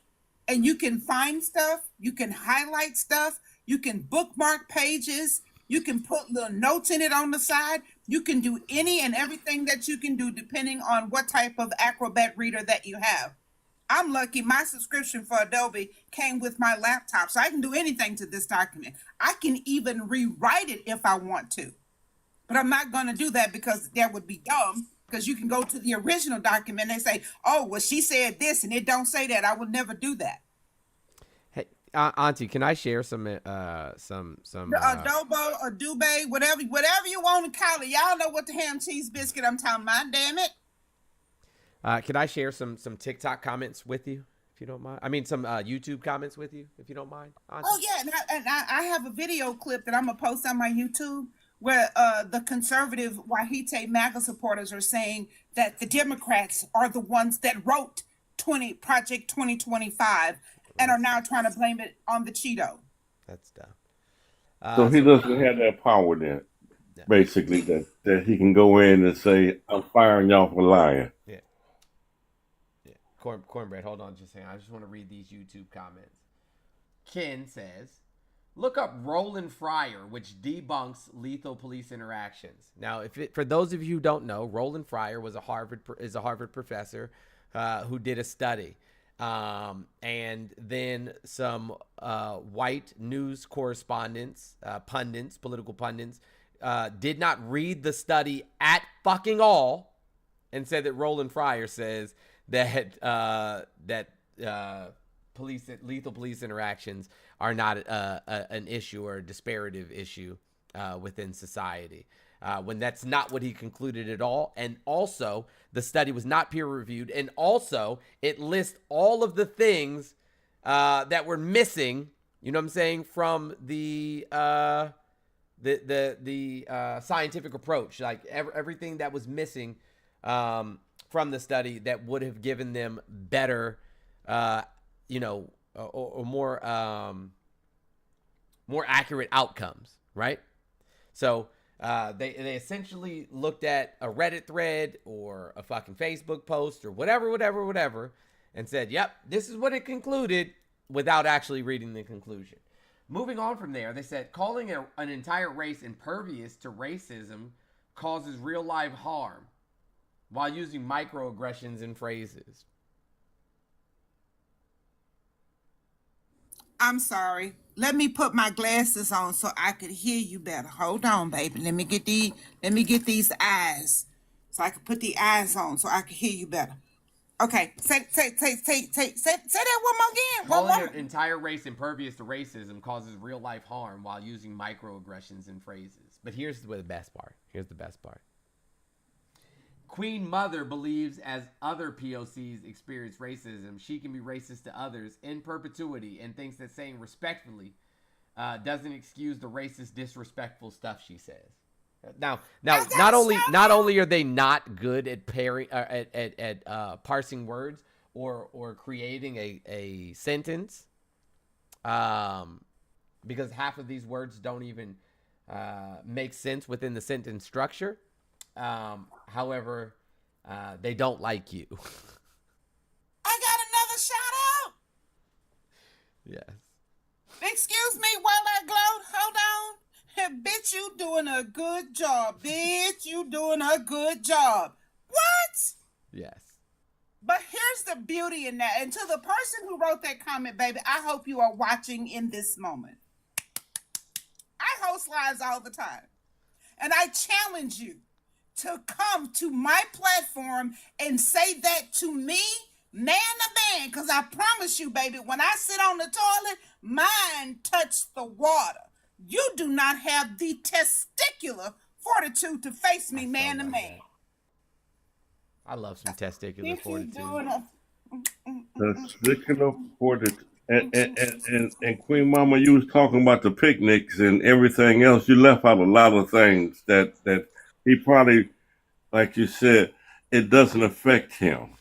and you can find stuff, you can highlight stuff, you can bookmark pages, you can put little notes in it on the side. You can do any and everything that you can do depending on what type of Acrobat reader that you have. I'm lucky my subscription for Adobe came with my laptop, so I can do anything to this document. I can even rewrite it if I want to. But I'm not going to do that because that would be dumb, because you can go to the original document and say, oh, well, she said this and it don't say that. I would never do that. Auntie, can I share some The adobo, Adobe, whatever you want to call it. Y'all know what the ham cheese biscuit I'm talking about, damn it. Can I share some TikTok comments with you, if you don't mind? I mean, some YouTube comments with you, if you don't mind, Auntie? Oh, yeah, and I have a video clip that I'm going to post on my YouTube where the conservative Wahite MAGA supporters are saying that the Democrats are the ones that wrote Project 2025 and are now trying to blame it on the Cheeto. That's dumb. So he doesn't have that power then, basically, that he can go in and say, I'm firing y'all for lying. Yeah. Cornbread, hold on just a second. I just want to read these YouTube comments. Ken says, look up Roland Fryer, which debunks lethal police interactions. Now, for those of you who don't know, Roland Fryer was a Harvard professor who did a study. And then some white news correspondents, political pundits, did not read the study at fucking all, and said that Roland Fryer says that lethal police interactions are not an issue or a disparative issue within society. When that's not what he concluded at all. And also, the study was not peer-reviewed. And also, it lists all of the things that were missing, you know what I'm saying, from the scientific approach. Like, everything that was missing from the study that would have given them better, or more accurate outcomes, right? So they essentially looked at a Reddit thread or a fucking Facebook post or whatever, and said, yep, this is what it concluded, without actually reading the conclusion. Moving on from there, they said calling an entire race impervious to racism causes real life harm while using microaggressions in phrases. I'm sorry. Let me put my glasses on so I could hear you better. Hold on, baby. Let me get these eyes. So I can put the eyes on so I can hear you better. Okay, say that one more again. One Calling more. an entire race impervious to racism causes real life harm while using microaggressions and phrases. But here's the best part. Here's the best part. Queen Mother believes as other POCs experience racism, she can be racist to others in perpetuity and thinks that saying respectfully doesn't excuse the racist, disrespectful stuff she says. Now, not only are they not good at parsing words or creating a sentence, because half of these words don't even make sense within the sentence structure. However, they don't like you. I got another shout out. Yes. Excuse me while I gloat. Hold on. Bitch, you doing a good job. Bitch, you doing a good job. What? Yes. But here's the beauty in that. And to the person who wrote that comment, baby, I hope you are watching in this moment. I host lives all the time. And I challenge you to come to my platform and say that to me, man to man, because I promise you, baby, when I sit on the toilet, mine touch the water. You do not have the testicular fortitude to face me man to man. I love some testicular fortitude. Testicular fortitude. And Queen Mama, you was talking about the picnics and everything else. You left out a lot of things that he probably, like you said, it doesn't affect him.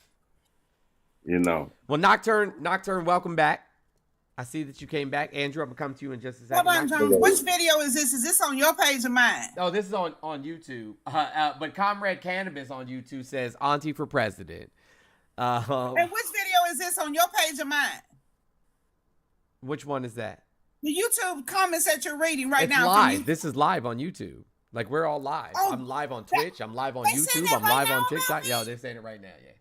You know. Well, Nocturne, welcome back. I see that you came back. Andrew, I'm going to come to you in just a second. Hold on, Jones. Which video is this? Is this on your page or mine? Oh, this is on YouTube. But Comrade Cannabis on YouTube says, Auntie for President. And which video is this on your page or mine? Which one is that? The YouTube comments that you're reading right It's now. live. This is live on YouTube. Like, we're all live. Oh, I'm live on Twitch. I'm live on YouTube. I'm live on TikTok. Yo, they're saying it right now, yeah.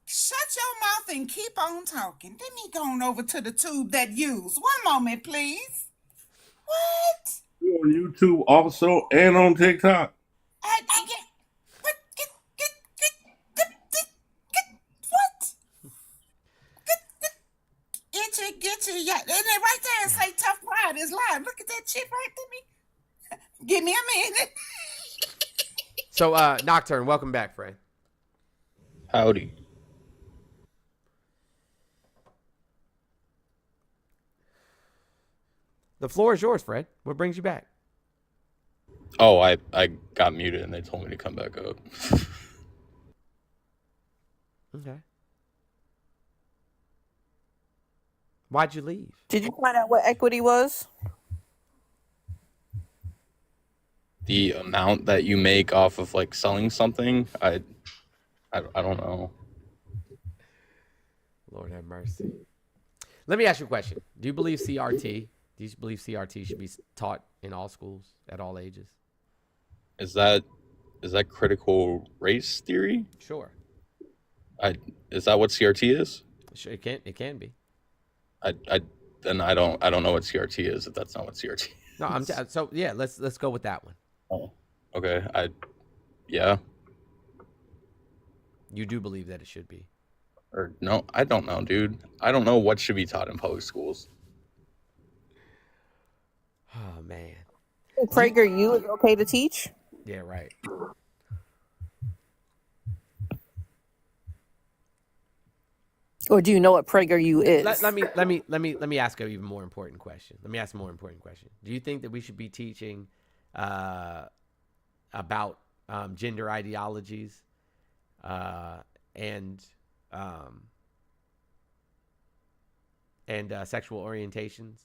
Shut your mouth and keep on talking. Let me go on over to the tube that used. One moment, please. What? You on YouTube also and on TikTok. I get what? Get you, yeah. And then right there, it say Tough Pride is live. Look at that chip right to me. Give me a minute. So, Nocturne, welcome back, friend. Howdy. The floor is yours, Fred. What brings you back? Oh, I got muted and they told me to come back up. Okay. Why'd you leave? Did you find out what equity was? The amount that you make off of like selling something, I don't know. Lord have mercy. Let me ask you a question. Do you believe CRT? Do you believe CRT should be taught in all schools at all ages? Is that critical race theory? Sure. Is that what CRT is? Sure, it can be. Then I don't know what CRT is if that's not what CRT is. No, so yeah, let's go with that one. Oh, okay. Yeah. You do believe that it should be? Or no, I don't know, dude. I don't know what should be taught in public schools. Oh man. PragerU is okay to teach? Yeah, right. Or do you know what PragerU is? Let me ask an even more important question. Let me ask a more important question. Do you think that we should be teaching about gender ideologies and sexual orientations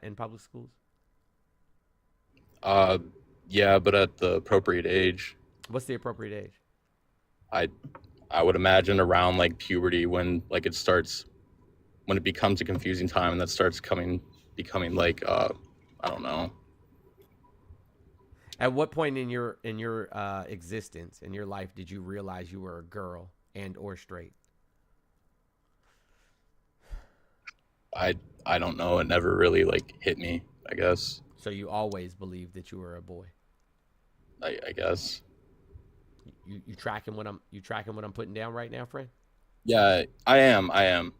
in public schools? Yeah, but at the appropriate age. What's the appropriate age? I would imagine around like puberty, when like when it becomes a confusing time and that starts becoming like I don't know. At what point in your existence, in your life, did you realize you were a girl and or straight? I don't know. It never really like hit me, I guess. So you always believed that you were a boy? I guess. You tracking what I'm putting down right now, friend? Yeah, I am. I'm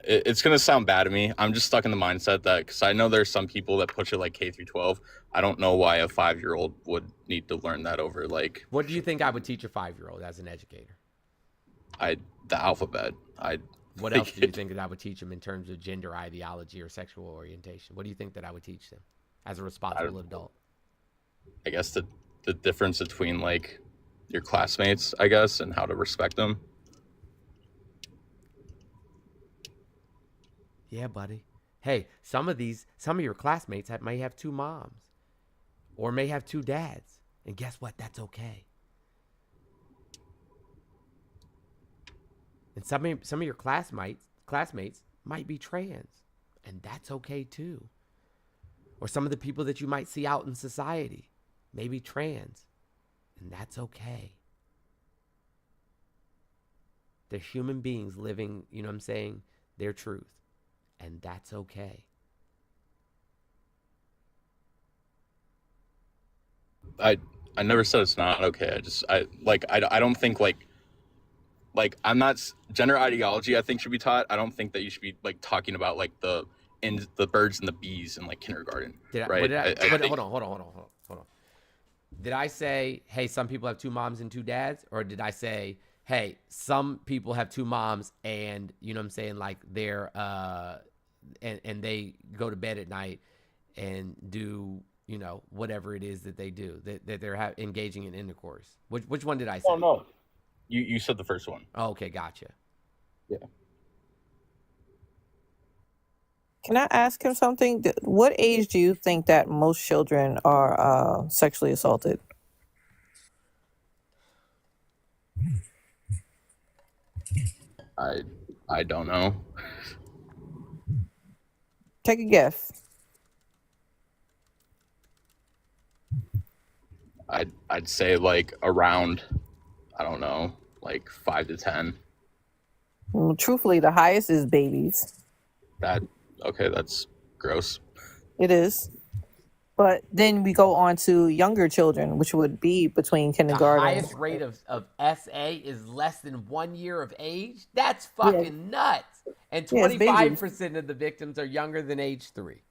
it's gonna sound bad to me. I'm just stuck in the mindset that because I know there's some people that push it like K through 12. I don't know why a 5-year-old would need to learn that over like What do you think I would teach a 5-year-old as an educator? the alphabet. What else do you think that I would teach them in terms of gender ideology or sexual orientation? What do you think that I would teach them as a responsible adult? I guess the difference between like your classmates, I guess, and how to respect them. Yeah, buddy. Hey, some of your classmates may have 2 moms or may have 2 dads. And guess what? That's okay. And some of your classmates might be trans, and that's okay too. Or some of the people that you might see out in society may be trans, and that's okay. They're human beings living, you know what I'm saying, their truth, and that's okay. I never said it's not okay. I don't think like I'm not gender ideology I think should be taught. I don't think that you should be like talking about like the birds and the bees in like kindergarten. Right? Hold on. Did I say, hey, some people have 2 moms and 2 dads? Or did I say, hey, some people have 2 moms and, you know what I'm saying, like they're, and they go to bed at night and do, you know, whatever it is that they do, that they're engaging in intercourse. Which one did I say? Oh, no. You said the first one. Oh, okay, gotcha. Yeah. Can I ask him something? What age do you think that most children are sexually assaulted? I don't know. Take a guess. I'd say like around, I don't know, like 5 to 10. Well, truthfully, the highest is babies. That's gross. It is. But then we go on to younger children, which would be between kindergarten. The highest rate of SA is less than 1 year of age? That's fucking nuts. And 25% of the victims are younger than age 3.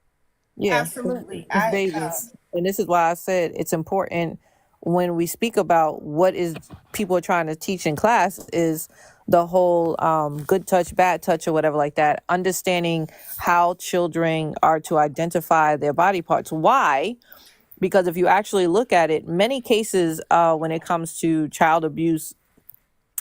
Yeah, Absolutely. it's babies. And this is why I said it's important when we speak about what is people are trying to teach in class is the whole good touch, bad touch, or whatever like that. Understanding how children are to identify their body parts. Why? Because if you actually look at it, many cases when it comes to child abuse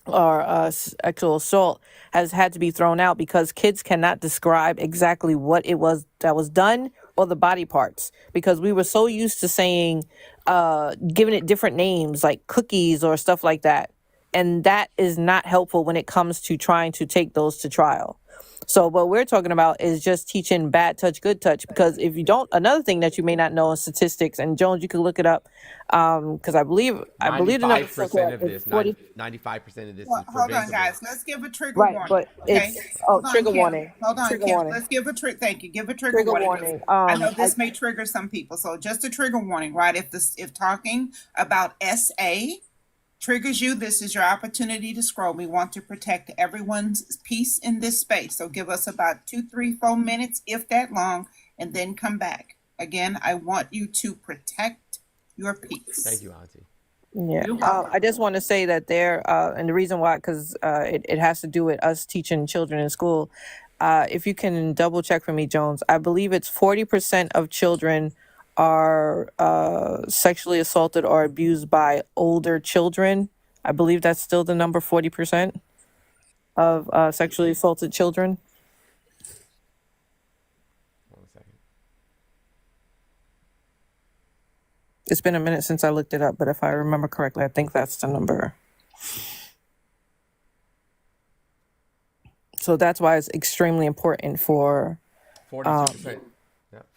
or sexual assault has had to be thrown out because kids cannot describe exactly what it was that was done or the body parts, because we were so used to saying giving it different names like cookies or stuff like that, and that is not helpful when it comes to trying to take those to trial. So what we're talking about is just teaching bad touch, good touch, because if you don't, another thing that you may not know is statistics, and Jones, you can look it up, because I believe the number 95% of this, 95% of this is Hold on, preventable. guys. Let's give a trigger Right, warning. but Okay. it's Hold on, trigger Kim. warning. Hold on, Trigger Kim. warning. Let's give a thank you. Give a trigger, Trigger warning. warning. I know this may trigger some people, so just a trigger warning, right? If talking about SA triggers you, this is your opportunity to scroll. We want to protect everyone's peace in this space. So give us about 2, 3, 4 minutes, if that long, and then come back. Again, I want you to protect your peace. Thank you, Auntie. Yeah, I just want to say that there, and the reason why, because it has to do with us teaching children in school. If you can double check for me, Jones, I believe it's 40% of children are sexually assaulted or abused by older children. I believe that's still the number, 40% of sexually assaulted children. One second. It's been a minute since I looked it up, but if I remember correctly, I think that's the number. So that's why it's extremely important for 42%.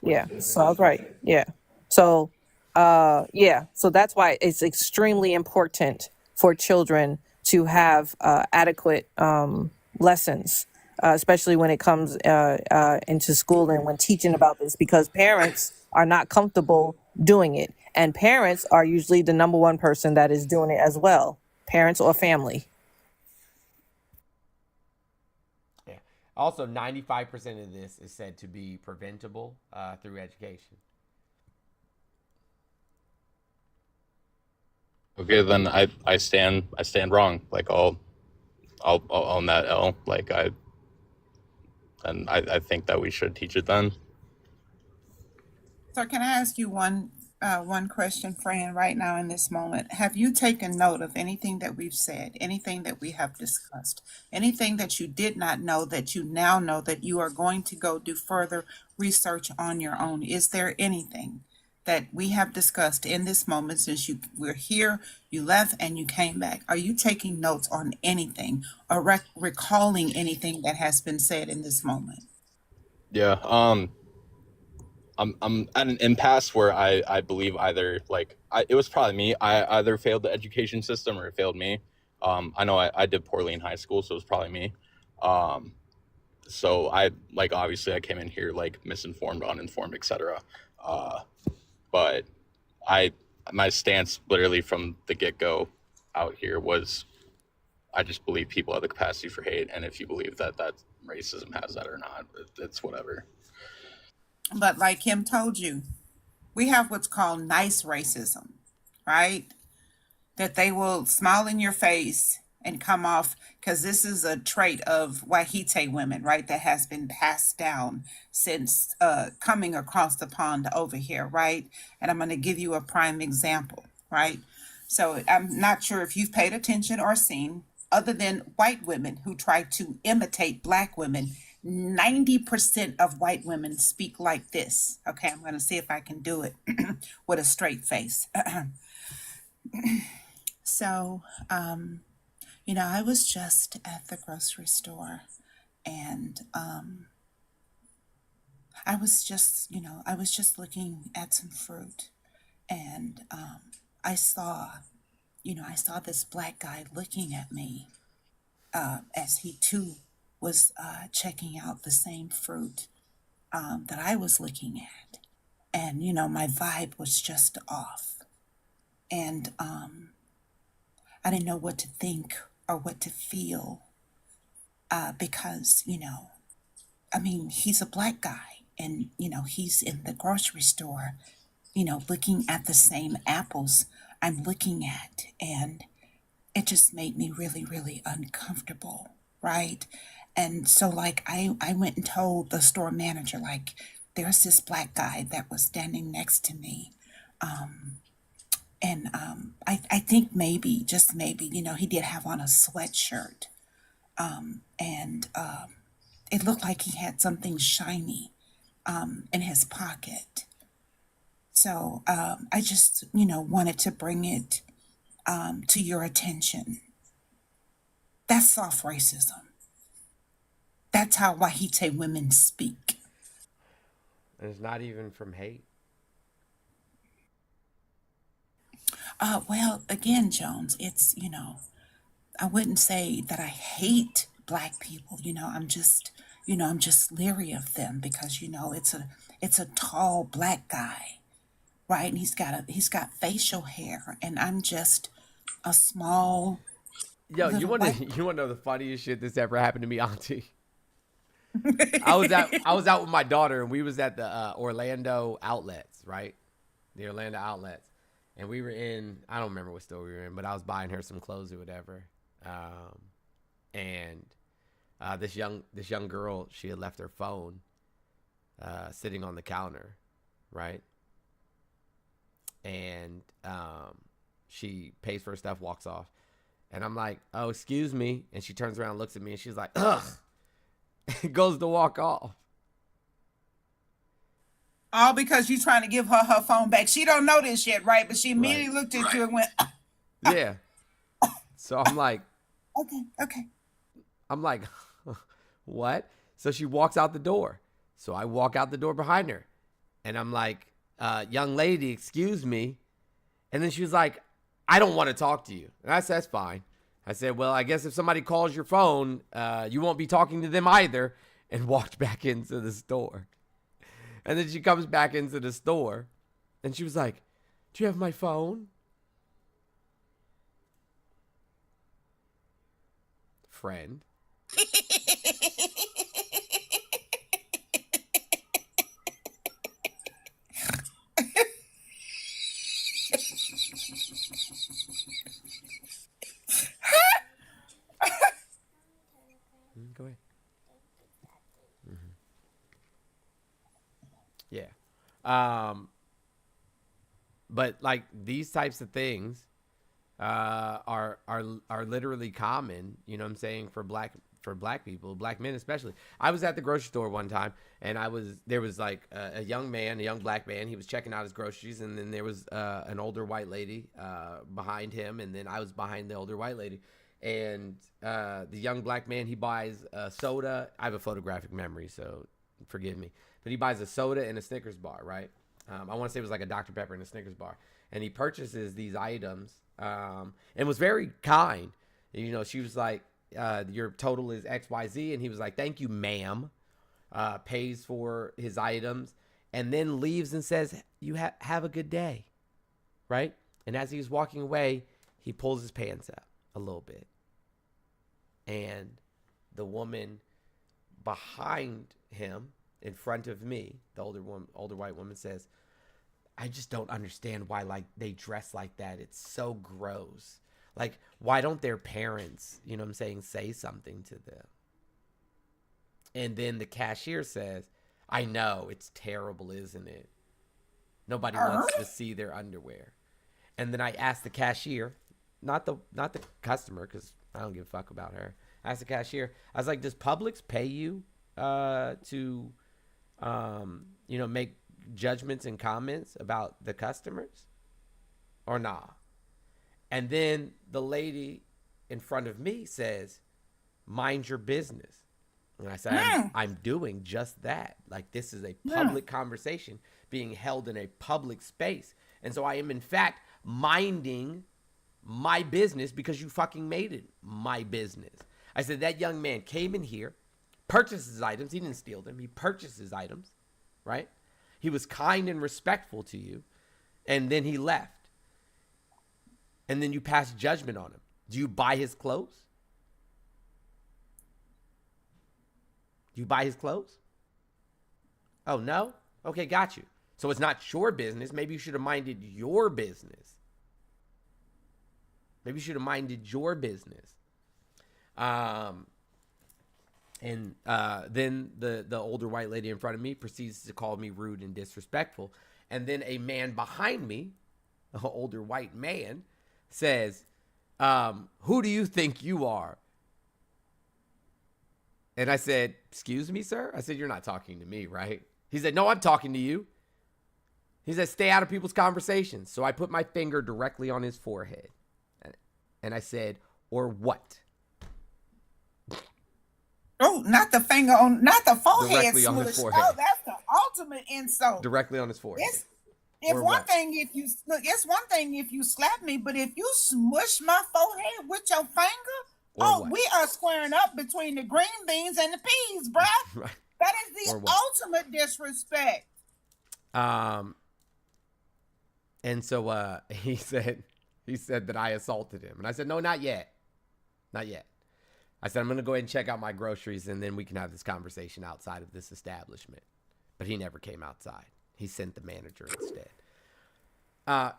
yeah, so I was right. Yeah. So so that's why it's extremely important for children to have adequate lessons, especially when it comes into school and when teaching about this, because parents are not comfortable doing it. And parents are usually the number one person that is doing it as well, parents or family. Yeah. Also, 95% of this is said to be preventable through education. Okay, then I stand wrong. Like I'll own that L. Like I think that we should teach it then. So can I ask you one question, Fran, right now in this moment? Have you taken note of anything that we've said, anything that we have discussed, anything that you did not know that you now know that you are going to go do further research on your own? Is there anything that we have discussed in this moment since you were here, you left, and you came back? Are you taking notes on anything or recalling anything that has been said in this moment? Yeah. I'm at an impasse where I believe either it was probably me. I either failed the education system or it failed me. I know I did poorly in high school, so it was probably me. So I obviously I came in here misinformed, uninformed, etc. But my stance literally from the get-go out here was I just believe people have the capacity for hate, and if you believe that racism has that or not, it's whatever. But like Kim told you, we have what's called nice racism, right? That they will smile in your face and come off, because this is a trait of Wahite women, right? That has been passed down since coming across the pond over here, right? And I'm going to give you a prime example, right? So I'm not sure if you've paid attention or seen, other than white women who try to imitate black women, 90% of white women speak like this. Okay, I'm going to see if I can do it with a straight face. So, I was just at the grocery store and I was just looking at some fruit and I saw this black guy looking at me as he too was checking out the same fruit that I was looking at. And, my vibe was just off. And I didn't know what to think or what to feel because, he's a black guy and, he's in the grocery store, looking at the same apples I'm looking at. And it just made me really, really uncomfortable, right? And so, I went and told the store manager, there's this black guy that was standing next to me. I think maybe, just maybe, he did have on a sweatshirt. It looked like he had something shiny in his pocket. So I just, wanted to bring it to your attention. That's soft racism. That's how Wahite women speak. And it's not even from hate. Well, again, Jones, it's, I wouldn't say that I hate black people. I'm just leery of them because, it's a tall black guy, right? And he's got facial hair, and I'm just a small. Yo, you want to know the funniest shit that's ever happened to me, Auntie? I was out with my daughter, and we was at the Orlando outlets, right? The Orlando outlets. And we were in, I don't remember what store we were in, but I was buying her some clothes or whatever. This young girl, she had left her phone sitting on the counter, right? And she pays for her stuff, walks off. And I'm like, oh, excuse me. And she turns around and looks at me, and she's like, ugh. Goes to walk off. All because you trying to give her phone back. She don't know this yet, right? But she immediately looked at you and went, yeah. So I'm like, okay. I'm like, what? So she walks out the door. So I walk out the door behind her. And I'm like, young lady, excuse me. And then she was like, I don't want to talk to you. And I said, that's fine. I said, well, I guess if somebody calls your phone, you won't be talking to them either. And walked back into the store. And then she comes back into the store and she was like, Do you have my phone? Friend. Go ahead. Yeah. But like these types of things are literally common, you know what I'm saying, for black people, black men especially. I was at the grocery store one time and there was like a young black man, he was checking out his groceries, and then there was an older white lady behind him, and then I was behind the older white lady. And the young black man, he buys a soda. I have a photographic memory, so forgive me. But he buys a soda and a Snickers bar, right? I want to say it was like a Dr. Pepper and a Snickers bar. And he purchases these items and was very kind. You know, she was like, your total is XYZ. And he was like, thank you, ma'am. Pays for his items and then leaves and says, you have a good day, right? And as he was walking away, he pulls his pants up a little bit. And the woman behind him, in front of me, the older white woman, says, I just don't understand why like they dress like that. It's so gross. Like, why don't their parents, you know what I'm saying, say something to them? And then the cashier says, I know, it's terrible, isn't it? Nobody wants to see their underwear. And then I asked the cashier, not the customer, because I don't give a fuck about her. I asked the cashier, I was like, does Publix pay you to you know, make judgments and comments about the customers or nah? And then the lady in front of me says, mind your business. And I said, I'm doing just that. Like, this is a public conversation being held in a public space. And so I am, in fact, minding my business because you fucking made it my business. I said, that young man came in here, purchased his items. He didn't steal them. He purchased his items, right? He was kind and respectful to you. And then he left. And then you pass judgment on him. Do you buy his clothes? Do you buy his clothes? Oh, no? Okay, got you. So it's not your business. Maybe you should have minded your business. Maybe you should have minded your business. And then the older white lady in front of me proceeds to call me rude and disrespectful. And then a man behind me, an older white man, says, who do you think you are? And I said, excuse me, sir? I said, you're not talking to me, right? He said, no, I'm talking to you. He said, stay out of people's conversations. So I put my finger directly on his forehead. And I said, or what? Oh, not the finger on, not the forehead Directly on his smush. forehead. Oh, that's the ultimate insult. Directly on his forehead. It's Or one what? thing if you look. It's one thing if you slap me, but if you smush my forehead with your finger, Or what? we are squaring up between the green beans and the peas, bruh. Right. That is Or the what? ultimate disrespect. And so he said that I assaulted him. And I said, no, not yet. Not yet. I said, I'm going to go ahead and check out my groceries, and then we can have this conversation outside of this establishment. But he never came outside. He sent the manager instead.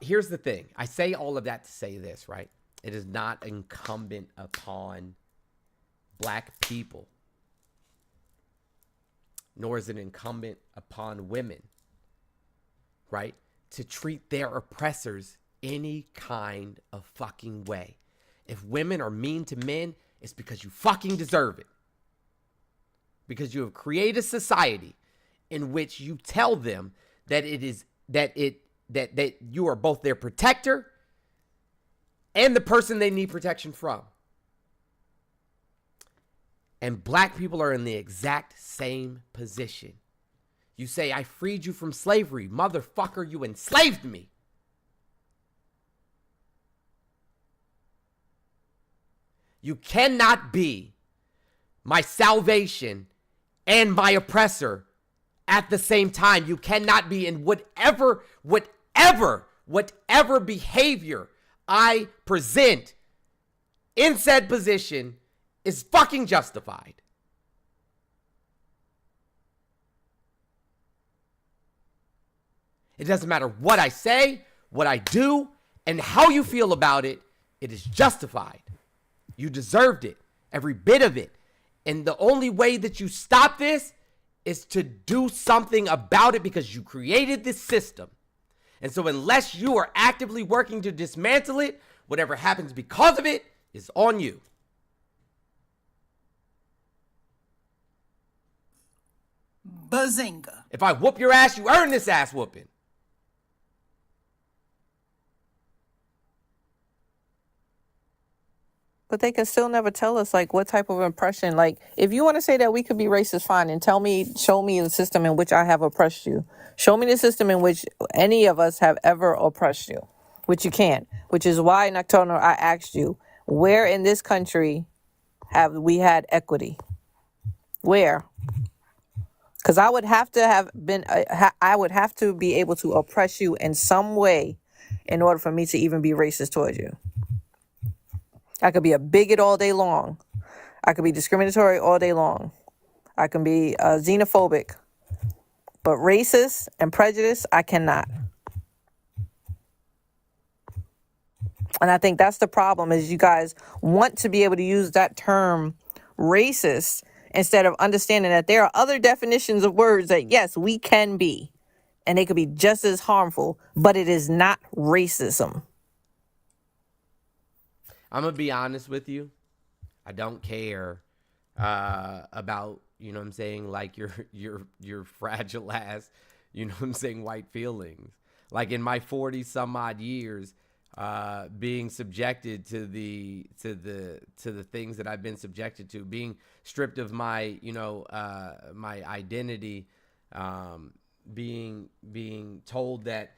Here's the thing. I say all of that to say this, right? It is not incumbent upon black people, nor is it incumbent upon women, right, to treat their oppressors any kind of fucking way. If women are mean to men, it's because you fucking deserve it. Because you have created a society in which you tell them that that you are both their protector and the person they need protection from. And black people are in the exact same position. You say, I freed you from slavery. Motherfucker, you enslaved me. You cannot be my salvation and my oppressor at the same time. You cannot be in whatever whatever behavior I present in said position is fucking justified. It doesn't matter what I say, what I do, and how you feel about it. It is justified. You deserved it, every bit of it. And the only way that you stop this is to do something about it, because you created this system. And so unless you are actively working to dismantle it, whatever happens because of it is on you. Bazinga. If I whoop your ass, you earn this ass whooping. But they can still never tell us, like, what type of impression. Like, if you want to say that we could be racist, fine, and show me the system in which I have oppressed you. Show me the system in which any of us have ever oppressed you, which you can't. Which is why, Nocturnal, I asked you, where in this country have we had equity? Where? Because I would have to have been, I would have to be able to oppress you in some way in order for me to even be racist towards you. I could be a bigot all day long. I could be discriminatory all day long. I can be xenophobic. But racist and prejudice, I cannot. And I think that's the problem, is you guys want to be able to use that term racist instead of understanding that there are other definitions of words that, yes, we can be. And they could be just as harmful, but it is not racism. I'm going to be honest with you. I don't care about, you know what I'm saying, like your fragile ass, you know what I'm saying, white feelings. Like in my 40 some odd years, being subjected to the things that I've been subjected to, being stripped of my, you know, my identity, being told that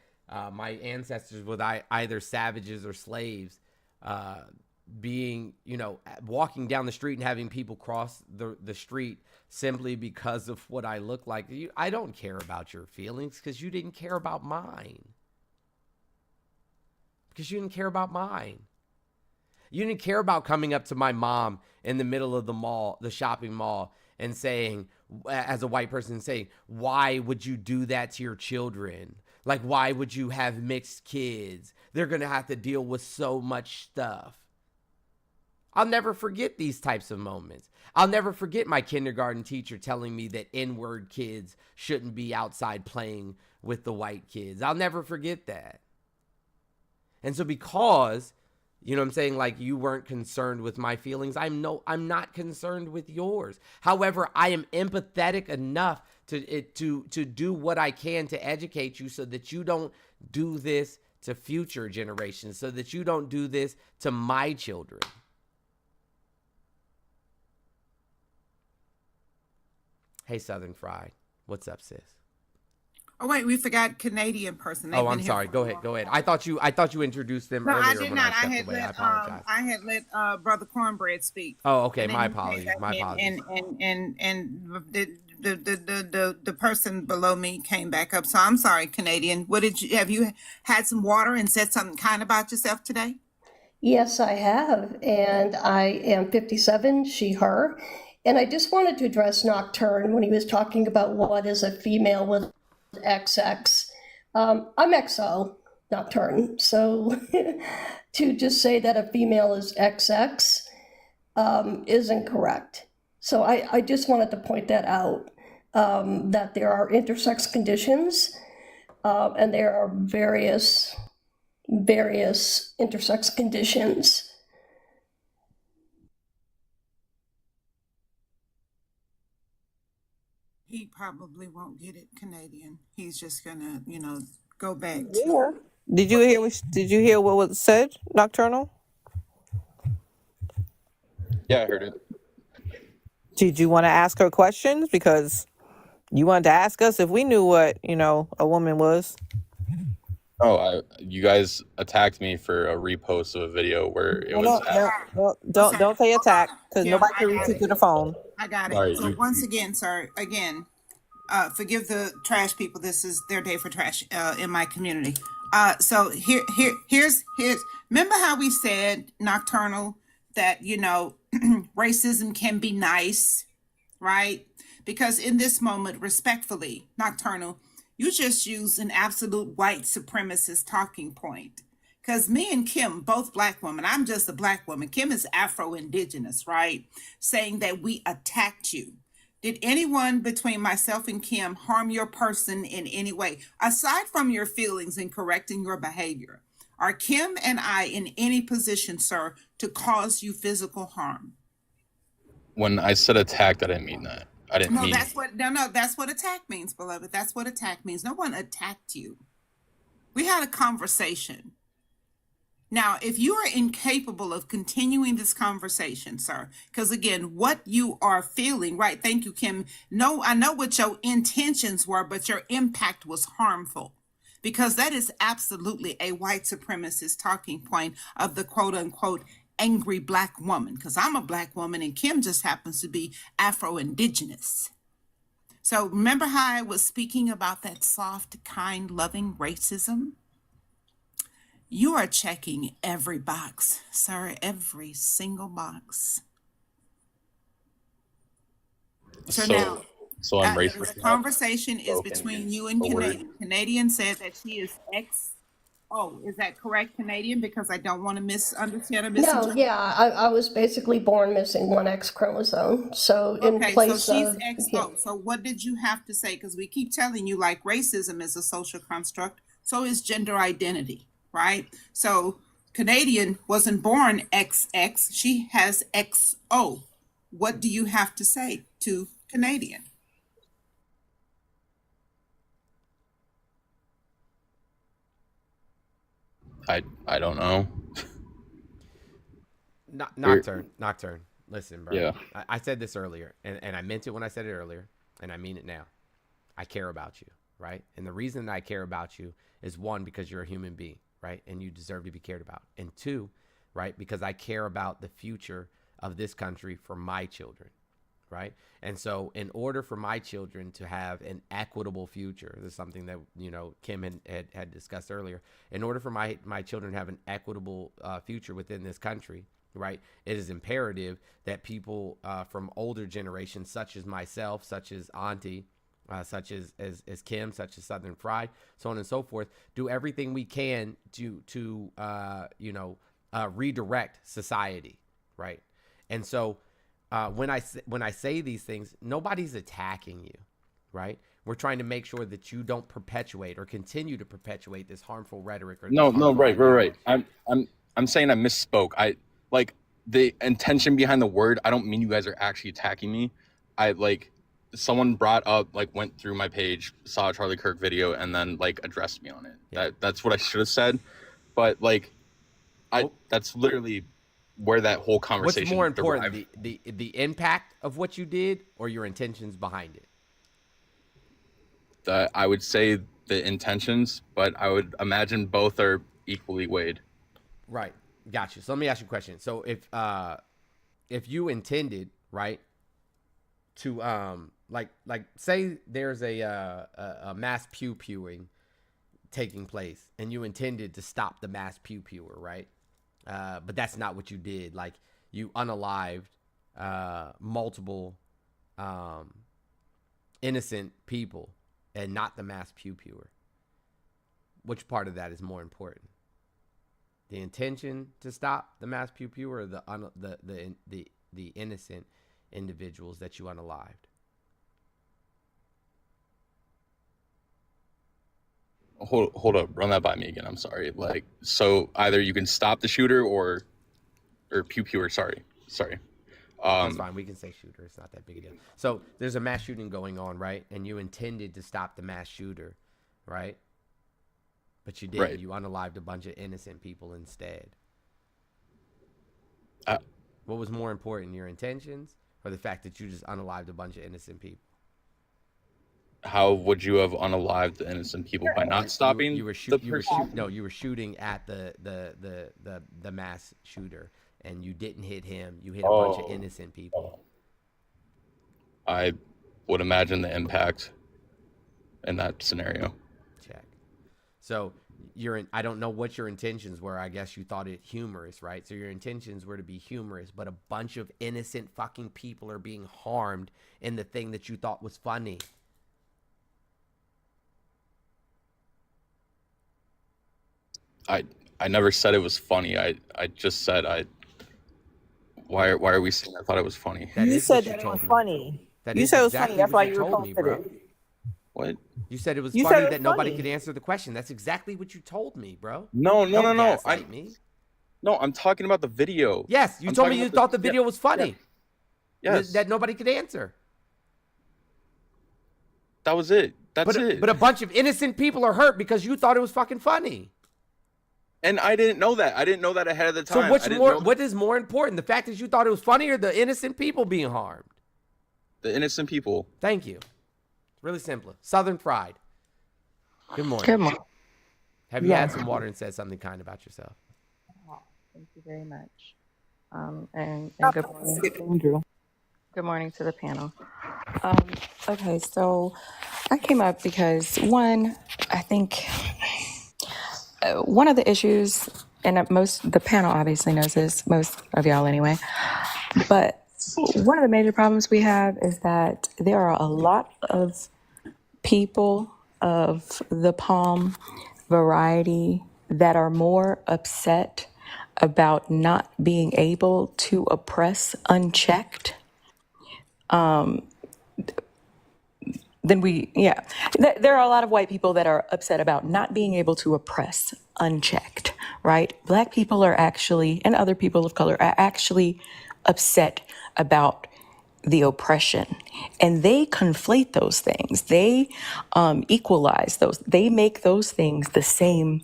my ancestors were either savages or slaves, being, you know, walking down the street and having people cross the street simply because of what I look like. I don't care about your feelings because you didn't care about mine. Because you didn't care about mine. You didn't care about coming up to my mom in the middle of the mall, the shopping mall, and saying, as a white person, saying, why would you do that to your children? Like, why would you have mixed kids? They're going to have to deal with so much stuff. I'll never forget these types of moments. I'll never forget my kindergarten teacher telling me that N-word kids shouldn't be outside playing with the white kids. I'll never forget that. And so because, you know what I'm saying, like you weren't concerned with my feelings, I'm not concerned with yours. However, I am empathetic enough to do what I can to educate you so that you don't do this to future generations, so that you don't do this to my children. Hey, Southern Fried. What's up, sis? Oh wait, we forgot Canadian person. They've Oh, been I'm here sorry. for Go a ahead. long Go ahead. time. I thought you introduced them No, earlier I did when not. I stepped away. I apologize. I had let Brother Cornbread speak. Oh, okay. And then My he came apologies. back My in, apologies. and the person below me came back up. So I'm sorry, Canadian. Have you had some water and said something kind about yourself today? Yes, I have. And I am 57, she, her. And I just wanted to address Nocturne when he was talking about what is a female with XX. I'm XO, Nocturne. So to just say that a female is XX isn't correct. So I just wanted to point that out, that there are intersex conditions, and there are various intersex conditions. He probably won't get it, Canadian. He's just gonna, go back to. Yeah. Did you hear what was said, Nocturnal? Yeah, I heard it. Did you want to ask her questions? Because you wanted to ask us if we knew what, a woman was. Oh, you guys attacked me for a repost of a video where it was. No, don't say attack, because Yeah, nobody I can got reach you it. through the phone. I got it. All right, So once again, sir, forgive the trash people. This is their day for trash in my community. So here's remember how we said, Nocturnal, that racism can be nice, right? Because in this moment, respectfully, Nocturnal, you just use an absolute white supremacist talking point. Because me and Kim, both Black women, I'm just a Black woman. Kim is Afro-Indigenous, right? Saying that we attacked you. Did anyone between myself and Kim harm your person in any way? Aside from your feelings and correcting your behavior, are Kim and I in any position, sir, to cause you physical harm? When I said attacked, I didn't mean that. I didn't mean. That's what attack means, beloved. That's what attack means. No one attacked you. We had a conversation. Now, if you are incapable of continuing this conversation, sir, because again, what you are feeling, right? Thank you, Kim. No, I know what your intentions were, but your impact was harmful, because that is absolutely a white supremacist talking point of the quote unquote angry Black woman, because I'm a Black woman and Kim just happens to be Afro-Indigenous. So remember how I was speaking about that soft, kind, loving racism? You are checking every box, sir, every single box. So now, I'm the racist. conversation is between you and Canadian. Canadian said that she is XO. Is that correct, Canadian? Because I don't want to misunderstand or No, misinterpret. yeah, I was basically born missing one X chromosome. So in Okay, so place she's of XO. So what did you have to say? Because we keep telling you, like, racism is a social construct, so is gender identity, right? So Canadian wasn't born XX, she has XO. What do you have to say to Canadian? I don't know. Nocturne. Listen, bro. Yeah. I said this earlier, and I meant it when I said it earlier, and I mean it now. I care about you, right? And the reason that I care about you is, one, because you're a human being, right? And you deserve to be cared about. And two, right, because I care about the future of this country for my children, right? And so in order for my children to have an equitable future, this is something that, Kim had discussed earlier. In order for my children to have an equitable future within this country, right, it is imperative that people from older generations, such as myself, such as Auntie, such as Kim, such as Southern Fried, so on and so forth, do everything we can to redirect society, right? And so when I say these things, nobody's attacking you, right? We're trying to make sure that you don't perpetuate or continue to perpetuate this harmful rhetoric. Or No, right. I'm saying I misspoke. I like the intention behind the word. I don't mean you guys are actually attacking me. Someone brought up, went through my page, saw a Charlie Kirk video, and then addressed me on it. Yeah. That's what I should have said. But that's literally where that whole conversation. What's more important, the impact of what you did or your intentions behind it? I would say the intentions, but I would imagine both are equally weighed. Right. Got you. So let me ask you a question. So if you intended, right, to say there's a mass pew-pewing taking place and you intended to stop the mass pew-pewer, right? But that's not what you did. Like, you unalived multiple innocent people and not the mass pew-pewer. Which part of that is more important? The intention to stop the mass pew-pewer, or the innocent individuals that you unalived? Hold up, run that by me again. I'm sorry. So either you can stop the shooter or pew-pewer. Sorry. That's fine. We can say shooter. It's not that big a deal. So there's a mass shooting going on, right? And you intended to stop the mass shooter, right? But you didn't. Right. You unalived a bunch of innocent people instead. What was more important, your intentions or the fact that you just unalived a bunch of innocent people? How would you have unalived the innocent people by not stopping? You were shooting at the mass shooter, and you didn't hit him. You hit a bunch of innocent people. I would imagine the impact in that scenario. Check. So I don't know what your intentions were. I guess you thought it humorous, right? So your intentions were to be humorous, but a bunch of innocent fucking people are being harmed in the thing that you thought was funny. I never said it was funny. I just said why are we saying I thought it was funny? That You is said what you that it told was me. funny. That You is said it was funny. exactly That's what why you you told me, reposted bro. it. What? You said it was You said funny it that was nobody funny. could answer the question. That's exactly what you told me, bro. No. Don't gaslight me. No, I'm talking about the video. Yes, you I'm told me talking you about thought the video was funny. Yes. That nobody could answer. That was it. That's it. But a bunch of innocent people are hurt because you thought it was fucking funny. And I didn't know that. I didn't know that ahead of the time. So what is more important? The fact that you thought it was funny or the innocent people being harmed? The innocent people. Thank you. Really simple. Southern Fried. Good morning. Good morning. Have you Yeah. had some water and said something kind about yourself? Thank you very much. And good morning, Andrew. Good morning to the panel. Okay, so I came up because one, I think one of the issues, and the panel obviously knows this, most of y'all anyway, but one of the major problems we have is that there are a lot of people of the Palm variety that are more upset about not being able to oppress unchecked then there are a lot of white people that are upset about not being able to oppress unchecked, right? Black people are actually, and other people of color are actually upset about the oppression, and they conflate those things. They equalize those. They make those things the same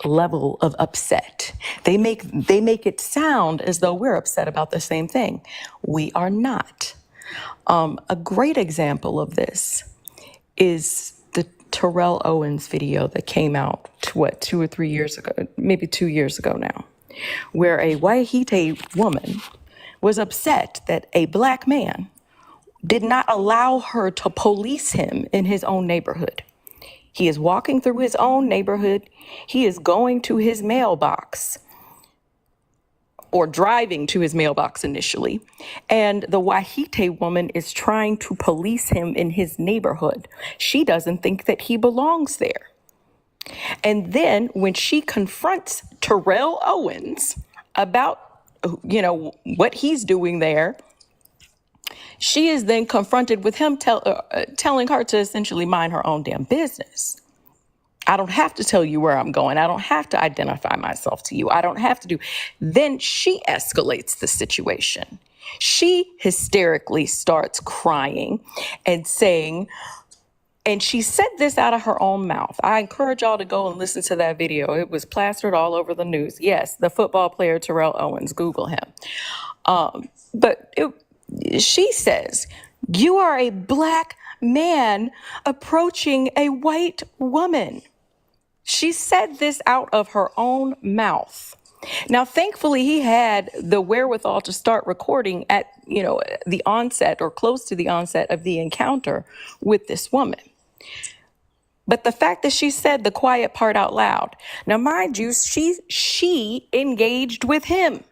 level of upset. They make it sound as though we're upset about the same thing. We are not. A great example of this is the Terrell Owens video that came out, 2 or 3 years ago, maybe 2 years ago now, where a Wahite woman was upset that a black man did not allow her to police him in his own neighborhood. He is walking through his own neighborhood. He is going to his mailbox, or driving to his mailbox initially, and the Wahite woman is trying to police him in his neighborhood. She doesn't think that he belongs there. And then when she confronts Terrell Owens about, what he's doing there, she is then confronted with him telling her to essentially mind her own damn business. I don't have to tell you where I'm going. I don't have to identify myself to you. I don't have to do. Then she escalates the situation. She hysterically starts crying and saying, and she said this out of her own mouth. I encourage y'all to go and listen to that video. It was plastered all over the news. Yes, the football player Terrell Owens, Google him. She says, you are a black man approaching a white woman. She said this out of her own mouth. Now, thankfully, he had the wherewithal to start recording at, the onset or close to the onset of the encounter with this woman. But the fact that she said the quiet part out loud, now, mind you, she engaged with him.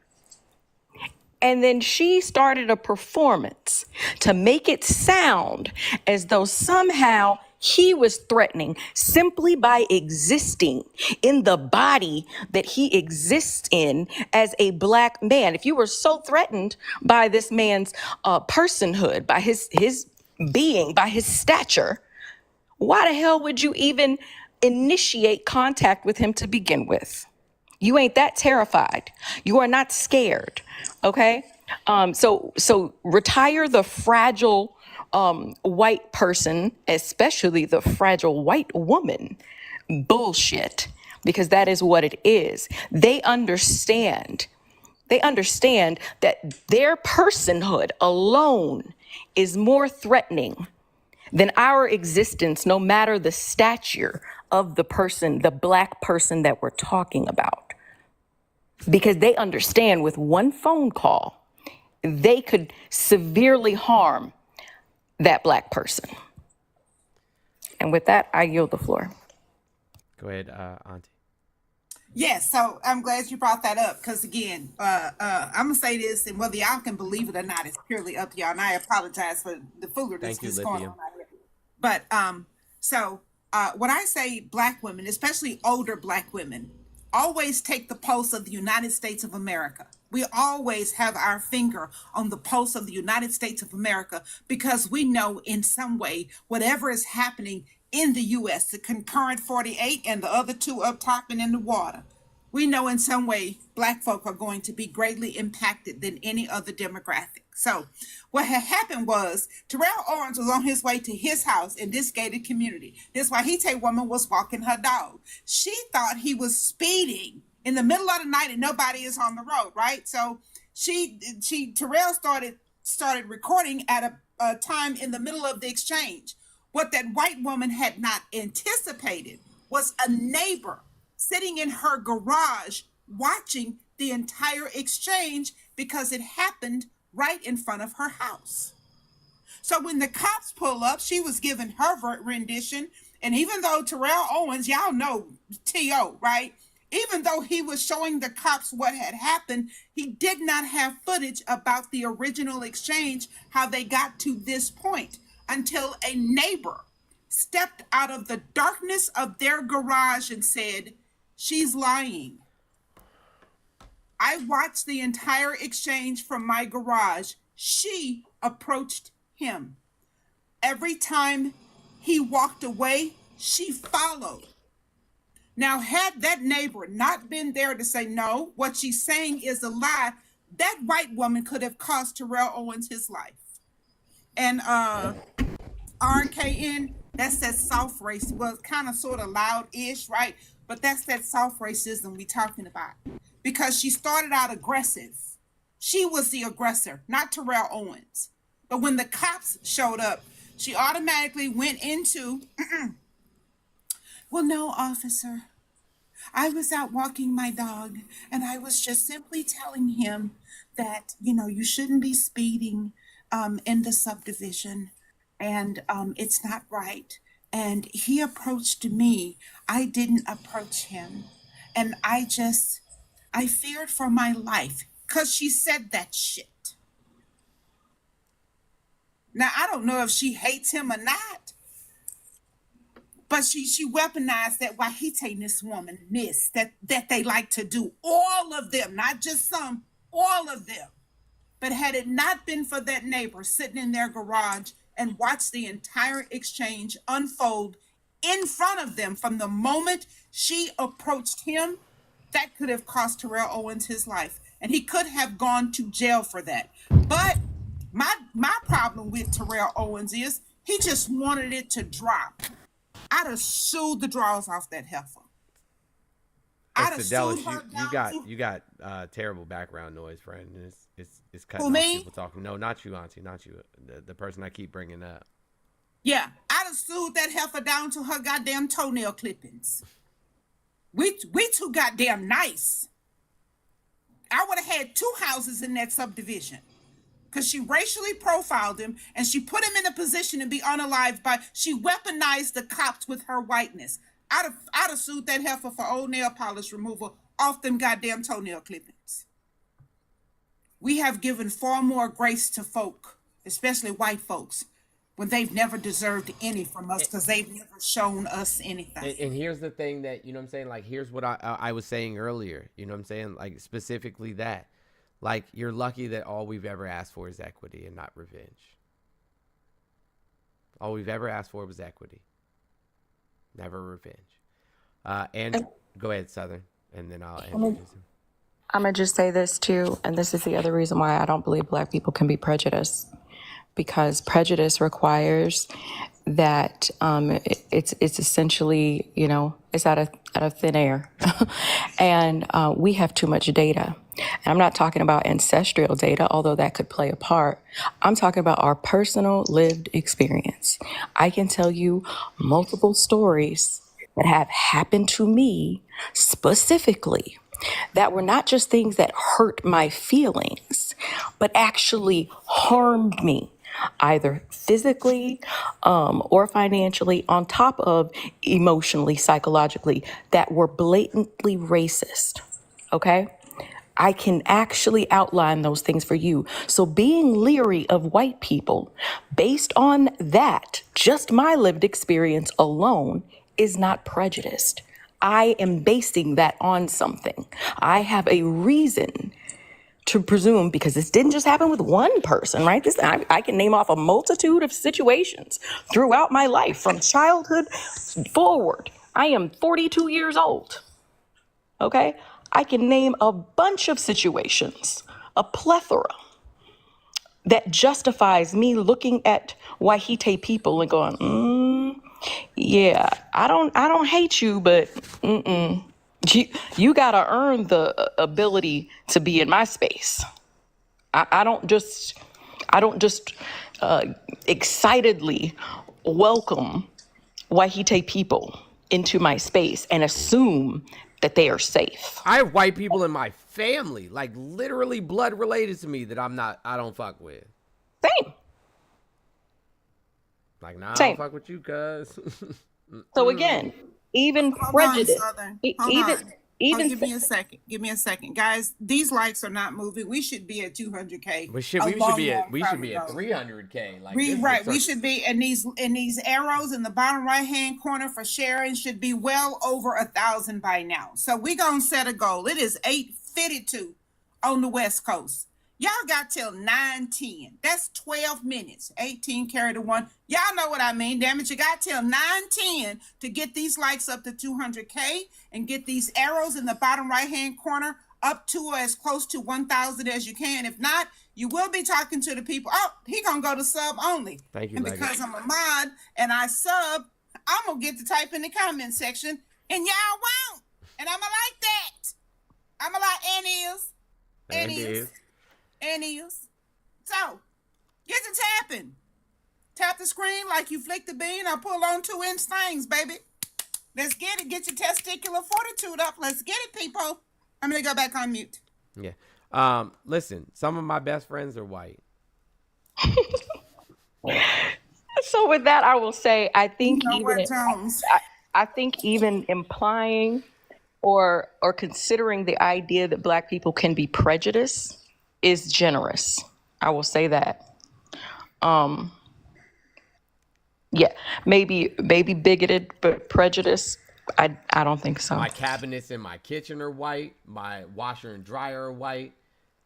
And then she started a performance to make it sound as though somehow he was threatening simply by existing in the body that he exists in as a black man. If you were so threatened by this man's personhood, by his being, by his stature, why the hell would you even initiate contact with him to begin with? You ain't that terrified. You are not scared. Okay. So retire the fragile white person, especially the fragile white woman bullshit, because that is what it is. They understand that their personhood alone is more threatening than our existence, no matter the stature of the person, the black person that we're talking about. Because they understand with one phone call, they could severely harm that black person. And with that, I yield the floor. Go ahead, Auntie. Yes, so I'm glad you brought that up because again, I'm gonna say this, and whether y'all can believe it or not, it's purely up to y'all. And I apologize for the foolishness Thank you, that's going Lithium. on out here. But so when I say Black women, especially older Black women, always take the pulse of the United States of America. We always have our finger on the pulse of the United States of America because we know in some way whatever is happening in the U.S., the concurrent 48 and the other two up top and in the water, we know in some way Black folk are going to be greatly impacted than any other demographic. So what had happened was Terrell Owens was on his way to his house in this gated community. This Wahite woman was walking her dog. She thought he was speeding in the middle of the night and nobody is on the road, right? So Terrell started recording at a time in the middle of the exchange. What that white woman had not anticipated was a neighbor sitting in her garage watching the entire exchange because it happened right in front of her house. So when the cops pull up, she was given her rendition. And even though Terrell Owens, y'all know T.O., right? Even though he was showing the cops what had happened, he did not have footage about the original exchange, how they got to this point, until a neighbor stepped out of the darkness of their garage and said, "She's lying. I watched the entire exchange from my garage. She approached him. Every time he walked away, she followed." Now, had that neighbor not been there to say, no, what she's saying is a lie, that white woman could have cost Terrell Owens his life. And RKN, that's that soft race. Well, it's kind of sort of loud-ish, right? But that's that soft racism we talking about. Because she started out aggressive. She was the aggressor, not Terrell Owens. But when the cops showed up, she automatically went into, well, no, officer. I was out walking my dog, and I was just simply telling him that, you shouldn't be speeding in the subdivision, and it's not right. And he approached me. I didn't approach him. And I feared for my life because she said that shit. Now, I don't know if she hates him or not, but she weaponized that Wahiteness womanness that they like to do. All of them, not just some, all of them. But had it not been for that neighbor sitting in their garage and watched the entire exchange unfold in front of them from the moment she approached him, that could have cost Terrell Owens his life. And he could have gone to jail for that. But my problem with Terrell Owens is he just wanted it to drop. I'd have sued the draws off that heifer. I'd have Dallas, sued her you got terrible background noise, friend. And it's cutting Who, off me? people talking. No, not you, Auntie, not you. The person I keep bringing up. Yeah, I'd have sued that heifer down to her goddamn toenail clippings. We too goddamn nice. I would have had 2 houses in that subdivision. Because she racially profiled him and she put him in a position to be unalived she weaponized the cops with her whiteness. I'd have sued that heifer for old nail polish removal off them goddamn toenail clippings. We have given far more grace to folk, especially white folks, when they've never deserved any from us because they've never shown us anything. And here's the thing that, you know what I'm saying? Like, here's what I was saying earlier. You know what I'm saying? Like, specifically that. Like, you're lucky that all we've ever asked for is equity and not revenge. All we've ever asked for was equity. Never revenge. And go ahead, Southern, and then I'll introduce him. I'm going to just say this too, and this is the other reason why I don't believe Black people can be prejudiced. Because prejudice requires that it's essentially, it's out of thin air. And we have too much data. And I'm not talking about ancestral data, although that could play a part. I'm talking about our personal lived experience. I can tell you multiple stories that have happened to me specifically that were not just things that hurt my feelings, but actually harmed me. either physically or financially, on top of emotionally, psychologically, that were blatantly racist. Okay? I can actually outline those things for you. So being leery of white people based on that, just my lived experience alone, is not prejudiced. I am basing that on something. I have a reason to presume, because this didn't just happen with one person, right? I can name off a multitude of situations throughout my life from childhood forward. I am 42 years old. Okay? I can name a bunch of situations, a plethora, that justifies me looking at Wahite people and going, yeah, I don't hate you, but you gotta earn the ability to be in my space. I don't just excitedly welcome Wahite people into my space and assume that they are safe. I have white people in my family, like literally blood related to me, that I don't fuck with. Same. Like, nah, I Same. don't fuck with you, cuz. So again, even prejudice, Give me a second. Give me a second, guys. These likes are not moving. We should be at 200K. we should be at 300K. Like, Right. We should be, and these arrows in the bottom right hand corner for sharing should be well over 1,000 by now. So we're gonna set a goal. It is 8:52 on the West Coast. Y'all got till 9:10. That's 12 minutes. 18 carry to 1. Y'all know what I mean. Damn it, you got till 9:10 to get these likes up to 200K and get these arrows in the bottom right-hand corner up to or as close to 1,000 as you can. If not, you will be talking to the people. Oh, he gonna go to sub only. Thank you, And Leggett. because I'm a mod and I sub, I'm gonna get to type in the comment section, and y'all won't. And I'ma like that. I'ma like and is. So, get to tapping. Tap the screen like you flick the bean or pull on 2-inch things, baby. Let's get it. Get your testicular fortitude up. Let's get it, people. I'm going to go back on mute. Yeah. Listen, some of my best friends are white. So with that, I will say, I think You know what, Jones? I think even implying or considering the idea that Black people can be prejudiced is generous. I will say that. Yeah, maybe bigoted, but prejudice, I don't think so. My cabinets in my kitchen are white. My washer and dryer are white.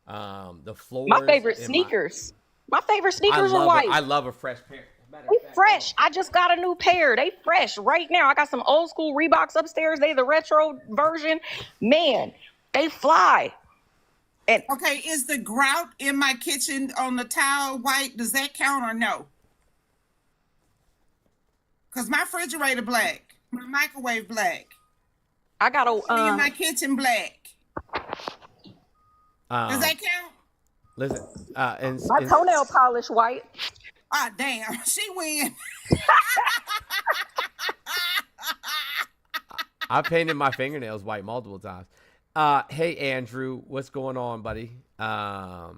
The floors. My favorite sneakers. My favorite sneakers are white. I love a fresh pair. They fresh. I just got a new pair. They fresh right now. I got some old school Reeboks upstairs. They the retro version. Man, they fly. And okay, is the grout in my kitchen on the tile white? Does that count or no? Because my refrigerator black, my microwave black. I got in my kitchen black. Does that count? Listen, my toenail polish white. Ah, damn, she win. I painted my fingernails white multiple times. Hey, Andrew, what's going on, buddy? How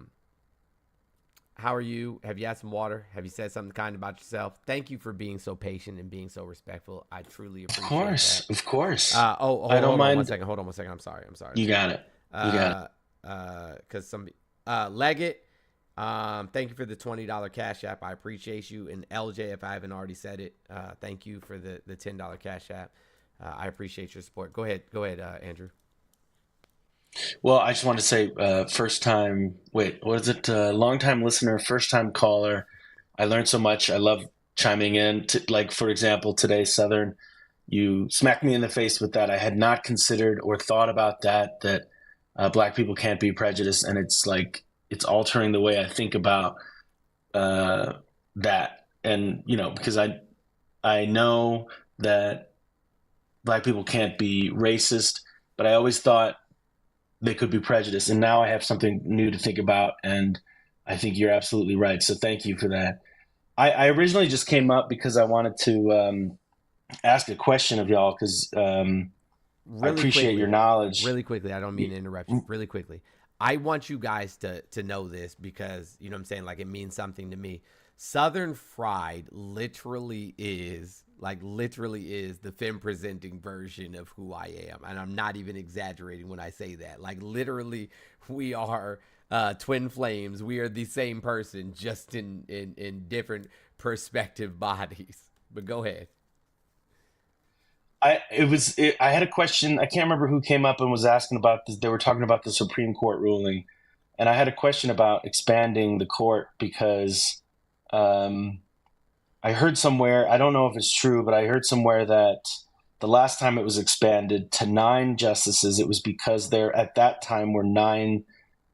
are you? Have you had some water? Have you said something kind about yourself? Thank you for being so patient and being so respectful. I truly appreciate that. Of course. I don't mind. Hold on one second. I'm sorry. You got it. You got it. Because Leggett, thank you for the $20 Cash App. I appreciate you. And LJ, if I haven't already said it, thank you for the $10 Cash App. I appreciate your support. Go ahead, Andrew. Well, I just want to say, long time listener, first time caller. I learned so much. I love chiming in. Like, for example, today, Southern, you smacked me in the face with that. I had not considered or thought about that Black people can't be prejudiced. And it's like, it's altering the way I think about that. And, because I know that Black people can't be racist, but I always thought they could be prejudiced. And now I have something new to think about. And I think you're absolutely right. So thank you for that. I originally just came up because I wanted to ask a question of y'all because I appreciate your knowledge. Really quickly, I don't mean to interrupt you. Really quickly, I want you guys to know this because, you know what I'm saying, like it means something to me. Southern Fried literally is the femme presenting version of who I am. And I'm not even exaggerating when I say that. Like, literally, we are twin flames. We are the same person, just in different perspective bodies. But go ahead. I had a question. I can't remember who came up and was asking about this. They were talking about the Supreme Court ruling, and I had a question about expanding the court because I heard somewhere, I don't know if it's true, but I heard somewhere that the last time it was expanded to 9 justices, it was because there at that time were 9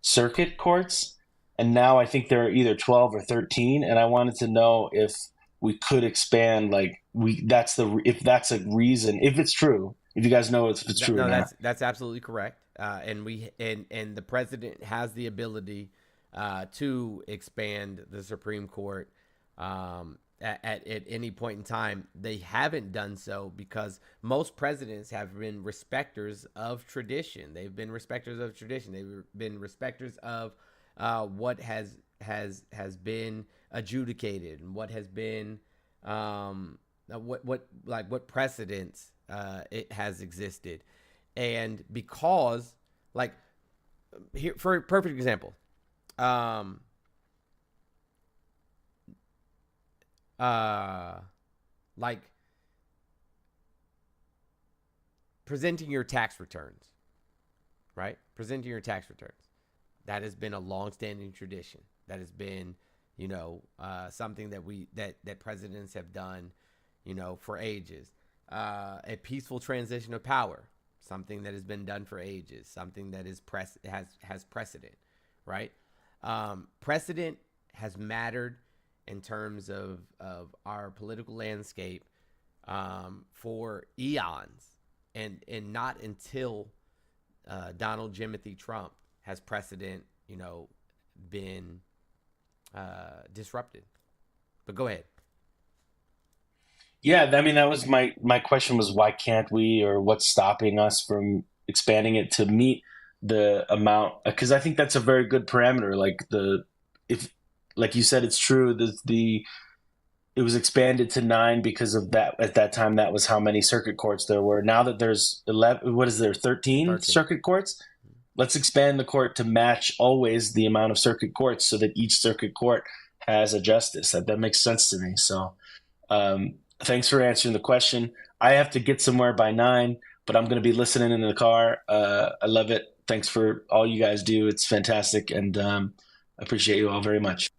circuit courts, and now I think there are either 12 or 13. And I wanted to know if we could expand, if that's a reason, if it's true, if you guys know if it's true No, or not. that's absolutely correct. And the president has the ability to expand the Supreme Court at any point in time. They haven't done so because most presidents have been respecters of tradition. They've been respecters of tradition. They've been respecters of what has been adjudicated and what has been what precedents it has existed. And because, like, here, for a perfect example, like presenting your tax returns, right? Presenting your tax returns. That has been a long-standing tradition. That has been, something that presidents have done, for ages. A peaceful transition of power, something that has been done for ages, something that is has precedent, right? Precedent has mattered in terms of our political landscape for eons, and not until Donald Jimothy Trump has precedent, been disrupted. But go ahead. Yeah, I mean, that was my question was why can't we, or what's stopping us from expanding it to meet the amount? Because I think that's a very good parameter. Like you said, it's true that it was expanded to 9 because of that. At that time, that was how many circuit courts there were. Now that there's 11, what is there, 13 circuit courts? Let's expand the court to match always the amount of circuit courts so that each circuit court has a justice. That makes sense to me. So thanks for answering the question. I have to get somewhere by 9, but I'm going to be listening in the car. I love it. Thanks for all you guys do. It's fantastic. And I appreciate you all very much.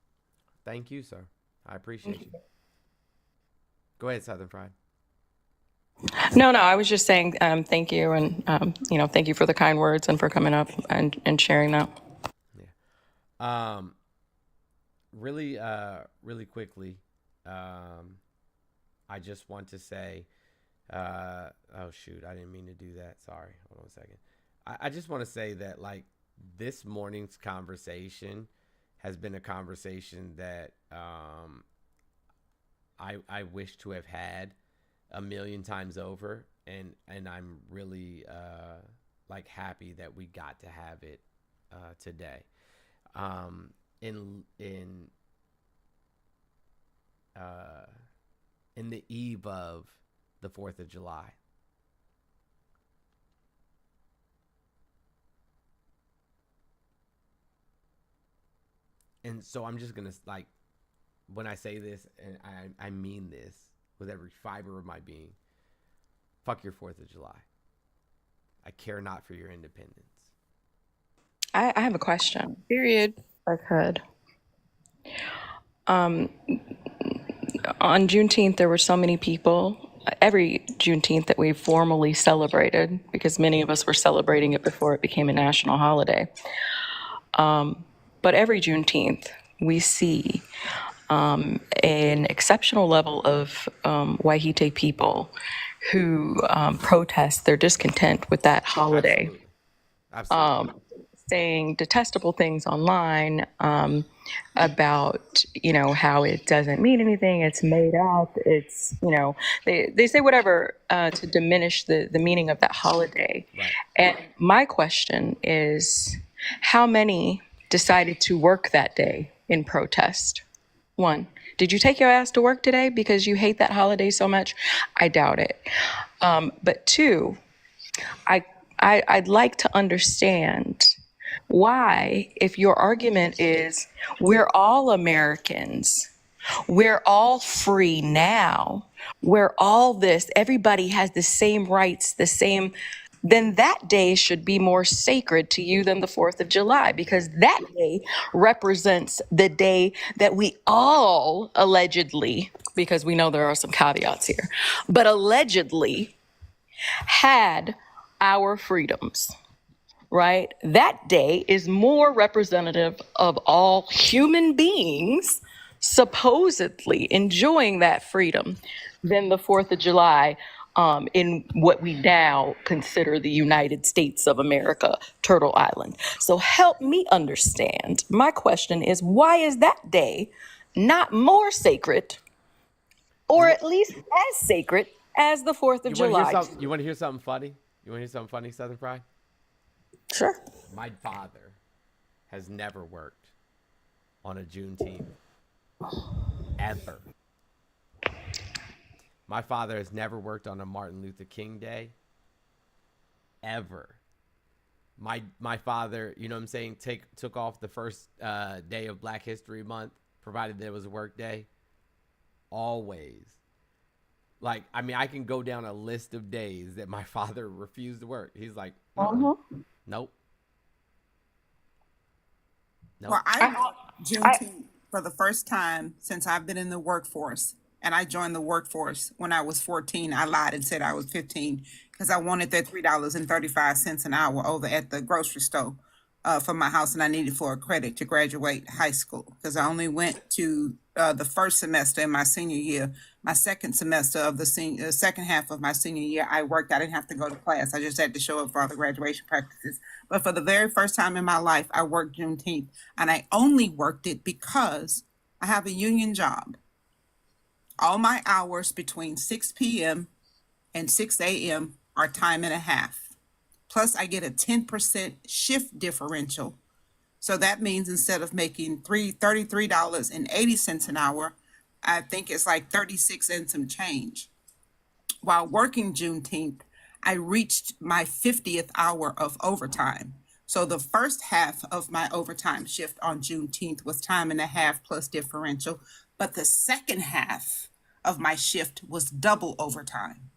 Thank you, sir. I appreciate you. Go ahead, Southern Fried. No, I was just saying thank you, and thank you for the kind words and for coming up and sharing that. Yeah. Really quickly, I just want to say, oh shoot, I didn't mean to do that. Sorry. Hold on a second. I just want to say that, like, this morning's conversation has been a conversation that I wish to have had a million times over, and I'm really happy that we got to have it today. In the eve of the 4th of July. And so I'm just going to, when I say this, and I mean this with every fiber of my being, fuck your 4th of July. I care not for your independence. I have a question. Period. If I could. On Juneteenth, there were so many people. Every Juneteenth that we formally celebrated, because many of us were celebrating it before it became a national holiday. But every Juneteenth, we see an exceptional level of Wahite people who protest their discontent with that holiday. Absolutely. Saying detestable things online about, how it doesn't mean anything, it's made up, it's, they say whatever to diminish the meaning of that holiday. Right. And my question is, how many decided to work that day in protest? 1. Did you take your ass to work today because you hate that holiday so much? I doubt it. But two, I'd like to understand why, if your argument is we're all Americans, we're all free now, we're all this, everybody has the same rights, then that day should be more sacred to you than the 4th of July, because that day represents the day that we all allegedly, because we know there are some caveats here, but allegedly had our freedoms, right? That day is more representative of all human beings supposedly enjoying that freedom than the 4th of July in what we now consider the United States of America, Turtle Island. So help me understand. My question is, why is that day not more sacred, or at least as sacred as the 4th of July? You want to hear something funny? You want to hear something funny, Southern Pride? Sure. My father has never worked on a Juneteenth. Ever. My father has never worked on a Martin Luther King Day. Ever. My father, you know what I'm saying, took off the first day of Black History Month, provided there was a work day. Always. Like, I mean, I can go down a list of days that my father refused to work. He's like, nope. Nope. Well, I worked Juneteenth for the first time since I've been in the workforce. And I joined the workforce when I was 14. I lied and said I was 15 because I wanted that $3.35 an hour over at the grocery store for my house, and I needed for a credit to graduate high school because I only went to the first semester in my senior year. My second semester of the second half of my senior year, I worked. I didn't have to go to class. I just had to show up for all the graduation practices. But for the very first time in my life, I worked Juneteenth, and I only worked it because I have a union job. All my hours between 6 p.m. and 6 a.m. are time and a half. Plus, I get a 10% shift differential. So that means instead of making $33.80 an hour, I think it's like 36 and some change. While working Juneteenth, I reached my 50th hour of overtime. So the first half of my overtime shift on Juneteenth was time and a half plus differential, but the second half of my shift was double overtime.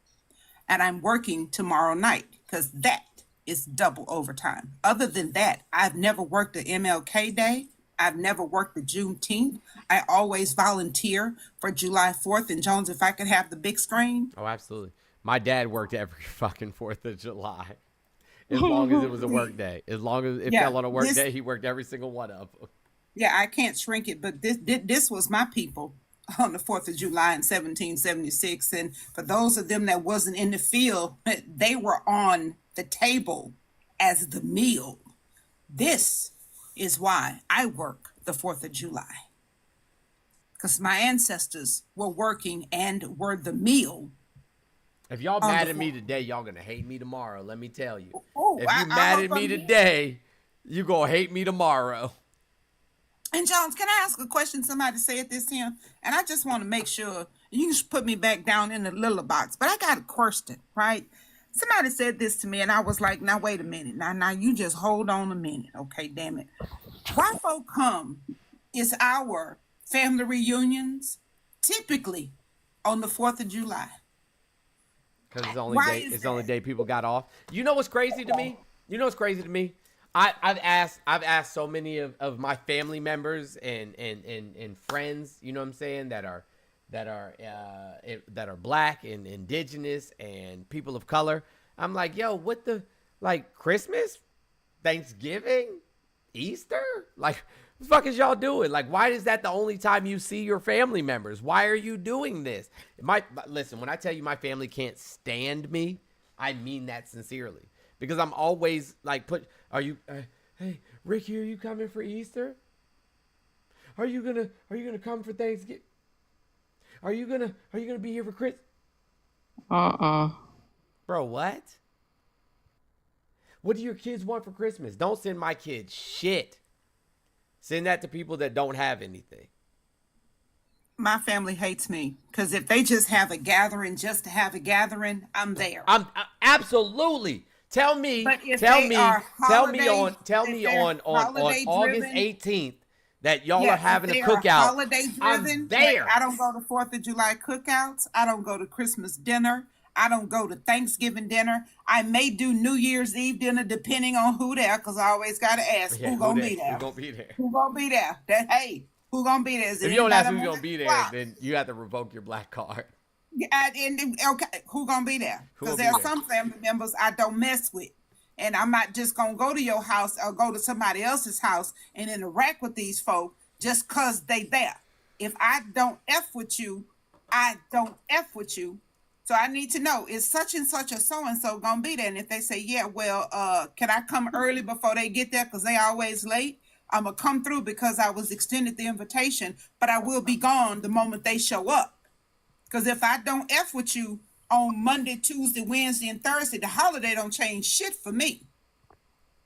And I'm working tomorrow night because that is double overtime. Other than that, I've never worked the MLK Day. I've never worked the Juneteenth. I always volunteer for July 4th. And Jones, if I could have the big screen. Oh, absolutely. My dad worked every fucking 4th of July. As long as it was a work day. As long as it fell on a work day, he worked every single one of them. Yeah, I can't shrink it, but this was my people on the 4th of July in 1776. And for those of them that wasn't in the field, they were on the table as the meal. This is why I work the 4th of July. Because my ancestors were working and were the meal. If y'all mad at me today, y'all gonna hate me tomorrow. Let me tell you. If you mad at me today, you gonna hate me tomorrow. And Jones, can I ask a question? Somebody said this here, and I just want to make sure you can put me back down in the little box. But I got a question, right? Somebody said this to me, and I was like, "Now wait a minute. Now you just hold on a minute, okay? Damn it. Why folk come is our family reunions typically on the 4th of July. Because it's the only day people got off. You know what's crazy to me? I've asked so many of my family members and friends, you know what I'm saying, that are black and indigenous and people of color. I'm like, yo, what the, like, Christmas, Thanksgiving, Easter? Like, what the fuck is y'all doing? Like, why is that the only time you see your family members? Why are you doing this? Listen, when I tell you my family can't stand me, I mean that sincerely. Because I'm always like, hey, Ricky, are you coming for Easter? Are you gonna come for Thanksgiving? Are you gonna be here for Christmas? Bro, what? What do your kids want for Christmas? Don't send my kids shit. Send that to people that don't have anything. My family hates me because if they just have a gathering just to have a gathering, I'm there. I'm absolutely. Tell me But if tell they me are tell me holiday, tell if me they're on holiday August driven, 18th that y'all yeah, are if having a they are cookout. holiday I'm driven, there. like I don't go to 4th of July cookouts. I don't go to Christmas dinner. I don't go to Thanksgiving dinner. I may do New Year's Eve dinner depending on who there, because I always got to ask Yeah, who gonna be there. Who gonna be there? Who gonna be there? That hey, who gonna be there? Is it If you don't ask anybody who's on gonna be the there, block? then you have to revoke your black card. Okay, who gonna be there? Who Because gonna be there are there? some family members I don't mess with. And I'm not just gonna go to your house or go to somebody else's house and interact with these folk just cause they there. If I don't F with you, I don't F with you. So I need to know, is such and such a so-and-so gonna be there? And if they say, yeah, well, can I come early before they get there? Because they always late. I'm gonna come through because I was extended the invitation, but I will be gone the moment they show up. Because if I don't F with you on Monday, Tuesday, Wednesday, and Thursday, the holiday don't change shit for me.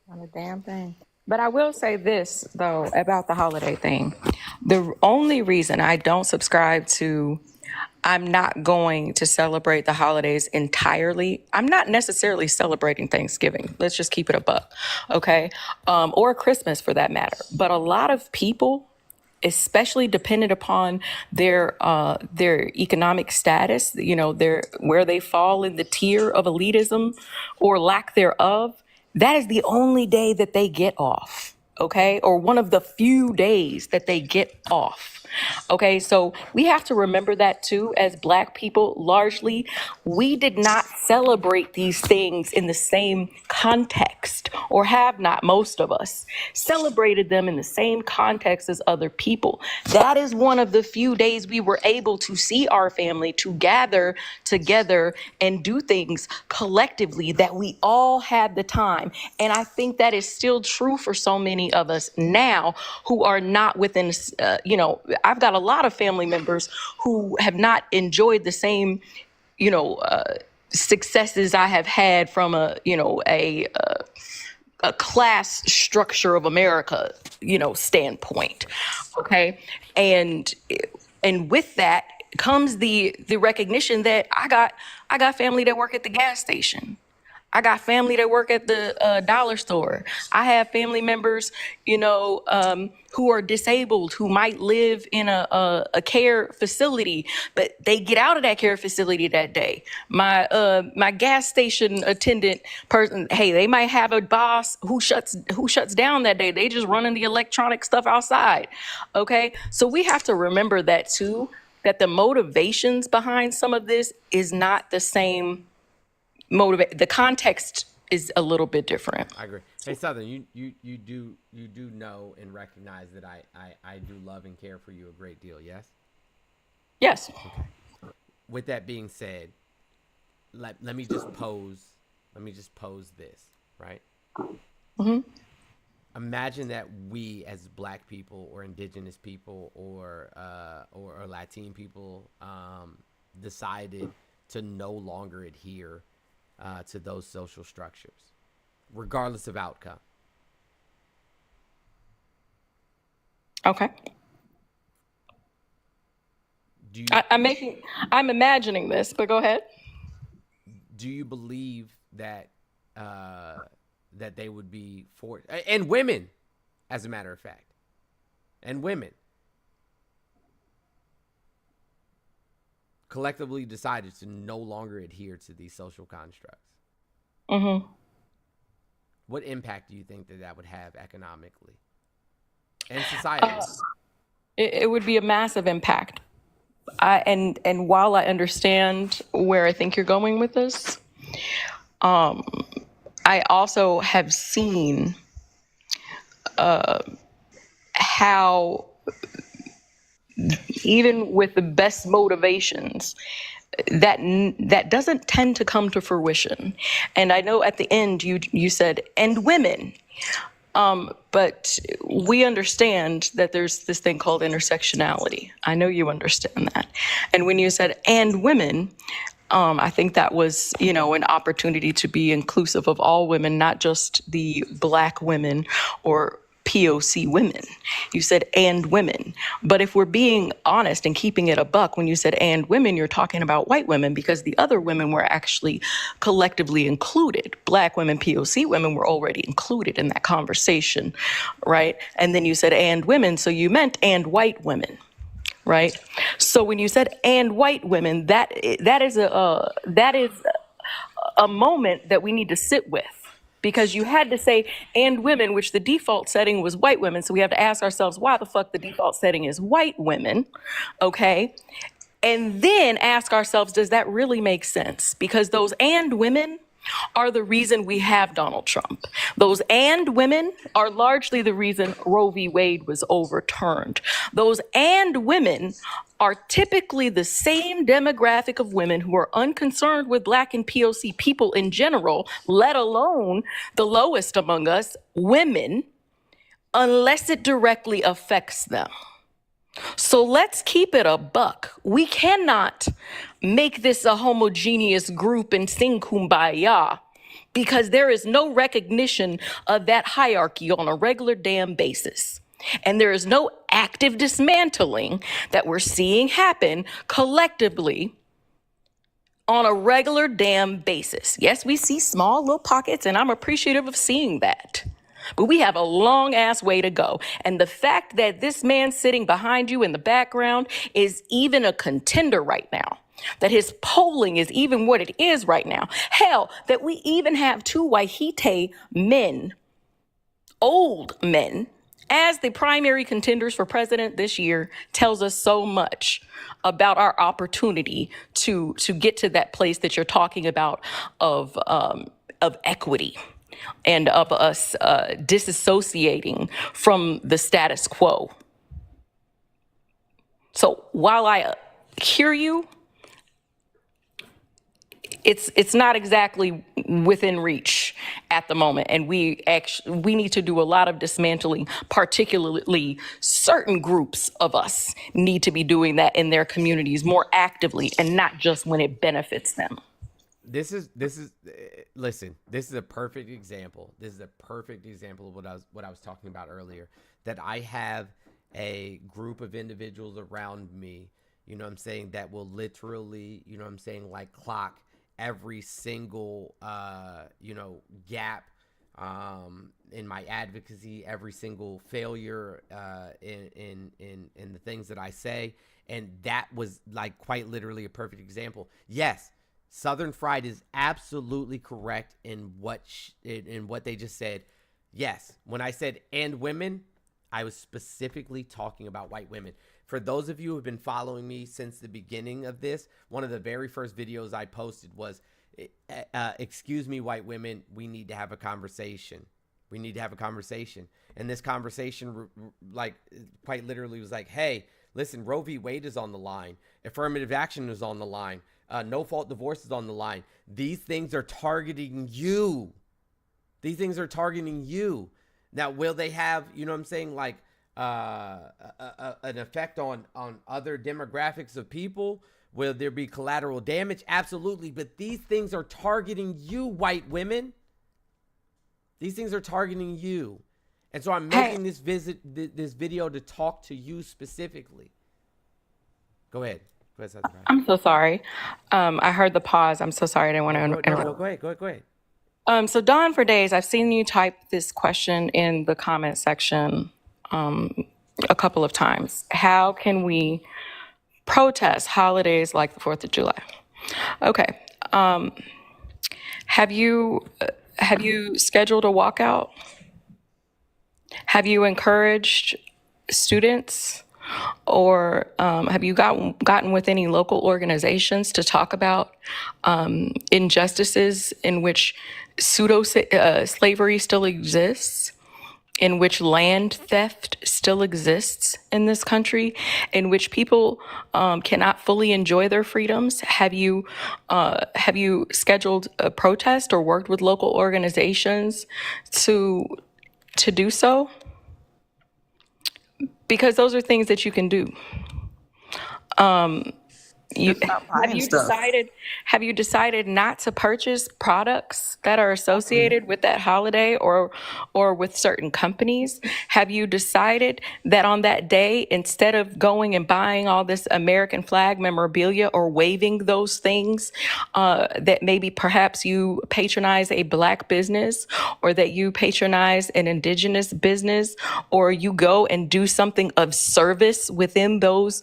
Not a damn thing. But I will say this, though, about the holiday thing. The only reason I don't subscribe to I'm not going to celebrate the holidays entirely. I'm not necessarily celebrating Thanksgiving. Let's just keep it a buck, okay? Or Christmas for that matter. But a lot of people, especially dependent upon their economic status, you know, where they fall in the tier of elitism or lack thereof, that is the only day that they get off, okay? Or one of the few days that they get off. Okay, so we have to remember that too, as Black people, largely, we did not celebrate these things in the same context, or have not, most of us, celebrated them in the same context as other people. That is one of the few days we were able to see our family, to gather together and do things collectively, that we all had the time. And I think that is still true for so many of us now who are not within, I've got a lot of family members who have not enjoyed the same, successes I have had from a class structure of America, standpoint. Okay. And with that comes the recognition that I got family that work at the gas station. I got family that work at the dollar store. I have family members, who are disabled, who might live in a care facility, but they get out of that care facility that day. My gas station attendant person, hey, they might have a boss who shuts down that day. They just running the electronic stuff outside. Okay, so we have to remember that too, that the motivations behind some of this is not the same. The context is a little bit different. I agree. Hey, Southern, you do know and recognize that I do love and care for you a great deal, yes? Yes. Okay. With that being said, let me just pose this, right? Mm-hmm. Imagine that we as Black people or Indigenous people or Latin people decided to no longer adhere to those social structures, regardless of outcome. Okay. I'm imagining this, but go ahead. Do you believe that that they would be for, and women, as a matter of fact, and women collectively decided to no longer adhere to these social constructs? Mm-hmm. What impact do you think that would have economically and societally? It would be a massive impact. And while I understand where I think you're going with this, I also have seen how even with the best motivations, that doesn't tend to come to fruition. And I know at the end you said, and women, but we understand that there's this thing called intersectionality. I know you understand that. And when you said, and women, I think that was, an opportunity to be inclusive of all women, not just the Black women or POC women. You said and women. But if we're being honest and keeping it a buck, when you said and women, you're talking about white women because the other women were actually collectively included. Black women, POC women were already included in that conversation, right? And then you said and women, so you meant and white women. Right. So when you said and white women, that is a moment that we need to sit with, because you had to say and women, which the default setting was white women. So we have to ask ourselves why the fuck the default setting is white women. OK, and then ask ourselves, does that really make sense? Because those and women are the reason we have Donald Trump. Those and women are largely the reason Roe v. Wade was overturned. Those and women are typically the same demographic of women who are unconcerned with Black and POC people in general, let alone the lowest among us, women, unless it directly affects them. So let's keep it a buck. We cannot make this a homogeneous group and sing kumbaya, because there is no recognition of that hierarchy on a regular damn basis. And there is no active dismantling that we're seeing happen collectively on a regular damn basis. Yes, we see small little pockets, and I'm appreciative of seeing that. But we have a long ass way to go. And the fact that this man sitting behind you in the background is even a contender right now, that his polling is even what it is right now. Hell, that we even have two Wahite men, old men, as the primary contenders for president this year tells us so much about our opportunity to get to that place that you're talking about of equity and of us disassociating from the status quo. So while I hear you, it's not exactly within reach at the moment, and we need to do a lot of dismantling. Particularly, certain groups of us need to be doing that in their communities more actively, and not just when it benefits them. Listen, this is a perfect example. This is a perfect example of what I was talking about earlier, that I have a group of individuals around me, you know what I'm saying, that will literally, you know what I'm saying, like clock every single, gap in my advocacy, every single failure in the things that I say. And that was like quite literally a perfect example. Yes. Southern Fried is absolutely correct in what they just said. Yes, when I said and women, I was specifically talking about white women. For those of you who have been following me since the beginning of this, one of the very first videos I posted was, excuse me, white women, we need to have a conversation. We need to have a conversation. And this conversation, like, quite literally was like, hey, listen, Roe v. Wade is on the line. Affirmative action is on the line. No-fault divorce is on the line. These things are targeting you. These things are targeting you. Now, will they have, you know what I'm saying, like an effect on other demographics of people? Will there be collateral damage? Absolutely. But these things are targeting you, white women. These things are targeting you. And so I'm making this video to talk to you specifically. Go ahead. I'm so sorry. I heard the pause. I'm so sorry. I didn't want to interrupt. No, go ahead. So Dawn for Days, I've seen you type this question in the comment section a couple of times. How can we protest holidays like the 4th of July? Okay. Have you scheduled a walkout? Have you encouraged students? Or have you gotten with any local organizations to talk about injustices in which slavery still exists, in which land theft still exists in this country, in which people cannot fully enjoy their freedoms? Have you scheduled a protest or worked with local organizations to do so? Because those are things that you can do. You Just stop have buying you stuff. decided not to purchase products that are associated with that holiday or with certain companies? Have you decided that on that day, instead of going and buying all this American flag memorabilia or waving those things, that maybe perhaps you patronize a Black business, or that you patronize an Indigenous business, or you go and do something of service within those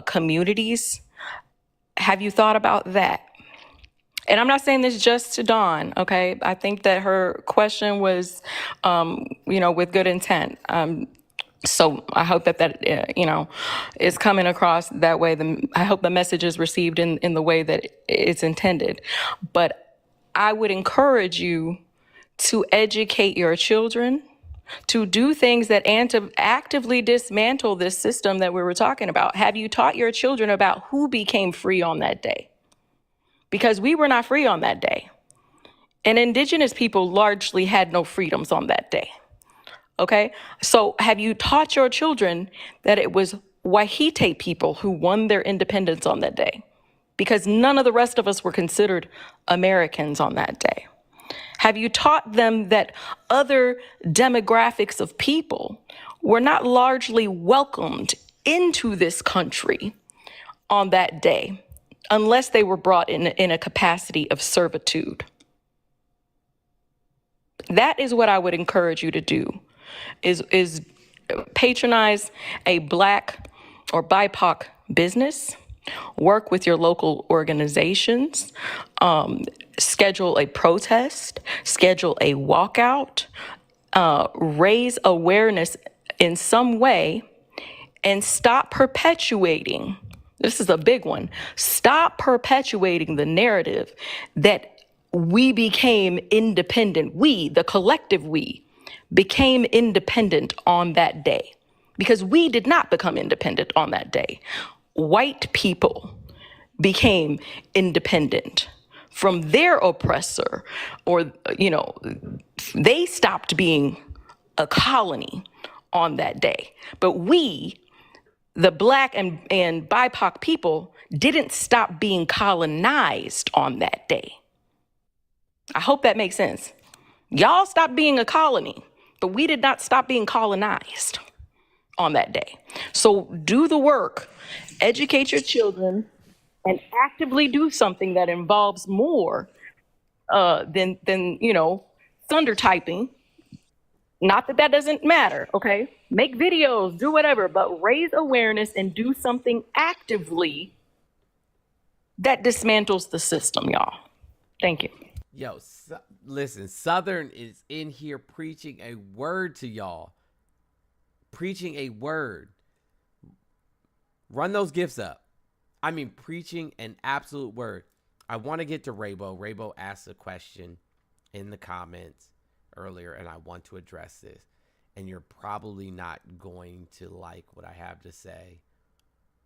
communities? Have you thought about that? And I'm not saying this just to Dawn, okay? I think that her question was, with good intent. So I hope that is coming across that way. I hope the message is received in the way that it's intended. But I would encourage you to educate your children, to do things that actively dismantle this system that we were talking about. Have you taught your children about who became free on that day? Because we were not free on that day. And Indigenous people largely had no freedoms on that day. Okay? So have you taught your children that it was Wahite people who won their independence on that day? Because none of the rest of us were considered Americans on that day. Have you taught them that other demographics of people were not largely welcomed into this country on that day unless they were brought in a capacity of servitude? That is what I would encourage you to do, is patronize a Black or BIPOC business, work with your local organizations, schedule a protest, schedule a walkout, raise awareness in some way, and stop perpetuating. This is a big one. Stop perpetuating the narrative that we became independent. We, the collective we, became independent on that day. Because we did not become independent on that day. White people became independent from their oppressor, or, they stopped being a colony on that day. But we, the Black and BIPOC people, didn't stop being colonized on that day. I hope that makes sense. Y'all stopped being a colony, but we did not stop being colonized on that day. So do the work, educate your children, and actively do something that involves more than thunder typing. Not that doesn't matter, okay? Make videos, do whatever, but raise awareness and do something actively that dismantles the system, y'all. Thank you. Yo, listen, Southern is in here preaching a word to y'all. Preaching a word. Run those gifts up. I mean, preaching an absolute word. I want to get to Raybo. Raybo asked a question in the comments earlier, and I want to address this. And you're probably not going to like what I have to say,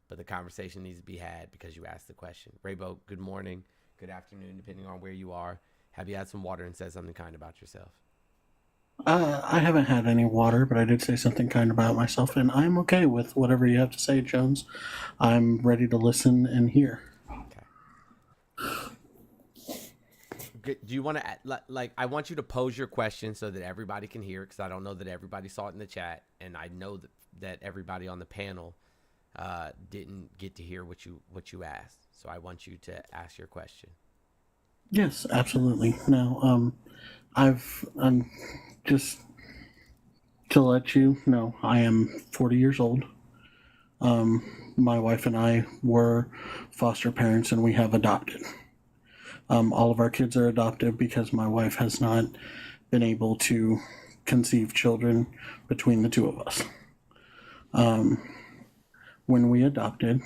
but the conversation needs to be had because you asked the question. Raybo, good morning, good afternoon, depending on where you are. Have you had some water and said something kind about yourself? I haven't had any water, but I did say something kind about myself, and I'm okay with whatever you have to say, Jones. I'm ready to listen and hear. Do you want to, I want you to pose your question so that everybody can hear, because I don't know that everybody saw it in the chat, and I know that everybody on the panel didn't get to hear what you asked. So I want you to ask your question. Yes, absolutely. Now, I'm just to let you know, I am 40 years old. My wife and I were foster parents, and we have adopted. All of our kids are adopted because my wife has not been able to conceive children between the two of us. When we adopted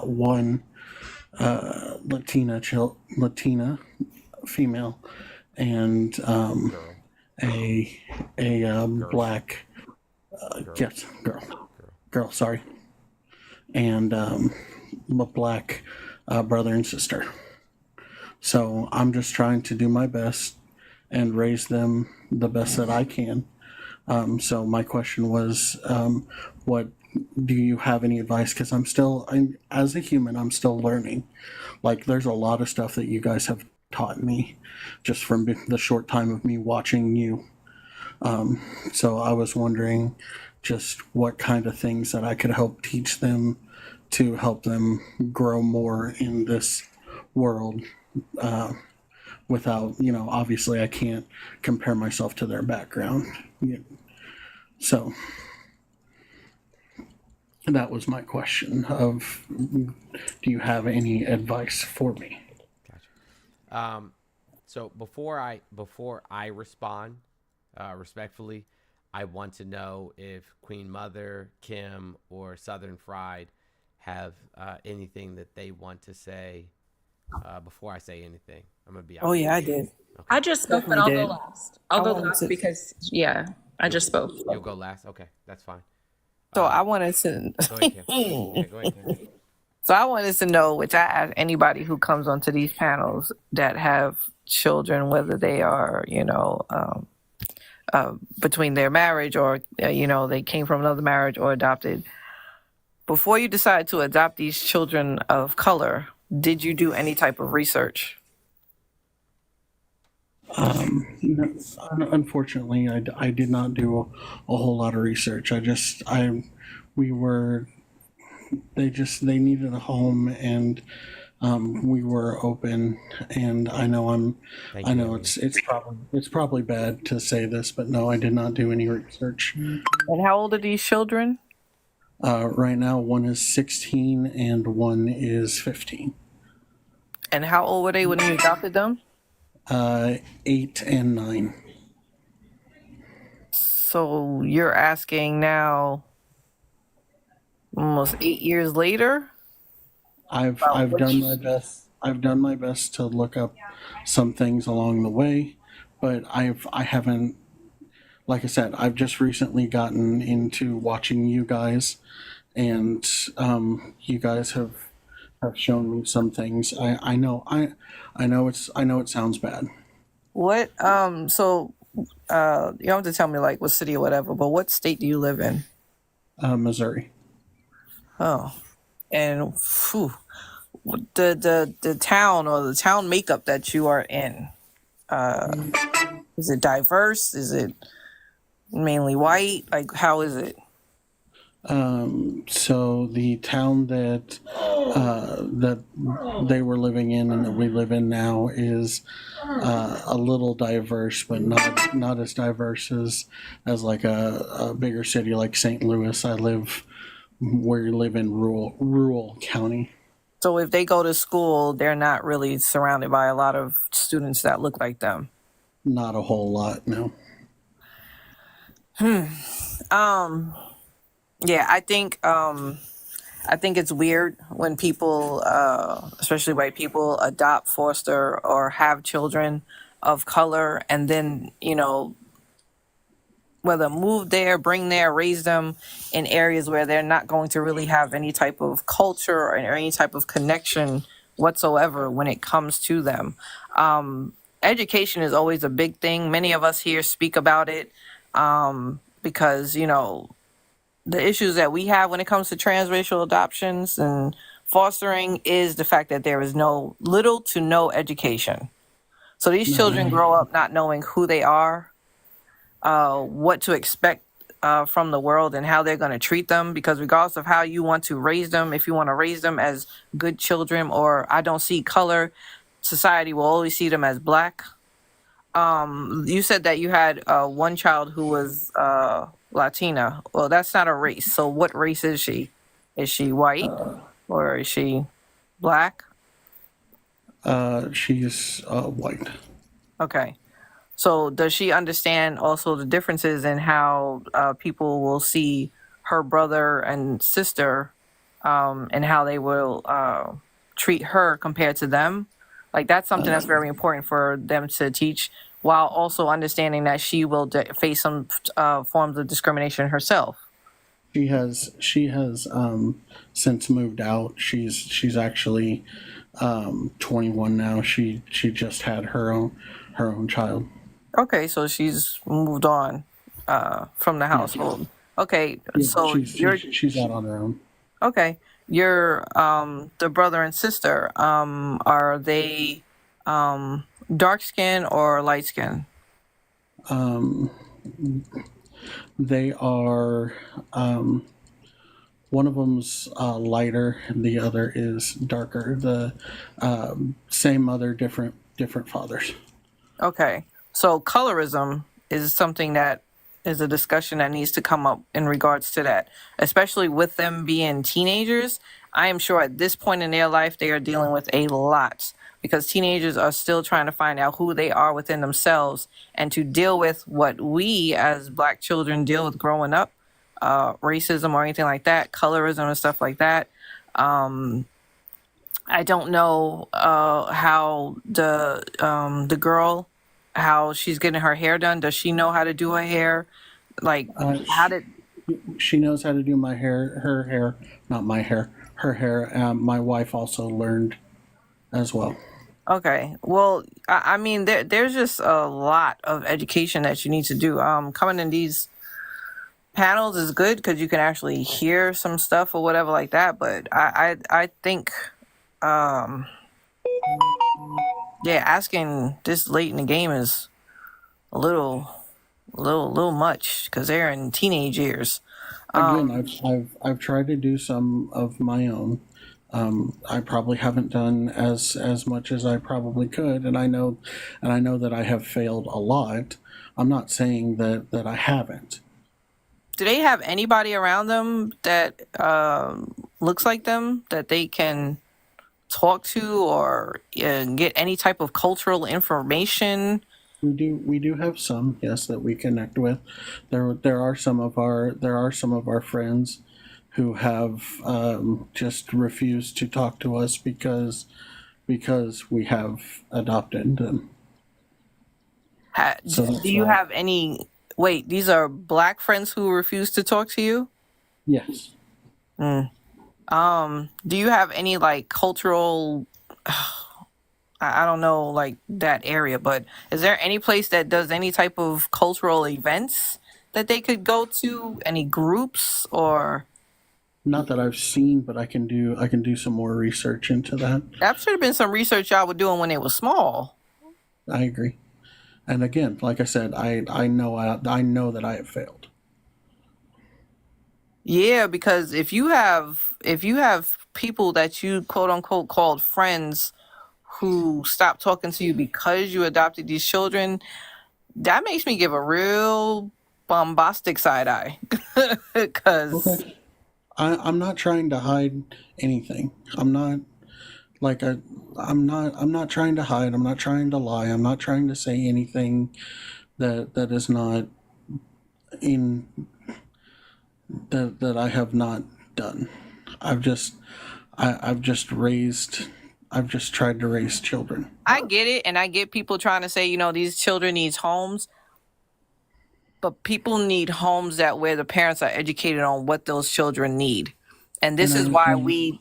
one Latina female and a Black girl, sorry, and a Black brother and sister. So I'm just trying to do my best and raise them the best that I can. So my question was, what do you have any advice? Because as a human, I'm still learning. Like, there's a lot of stuff that you guys have taught me just from the short time of me watching you. So I was wondering just what kind of things that I could help teach them to help them grow more in this world. Without, obviously I can't compare myself to their background. So that was my question of, do you have any advice for me? So before I respond, respectfully, I want to know if Queen Mother, Kim, or Southern Fried have anything that they want to say before I say anything. I'm gonna be honest. Oh yeah, I did. I just spoke, but Definitely I'll go did. last. I'll go wanted last to- because, yeah, I just spoke. You'll go last. Okay, that's fine. So I wanted to. Go ahead, Kim. Yeah, go ahead, Kim. So I wanted to know, which I ask anybody who comes onto these panels that have children, whether they are, between their marriage or, they came from another marriage or adopted. Before you decide to adopt these children of color, did you do any type of research? No, unfortunately, I did not do a whole lot of research. They needed a home, and we were open. And I know it's probably bad to say this, but no, I did not do any research. And how old are these children? Right now, one is 16 and one is 15. And how old were they when you adopted them? 8 and 9. So you're asking now, almost 8 years later? I've done my best. I've done my best to look up some things along the way, but I haven't. Like I said, I've just recently gotten into watching you guys, and you guys have shown me some things. I know it sounds bad. What, so, you don't have to tell me like what city or whatever, but what state do you live in? Missouri. Oh, and the town or the town makeup that you are in, is it diverse? Is it mainly white? Like, how is it? So the town that they were living in and that we live in now is a little diverse, but not as diverse as like a bigger city like St. Louis. We live in rural county. So if they go to school, they're not really surrounded by a lot of students that look like them. Not a whole lot, no. Yeah, I think it's weird when people, especially white people, adopt, foster, or have children of color, and then whether move there, bring there, raise them in areas where they're not going to really have any type of culture or any type of connection whatsoever when it comes to them. Education is always a big thing. Many of us here speak about it because the issues that we have when it comes to transracial adoptions and fostering is the fact that there is little to no education. So these children grow up not knowing who they are, what to expect from the world, and how they're going to treat them, because regardless of how you want to raise them, if you want to raise them as good children or I don't see color, society will always see them as black. You said that you had one child who was Latina. Well, that's not a race. So what race is she? Is she white or is she black? She's white. Okay. So does she understand also the differences in how people will see her brother and sister and how they will treat her compared to them? Like, that's something that's very important for them to teach, while also understanding that she will face some forms of discrimination herself. She has since moved out. She's actually 21 now. She just had her own child. Okay, so she's moved on from the household. Okay, Yeah, so she's out on her own. okay. Your the brother and sister, are they dark skin or light skin? Um, they are. One of them's lighter, and the other is darker. The same mother, different fathers. Okay. So colorism is something that is a discussion that needs to come up in regards to that, especially with them being teenagers. I am sure at this point in their life, they are dealing with a lot because teenagers are still trying to find out who they are within themselves and to deal with what we as Black children deal with growing up, racism or anything like that, colorism and stuff like that. I don't know how the girl, how she's getting her hair done. Does she know how to do her hair? Like, how did? She knows how to do my hair, her hair, not my hair, her hair. My wife also learned as well. Okay. Well, I mean, there's just a lot of education that you need to do. Coming in these panels is good because you can actually hear some stuff or whatever like that. But I think, yeah, asking this late in the game is a little much because they're in teenage years. Again, I've tried to do some of my own. I probably haven't done as much as I probably could, and I know that I have failed a lot. I'm not saying that I haven't. Do they have anybody around them that looks like them that they can talk to or get any type of cultural information? We do have some, yes, that we connect with. There are some of our friends who have just refused to talk to us because we have adopted them. So Do that's you why. have any? Wait, these are Black friends who refuse to talk to you? Yes. Do you have any like cultural? I don't know like that area, but is there any place that does any type of cultural events that they could go to? Any groups or? Not that I've seen, but I can do some more research into that. That should have been some research y'all were doing when they were small. I agree. And again, like I said, I know that I have failed. Yeah, because if you have people that you quote unquote called friends who stopped talking to you because you adopted these children, that makes me give a real bombastic side eye. Because Okay. I'm not trying to hide anything. I'm not I'm not trying to hide. I'm not trying to lie. I'm not trying to say anything that is not in that I have not done. I've just tried to raise children. I get it, and I get people trying to say, these children needs homes, but people need homes where the parents are educated on what those children need. And this is why we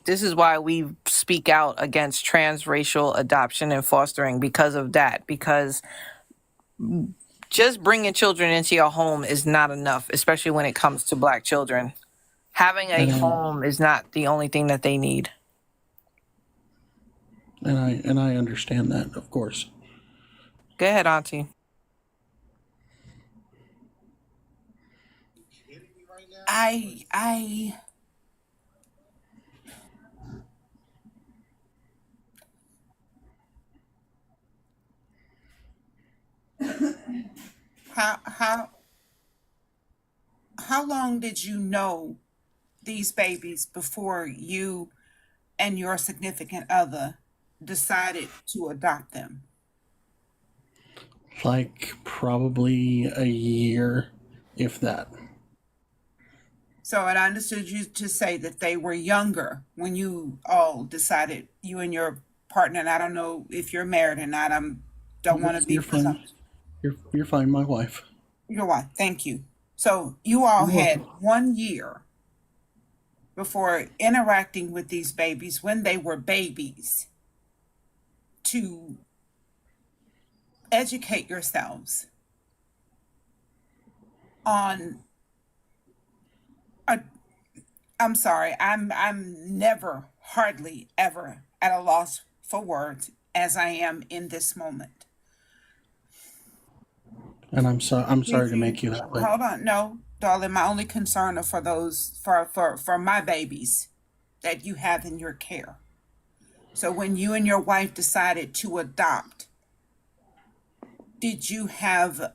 speak out against transracial adoption and fostering because of that. Because just bringing children into your home is not enough, especially when it comes to Black children. Having a home is not the only thing that they need. And I understand that, of course. Go ahead, Auntie. I how long did you know these babies before you and your significant other decided to adopt them? Like probably a year, if that. So, and I understood you to say that they were younger when you all decided, you and your partner, and I don't know if you're married or not. Don't want to be You're fine. You're fine, my wife. Your wife. Thank you. So you all had 1 year before interacting with these babies when they were babies to educate yourselves on I'm sorry. I'm never, hardly ever at a loss for words as I am in this moment. And I'm sorry to make you that way. Hold on. No, darling, my only concern are for those for my babies that you have in your care. So when you and your wife decided to adopt, did you have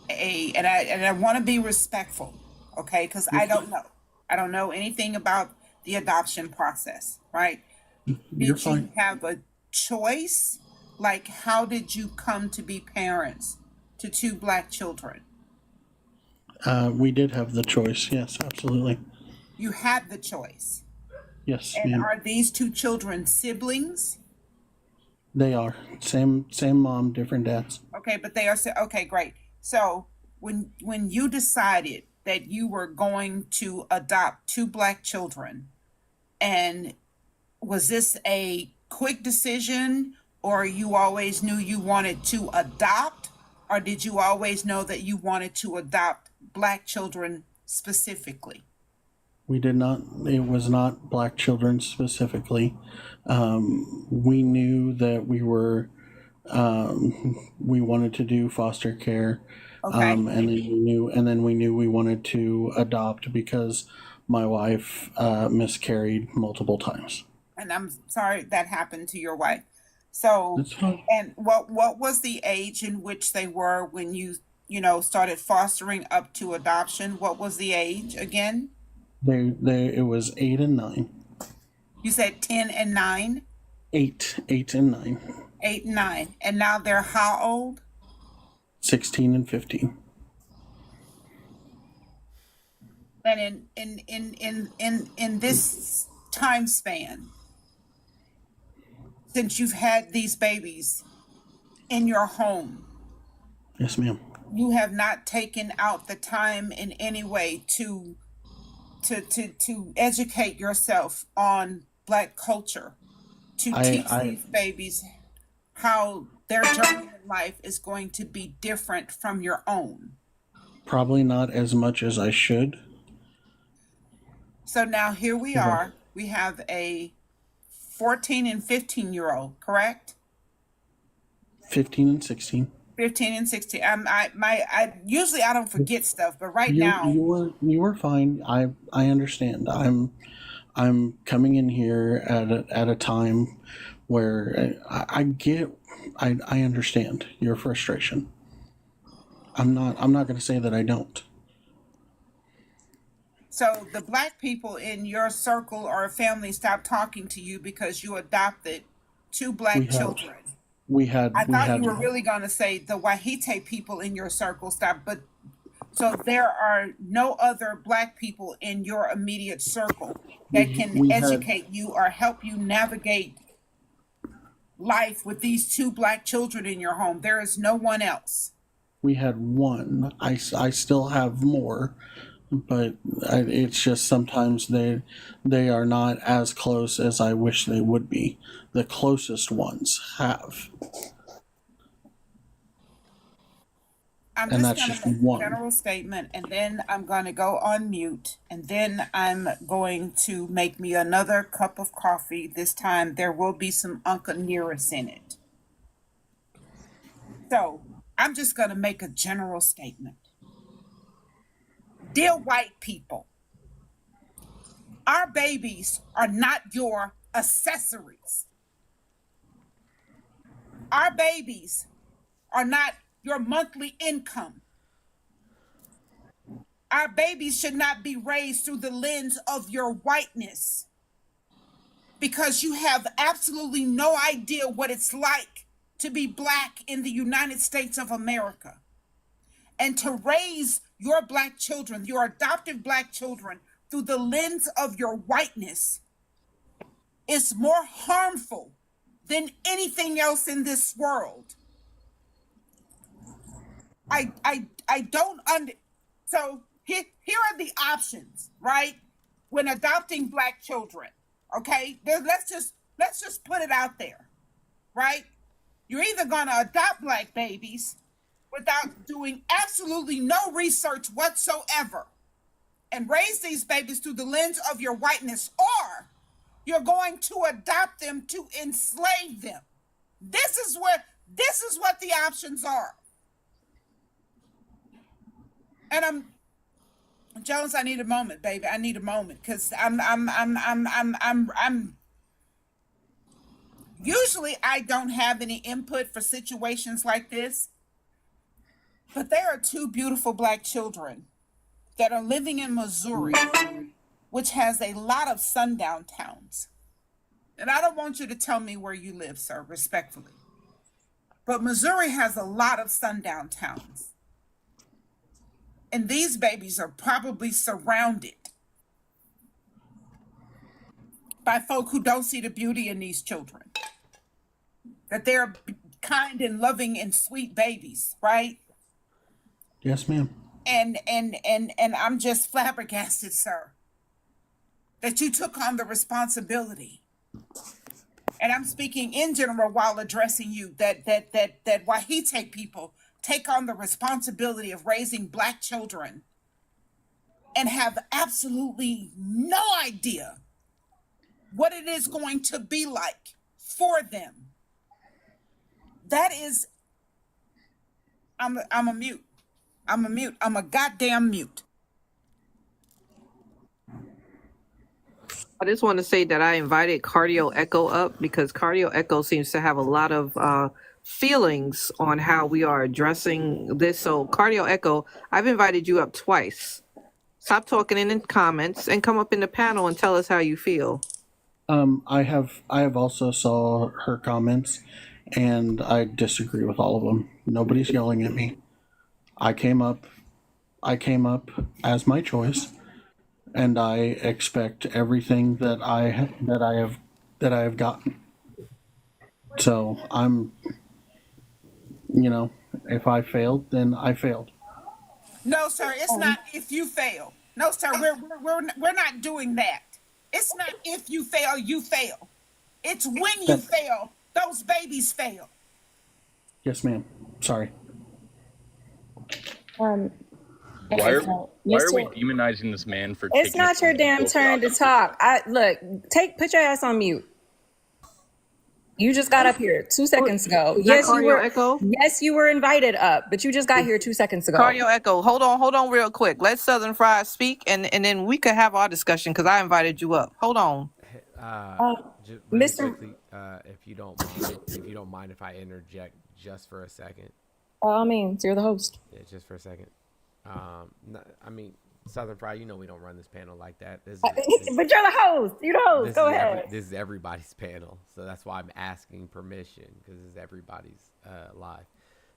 and I want to be respectful, okay? Because I don't know. I don't know anything about the adoption process, right? You're Did fine. you have a choice? Like, how did you come to be parents to 2 Black children? We did have the choice. Yes, absolutely. You had the choice. Yes, And ma'am. are these 2 children siblings? They are same mom, different dads. Okay, but they are okay, great. So when you decided that you were going to adopt 2 Black children, and was this a quick decision, or you always knew you wanted to adopt, or did you always know that you wanted to adopt Black children specifically? We did not. It was not Black children specifically. We knew that we were. We wanted to do foster care, Okay. and then we knew we wanted to adopt because my wife miscarried multiple times. And I'm sorry that happened to your wife. So, That's fine. and what was the age in which they were when you started fostering up to adoption? What was the age again? It was 8 and 9. You said 10 and 9? 8 and 9. 8 and 9. And now they're how old? 16 and 15. And in this time span, since you've had these babies in your home, Yes, ma'am. you have not taken out the time in any way to educate yourself on Black culture, to teach these babies how their journey in life is going to be different from your own. Probably not as much as I should. So now here we are. We have a 14 and 15-year-old, correct? 15 and 16. 15 and 16. I usually I don't forget stuff, but right You now you were fine. I understand. I'm coming in here at a time where I understand your frustration. I'm not going to say that I don't. so the Black people in your circle or family stopped talking to you because you adopted 2 Black children. I thought you were really going to say the Wahite people in your circle stopped, but so there are no other Black people in your immediate circle that can educate you or help you navigate life with these 2 Black children in your home. There is no one else. We had one. I still have more, but it's just sometimes they are not as close as I wish they would be. The closest ones have. I'm And just that's going just to make one. a general statement, and then I'm going to go on mute, and then I'm going to make me another cup of coffee. This time there will be some Uncle Nearest in it. So I'm just going to make a general statement. Dear white people, our babies are not your accessories. Our babies are not your monthly income. Our babies should not be raised through the lens of your whiteness, because you have absolutely no idea what it's like to be Black in the United States of America. And to raise your Black children, your adopted Black children, through the lens of your whiteness is more harmful than anything else in this world. I don't so here are the options, right? When adopting Black children, okay? Let's just put it out there, right? You're either gonna adopt Black babies without doing absolutely no research whatsoever and raise these babies through the lens of your whiteness, or you're going to adopt them to enslave them. This is what the options are. And Jones, I need a moment, baby. I need a moment, because I'm usually I don't have any input for situations like this, but there are two beautiful Black children that are living in Missouri, which has a lot of sundown towns. And I don't want you to tell me where you live, sir, respectfully, but Missouri has a lot of sundown towns. And these babies are probably surrounded by folk who don't see the beauty in these children. That they're kind and loving and sweet babies, right? Yes, ma'am. And I'm just flabbergasted, sir, that you took on the responsibility. And I'm speaking in general while addressing you, that Wahite people take on the responsibility of raising Black children and have absolutely no idea what it is going to be like for them. That is, I'm a mute. I'm a mute. I'm a goddamn mute. I just want to say that I invited Cardio Echo up because Cardio Echo seems to have a lot of feelings on how we are addressing this. So Cardio Echo, I've invited you up twice. Stop talking in the comments and come up in the panel and tell us how you feel. I have also saw her comments, and I disagree with all of them. Nobody's yelling at me. I came up as my choice, and I expect everything that I have gotten. So I'm, if I failed, then I failed. No, sir, it's not if you fail. No, sir, we're not doing that. It's not if you fail, you fail. It's when you fail, those babies fail. Yes, ma'am. Sorry. Why are we demonizing this man for It's taking not your damn turn to talk. Put your ass on mute. You just got up here 2 seconds ago. Yes, you were. Echo? Yes, you were invited up, but you just got here 2 seconds ago. Cardio Echo, hold on real quick. Let Southern Fried speak and then we could have our discussion because I invited you up. Hold on. Really Mr. quickly, if you don't mind if I interject just for a second. All means, you're the host. Yeah, just for a second. Southern Fried, we don't run this panel like that. But you're the host. You're the host. Go ahead. This is everybody's panel, so that's why I'm asking permission, because this is everybody's live.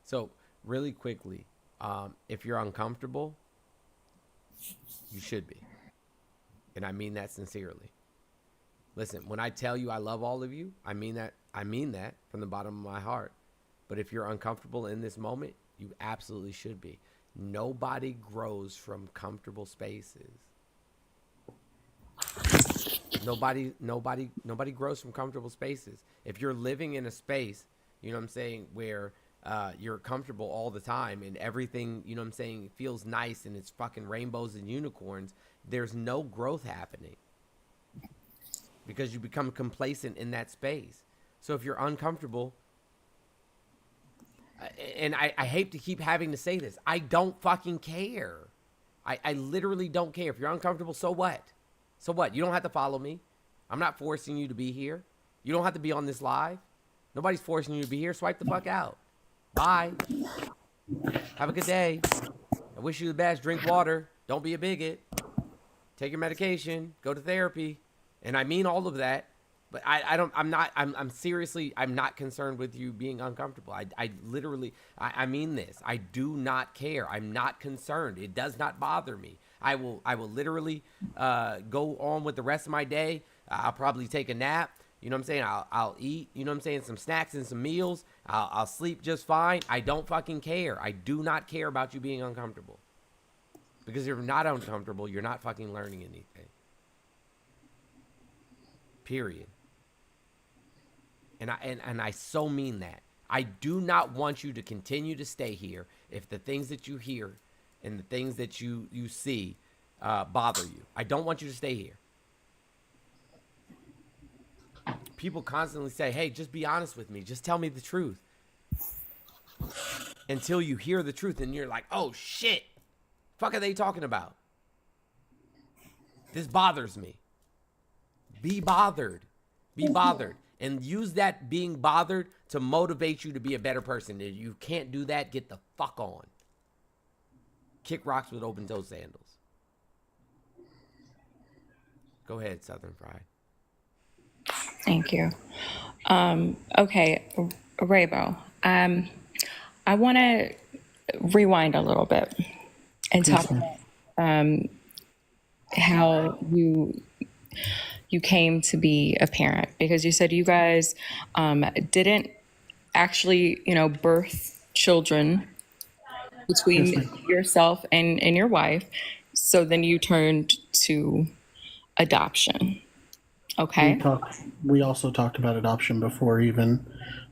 So really quickly, if you're uncomfortable, you should be, and I mean that sincerely. Listen, when I tell you I love all of you, I mean that. I mean that from the bottom of my heart. But if you're uncomfortable in this moment, you absolutely should be. Nobody grows from comfortable spaces. Nobody grows from comfortable spaces. If you're living in a space, where you're comfortable all the time and everything, feels nice and it's fucking rainbows and unicorns, there's no growth happening because you become complacent in that space. So if you're uncomfortable, and I hate to keep having to say this, I don't fucking care. I literally don't care. If you're uncomfortable, so what? So what? You don't have to follow me. I'm not forcing you to be here. You don't have to be on this live. Nobody's forcing you to be here. Swipe the fuck out. Bye. Have a good day. I wish you the best. Drink water. Don't be a bigot. Take your medication. Go to therapy. And I mean all of that. But I'm seriously, I'm not concerned with you being uncomfortable. I literally mean this. I do not care. I'm not concerned. It does not bother me. I will literally go on with the rest of my day. I'll probably take a nap. I'll eat, some snacks and some meals. I'll sleep just fine. I don't fucking care. I do not care about you being uncomfortable. Because if you're not uncomfortable, you're not fucking learning anything. Period. And I so mean that. I do not want you to continue to stay here if the things that you hear and the things that you see bother you. I don't want you to stay here. People constantly say, hey, just be honest with me. Just tell me the truth. Until you hear the truth and you're like, oh, shit. Fuck are they talking about? This bothers me. Be bothered. Be bothered. And use that being bothered to motivate you to be a better person. If you can't do that, get the fuck on. Kick rocks with open-toe sandals. Go ahead, Southern Fried. Thank you. Okay, Raybo. I want to rewind a little bit and talk about how you came to be a parent, because you said you guys didn't actually, birth children between yourself and your wife. So then you turned to adoption. Okay. We also talked about adoption before, even,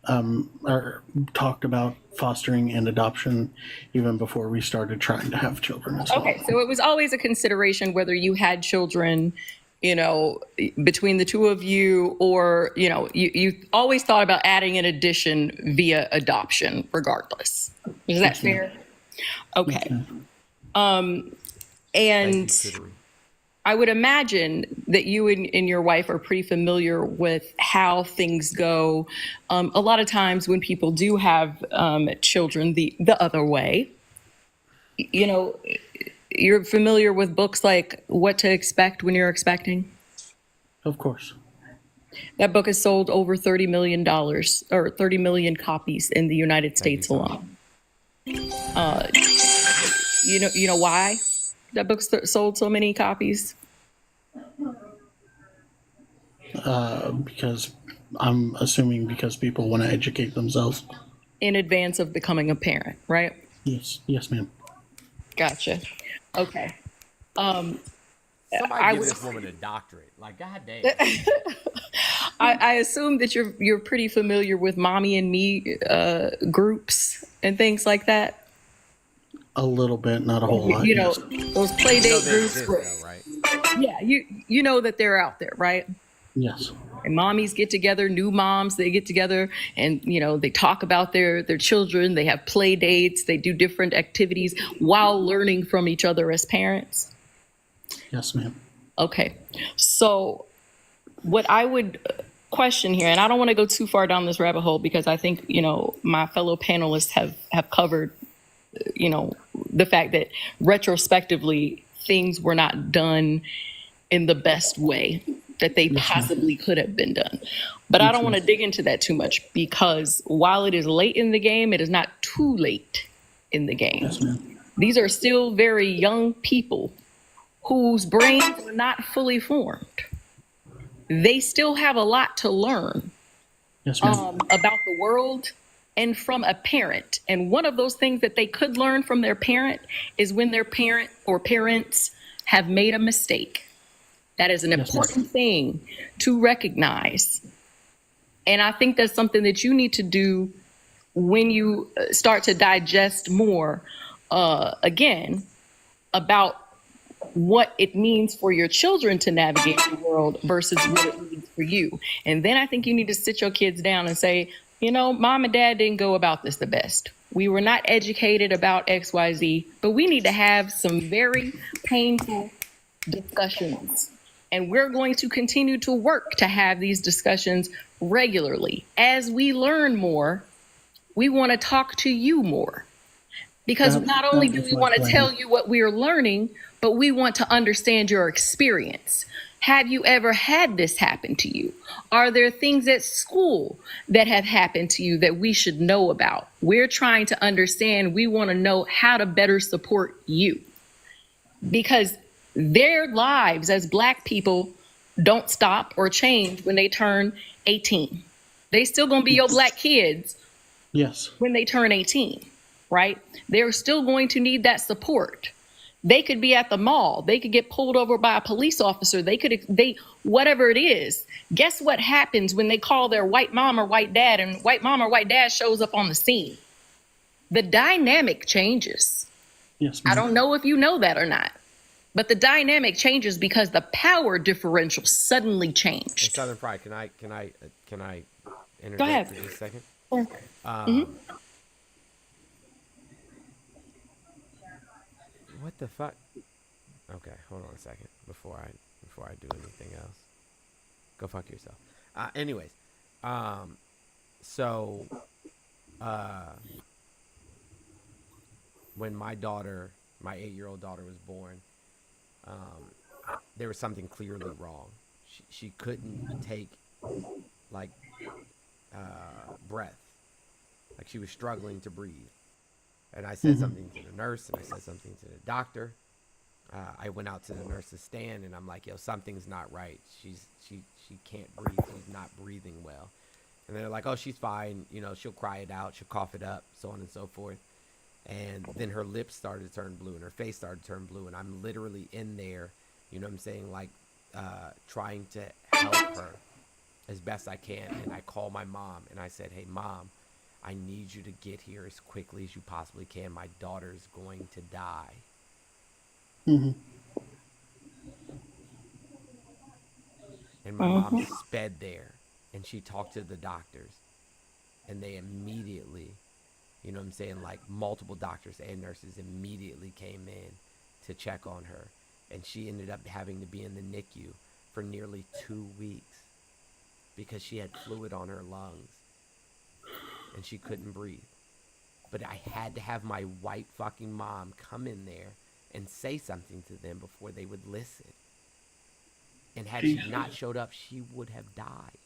or talked about fostering and adoption even before we started trying to have children as well. Okay, so it was always a consideration whether you had children, between the two of you, or, you always thought about adding an addition via adoption regardless. Is that fair? Okay. And I would imagine that you and your wife are pretty familiar with how things go. A lot of times when people do have children the other way, you're familiar with books like What to Expect When You're Expecting? Of course. That book has sold over $30 million, or 30 million copies in the United States alone. You know why that book sold so many copies? Because I'm assuming because people want to educate themselves. In advance of becoming a parent, right? Yes, ma'am. Gotcha. Okay. Somebody give this woman a doctorate. Like, goddamn. I assume that you're pretty familiar with Mommy and Me groups and things like that. A little bit, not a whole lot. Those play date groups. Exist, though, right? Yeah, you know that they're out there, right? Yes. And mommies get together, new moms, they get together and, they talk about their children. They have play dates. They do different activities while learning from each other as parents. Yes, ma'am. Okay. So what I would question here, and I don't want to go too far down this rabbit hole because I think, my fellow panelists have covered, the fact that retrospectively things were not done in the best way that they possibly could have been done. But I don't want to dig into that too much, because while it is late in the game, it is not too late in the game. Yes, ma'am. These are still very young people whose brains are not fully formed. They still have a lot to learn about the world and from a parent. And one of those things that they could learn from their parent is when their parent or parents have made a mistake. That is an important thing to recognize. And I think that's something that you need to do when you start to digest more, again, about what it means for your children to navigate the world versus what it means for you. And then I think you need to sit your kids down and say, mom and dad didn't go about this the best. We were not educated about XYZ, but we need to have some very painful discussions. And we're going to continue to work to have these discussions regularly. As we learn more, we want to talk to you more. Because not only do we want to tell you what we are learning, but we want to understand your experience. Have you ever had this happen to you? Are there things at school that have happened to you that we should know about? We're trying to understand. We want to know how to better support you. Because their lives as Black people don't stop or change when they turn 18. They still gonna be your Black kids when they turn 18, right? They're still going to need that support. They could be at the mall. They could get pulled over by a police officer. Whatever it is. Guess what happens when they call their white mom or white dad and white mom or white dad shows up on the scene? The dynamic changes. Yes, I don't know if you know that or not. But the dynamic changes because the power differential suddenly Hey, changed. Southern Fried, can I interject Go ahead. for just a second? Sure. What the fuck? Okay, hold on a second before I do anything else. Go fuck yourself. Anyways, so when my 8-year-old daughter was born, there was something clearly wrong. She couldn't take like breath, like she was struggling to breathe. And I said something to the nurse, and I said something to the doctor. I went out to the nurse's stand, and I'm like, yo, something's not right. She can't breathe. She's not breathing well. And they're like, oh, she's fine. You know, she'll cry it out. She'll cough it up, so on and so forth. And then her lips started to turn blue, and her face started to turn blue. And I'm literally in there, you know what I'm saying, like trying to help her as best I can. And I call my mom, and I said, hey, Mom, I need you to get here as quickly as you possibly can. My daughter's going to die. And my mom sped there, and she talked to the doctors, and they immediately, you know what I'm saying, like multiple doctors and nurses immediately came in to check on her. And she ended up having to be in the NICU for nearly 2 weeks because she had fluid on her lungs and she couldn't breathe. But I had to have my white fucking mom come in there and say something to them before they would listen. And had she not showed up, she would have died.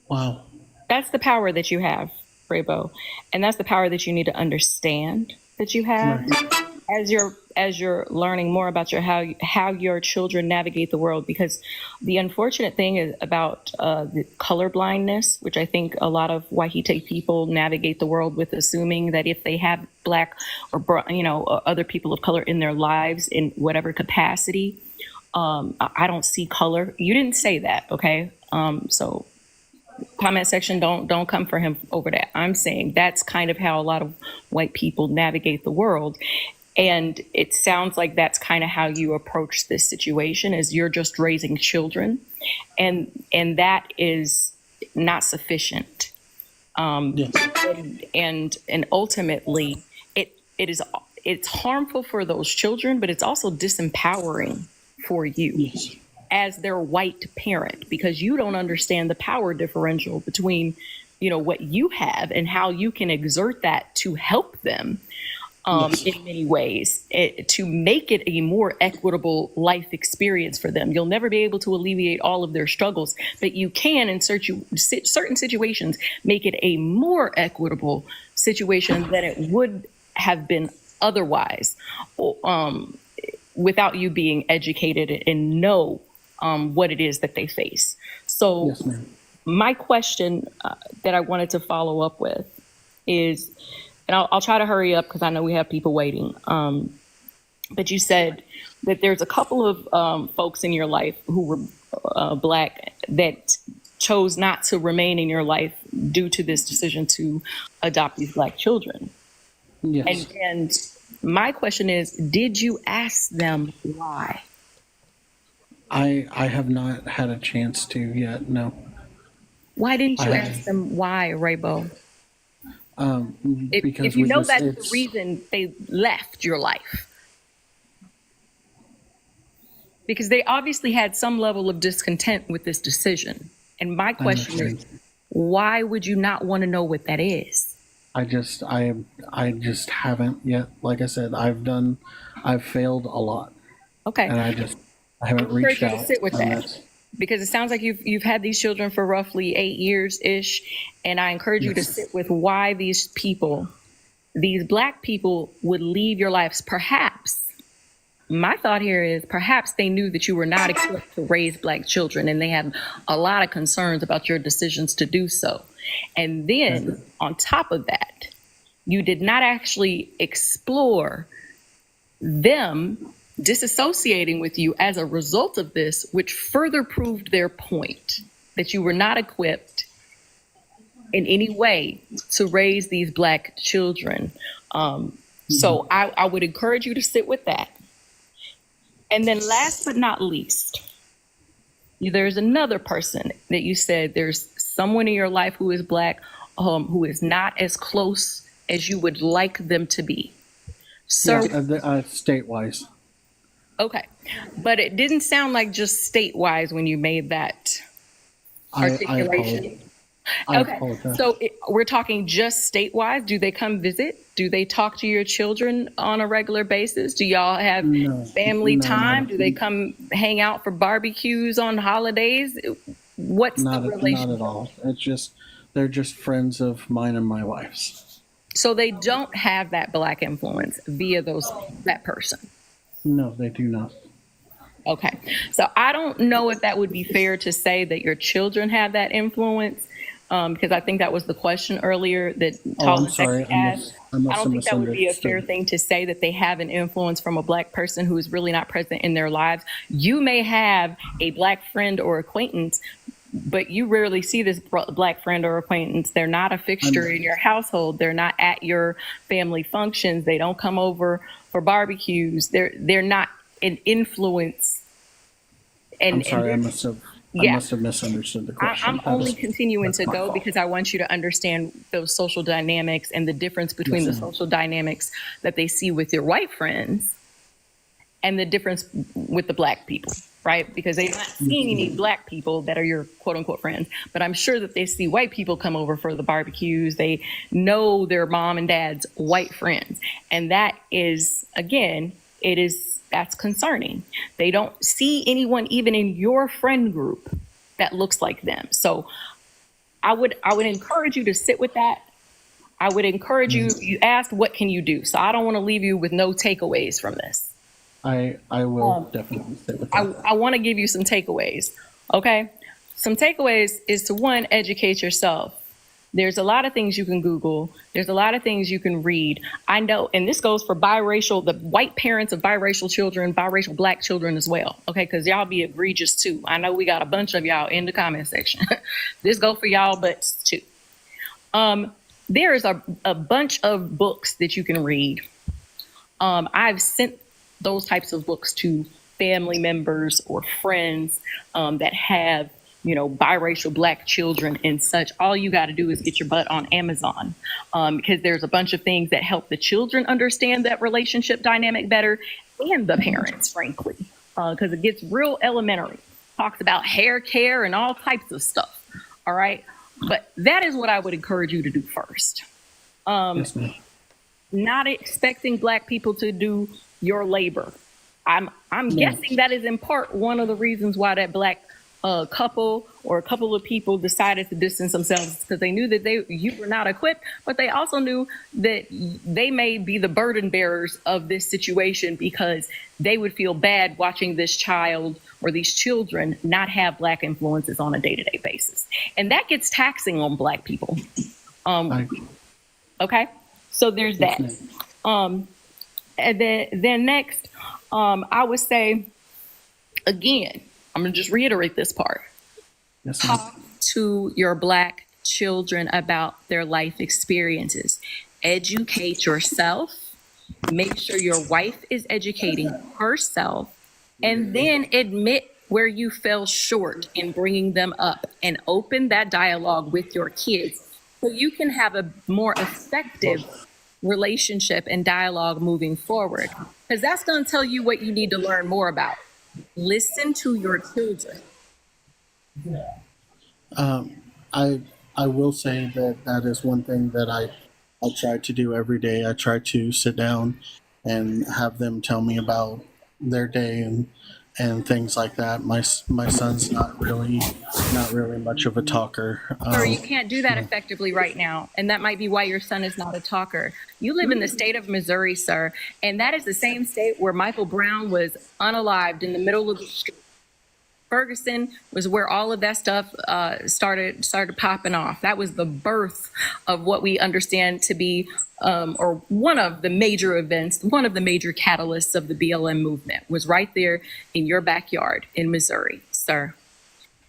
Wow. That's the power that you have, Raybo. And that's the power that you need to understand that you have as you're learning more about how your children navigate the world. Because the unfortunate thing is about the color blindness, which I think a lot of Wahite people navigate the world with, assuming that if they have Black or other people of color in their lives in whatever capacity, I don't see color. You didn't say that, okay? So comment section, don't come for him over that. I'm saying that's kind of how a lot of white people navigate the world. And it sounds like that's kind of how you approach this situation, is you're just raising children, and that is not sufficient. And ultimately it's harmful for those children, but it's also disempowering for you as their white parent, because you don't understand the power differential between, what you have and how you can exert that to help them. In many ways, to make it a more equitable life experience for them. You'll never be able to alleviate all of their struggles, but you can, in certain situations, make it a more equitable situation than it would have been otherwise, without you being educated and know what it is that they face. So my question that I wanted to follow up with is, and I'll try to hurry up because I know we have people waiting. But you said that there's a couple of folks in your life who were Black that chose not to remain in your life due to this decision to adopt these Black children. Yes. And my question is, did you ask them why? I have not had a chance to yet, no. Why didn't you ask them why, Raybo? Because if you know that's the reason they left your life. Because they obviously had some level of discontent with this decision. And my question is, why would you not want to know what that is? I just haven't yet. Like I said, I've failed a lot. Okay. And I haven't reached out. To sit with that. Because it sounds like you've had these children for roughly 8 years ish, and I encourage you to sit with why these Black people would leave your lives. Perhaps my thought here is perhaps they knew that you were not equipped to raise Black children, and they had a lot of concerns about your decisions to do so. And then on top of that, you did not actually explore them disassociating with you as a result of this, which further proved their point that you were not equipped in any way to raise these Black children. So I would encourage you to sit with that. And then last but not least, there's another person that you said there's someone in your life who is Black, who is not as close as you would like them to be. So, State-wise. okay. But it didn't sound like just state-wise when you made that articulation. Okay, so we're talking just statewide. Do they come visit? Do they talk to your children on a regular basis? Do y'all have family time? Do they come hang out for barbecues on holidays? What's the relationship? Not at all. It's just, they're just friends of mine and my wife's. So they don't have that Black influence via that person? No, they do not. Okay, so I don't know if that would be fair to say that your children have that influence. Because I think that was the question earlier that I'm sorry, asked. I must don't have think that would be a fair misunderstood. thing to say that they have an influence from a Black person who is really not present in their lives. You may have a Black friend or acquaintance, but you rarely see this Black friend or acquaintance. They're not a fixture in your household. They're not at your family functions. They don't come over for barbecues. They're not an influence. I'm sorry, I must have misunderstood the question. I'm only continuing to go because I want you to understand those social dynamics and the difference between the social dynamics that they see with your white friends and the difference with the Black people, right? Because they're not seeing any Black people that are your quote unquote friends, but I'm sure that they see white people come over for the barbecues. They know their mom and dad's white friends. And that is, again, that's concerning. They don't see anyone even in your friend group that looks like them. So I would encourage you to sit with that. I would encourage you asked, what can you do? So I don't want to leave you with no takeaways from this. I will definitely sit with that. I want to give you some takeaways. Okay. Some takeaways is to, one, educate yourself. There's a lot of things you can Google. There's a lot of things you can read. I know, and this goes for the white parents of biracial children, biracial Black children as well. Okay, because y'all be egregious too. I know we got a bunch of y'all in the comment section. This go for y'all, but too. There is a bunch of books that you can read. I've sent those types of books to family members or friends that have biracial Black children and such. All you got to do is get your butt on Amazon because there's a bunch of things that help the children understand that relationship dynamic better and the parents, frankly, because it gets real elementary. Talks about hair care and all types of stuff. All right. But that is what I would encourage you to do first. Yes, ma'am. Not expecting Black people to do your labor. I'm guessing that is in part one of the reasons why that Black couple or a couple of people decided to distance themselves, because they knew that you were not equipped, but they also knew that they may be the burden bearers of this situation because they would feel bad watching this child or these children not have Black influences on a day-to-day basis. And that gets taxing on Black people. Okay, so there's that. And then next, I would say, again, I'm going to just reiterate this part. Yes, talk to your Black children about their life experiences. Educate yourself. Make sure your wife is educating herself. And then admit where you fell short in bringing them up and open that dialogue with your kids so you can have a more effective relationship and dialogue moving forward. Because that's going to tell you what you need to learn more about. Listen to your children. I will say that is one thing that I try to do every day. I try to sit down and have them tell me about their day and things like that. My son's not really much of a talker. Or you can't do that effectively right now. And that might be why your son is not a talker. You live in the state of Missouri, sir. And that is the same state where Michael Brown was unalived in the middle of the street. Ferguson was where all of that stuff started popping off. That was the birth of what we understand to be or one of the major events, one of the major catalysts of the BLM movement was right there in your backyard in Missouri, sir.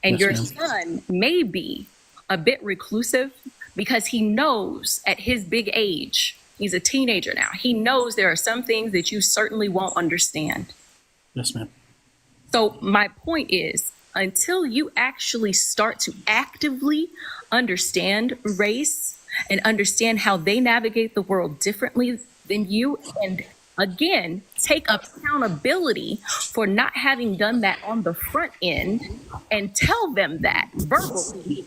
And your son may be a bit reclusive because he knows at his big age, he's a teenager now, he knows there are some things that you certainly won't understand. Yes, ma'am. So my point is, until you actually start to actively understand race and understand how they navigate the world differently than you, and again, take accountability for not having done that on the front end and tell them that verbally,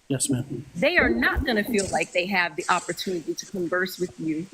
Yes, ma'am. they are not going to feel like they have the opportunity to converse with you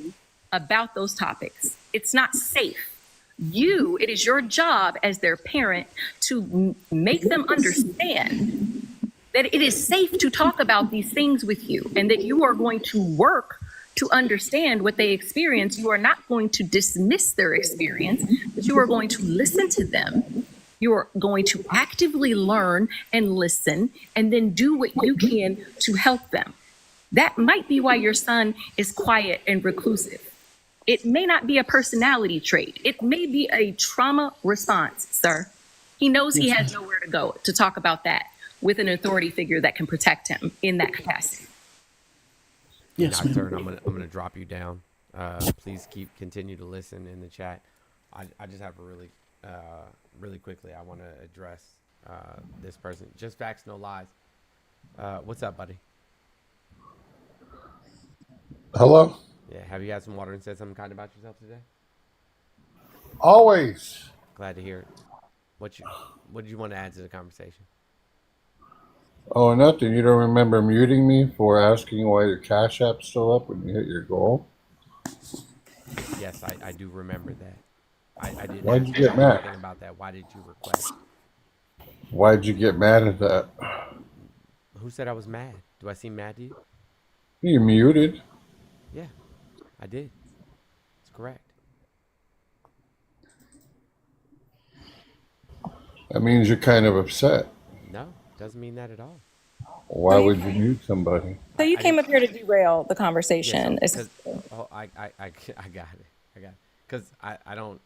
about those topics. It's not safe. It is your job as their parent to make them understand that it is safe to talk about these things with you and that you are going to work to understand what they experience. You are not going to dismiss their experience, but you are going to listen to them. You are going to actively learn and listen and then do what you can to help them. That might be why your son is quiet and reclusive. It may not be a personality trait. It may be a trauma response, sir. He knows he has nowhere to go to talk about that with an authority figure that can protect him in that capacity. Yes, Nocturne, I'm gonna drop you down. Please continue to listen in the chat. I just have a really quickly. I want to address this person. Just facts, no lies. What's up, buddy? Hello? Yeah, have you had some water and said something kind about yourself today? Always. Glad to hear it. What did you want to add to the conversation? Oh, nothing. You don't remember muting me for asking why your Cash App's still up when you hit your goal? Yes, I do remember that. I did. Why'd you get mad? About that? Why did you request? Why'd you get mad at that? Who said I was mad? Do I seem mad to you? You muted. Yeah, I did. It's correct. That means you're kind of upset. No, doesn't mean that at all. Why would you mute somebody? So you came up here to derail the conversation. I got it. Because I don't.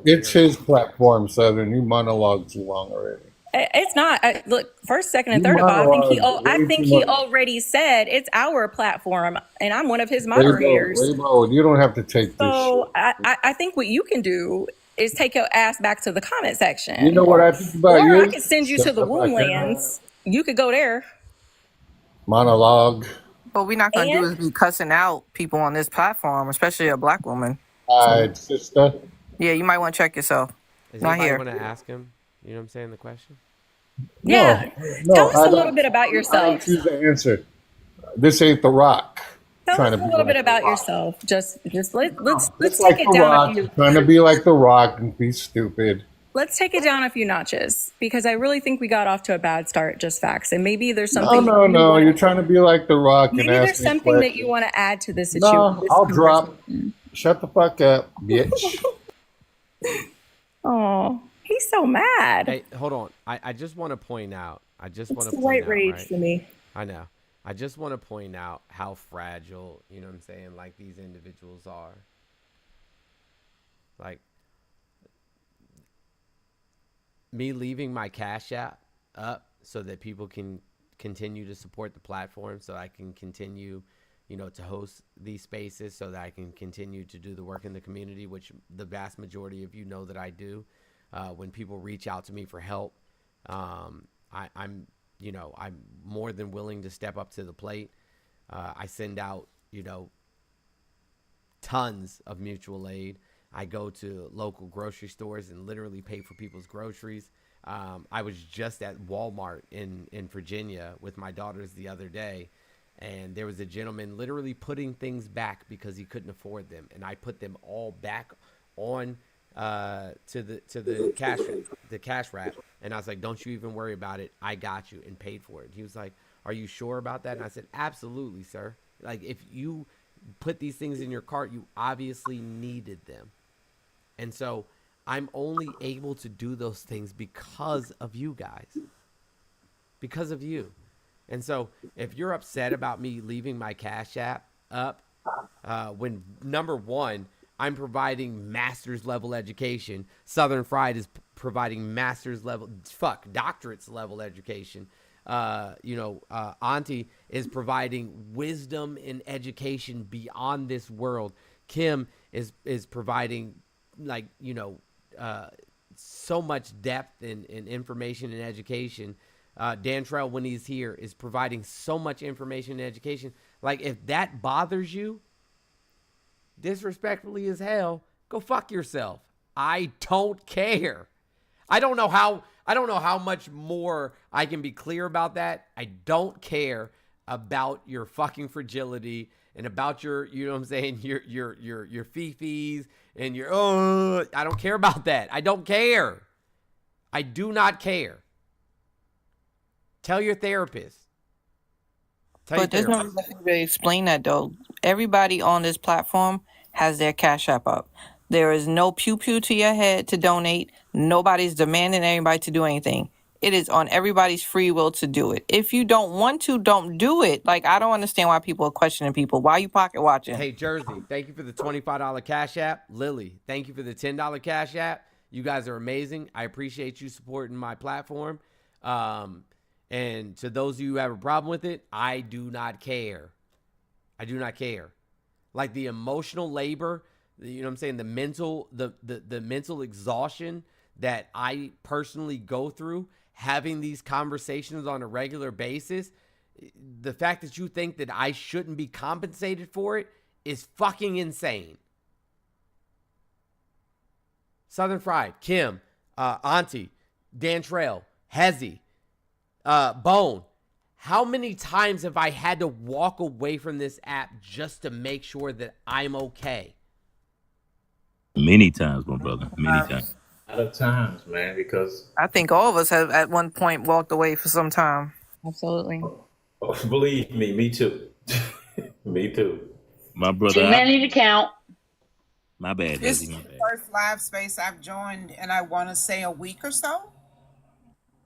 It's his platform, Southern. You monologue too long already. It's not. Look, first, second, and You third of all, monologue I think way he too much. already said it's our platform, and I'm one of his moderators. Rainbow, you don't have to take this. So I think what you can do is take your ass back to the comment section. You know what I think about or you? I can send you to the Womblands. You could go there. Monologue. What we're not gonna do is be cussing out people on this platform, especially a black woman. Hi, sister. Yeah, you might want to check yourself. Does Not anybody here. want to ask him? You know what I'm saying? The question. Yeah. No, Tell us I a don't- little bit about I yourself. don't choose to answer. This ain't The Rock. Tell Trying us to a be little like bit about yourself. Let's Just take like it The down Rock. a few. Trying to be like The Rock and be stupid. Let's take it down a few notches because I really think we got off to a bad start. Just facts, and maybe there's No, something. no, no. You're trying to be like The Rock and Maybe ask there's me something that questions. you want to add to this issue. No, I'll drop. Shut the fuck up, bitch. Oh, he's so mad. Hey, hold on. I just want to point out. It's white rage to me. I know. I just want to point out how fragile, you know what I'm saying, like these individuals are. Like me leaving my Cash App up so that people can continue to support the platform, so I can continue, you know, to host these spaces, so that I can continue to do the work in the community, which the vast majority of you know that I do. When people reach out to me for help, I'm more than willing to step up to the plate. I send out, you know, tons of mutual aid. I go to local grocery stores and literally pay for people's groceries. I was just at Walmart in Virginia with my daughters the other day, and there was a gentleman literally putting things back because he couldn't afford them, and I put them all back on to the cash wrap, and I was like, don't you even worry about it, I got you, and paid for it. He was like, are you sure about that? And I said, absolutely, sir. Like, if you put these things in your cart, you obviously needed them. And so I'm only able to do those things because of you guys, because of you. And so if you're upset about me leaving my Cash App up, when number one, I'm providing master's level education. Southern Fried is providing master's level, doctorate's level education. Auntie is providing wisdom and education beyond this world. Kim is providing so much depth and information and education. Dantrell, when he's here, is providing so much information and education. Like, if that bothers you, disrespectfully as hell, go fuck yourself. I don't care. I don't know how much more I can be clear about that. I don't care about your fucking fragility and about your, you know what I'm saying, your fifis and your, I don't care about that. I don't care. I do not care. Tell your therapist. But there's no reason to explain that, though. Everybody on this platform has their Cash App up. There is no pew-pew to your head to donate. Nobody's demanding anybody to do anything. It is on everybody's free will to do it. If you don't want to, don't do it. Like, I don't understand why people are questioning people. Why are you pocket watching? Hey, Jersey, thank you for the $25 Cash App. Lily, thank you for the $10 Cash App. You guys are amazing. I appreciate you supporting my platform. And to those of you who have a problem with it, I do not care. I do not care. Like, the emotional labor, you know what I'm saying, the mental exhaustion that I personally go through having these conversations on a regular basis, the fact that you think that I shouldn't be compensated for it is fucking insane. Southern Fried, Kim, Auntie, Dantrell, Hezzy, Bone, how many times have I had to walk away from this app just to make sure that I'm okay? Many times, my brother. Many times. A lot of times, man, because I think all of us have at one point walked away for some time. Absolutely. believe me too. Me too. My brother. Too many to count. My bad. This is Hezzy, my the bad. first live space I've joined, and I want to say a week or so,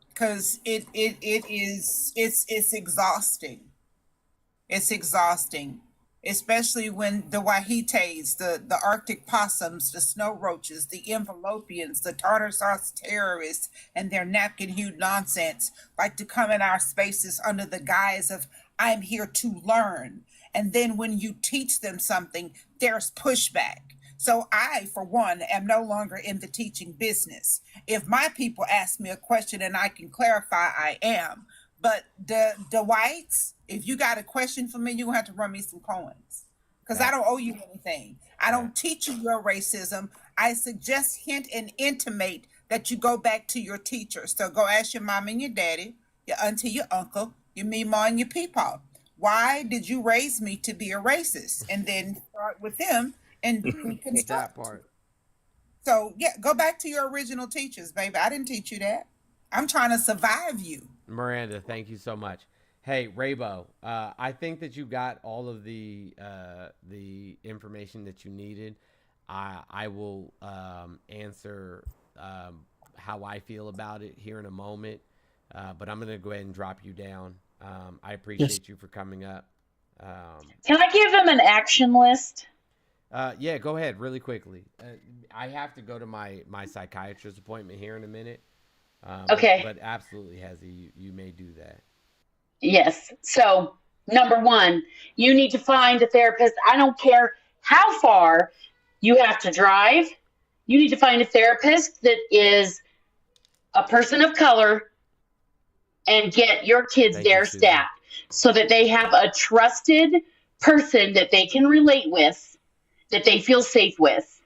because it's exhausting. It's exhausting, especially when the Wahites, the Arctic possums, the snow roaches, the envelopians, the tartar sauce terrorists, and their napkin-hued nonsense like to come in our spaces under the guise of "I'm here to learn," and then when you teach them something, there's pushback. So I, for one, am no longer in the teaching business. If my people ask me a question and I can clarify, I am. But the whites, if you got a question for me, you're going to have to run me some coins. Because I don't owe you anything. I don't teach you your racism. I suggest, hint, and intimate that you go back to your teachers. So go ask your mom and your daddy, your auntie, your uncle, your meemaw, and your peepaw. Why did you raise me to be a racist? And then start with them and reconstruct. That part. So, yeah, go back to your original teachers, baby. I didn't teach you that. I'm trying to survive you. Miranda, thank you so much. Hey, Raybo, I think that you got all of the information that you needed. I will answer how I feel about it here in a moment, but I'm going to go ahead and drop you down. I appreciate you for coming up. Can I give him an action list? Yeah, go ahead really quickly. I have to go to my psychiatrist appointment here in a minute. Okay. But absolutely, Hezzy, you may do that. Yes. So, number one, you need to find a therapist. I don't care how far you have to drive. You need to find a therapist that is a person of color and get your kids there stat so that they have a trusted person that they can relate with, that they feel safe with.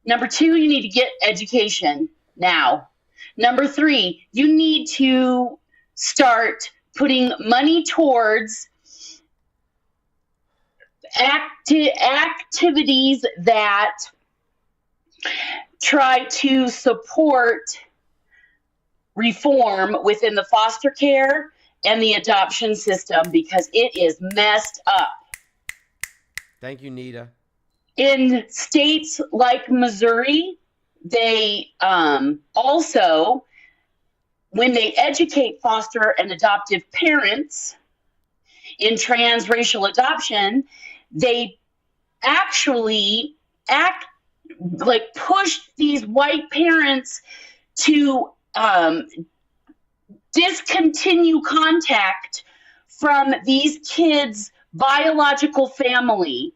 Number two, you need to get education now. Number three, you need to start putting money towards activities that try to support reform within the foster care and the adoption system, because it is messed up. Thank you, Nita. In states like Missouri, they also, when they educate foster and adoptive parents in transracial adoption, they actually act like push these white parents to discontinue contact from these kids' biological family.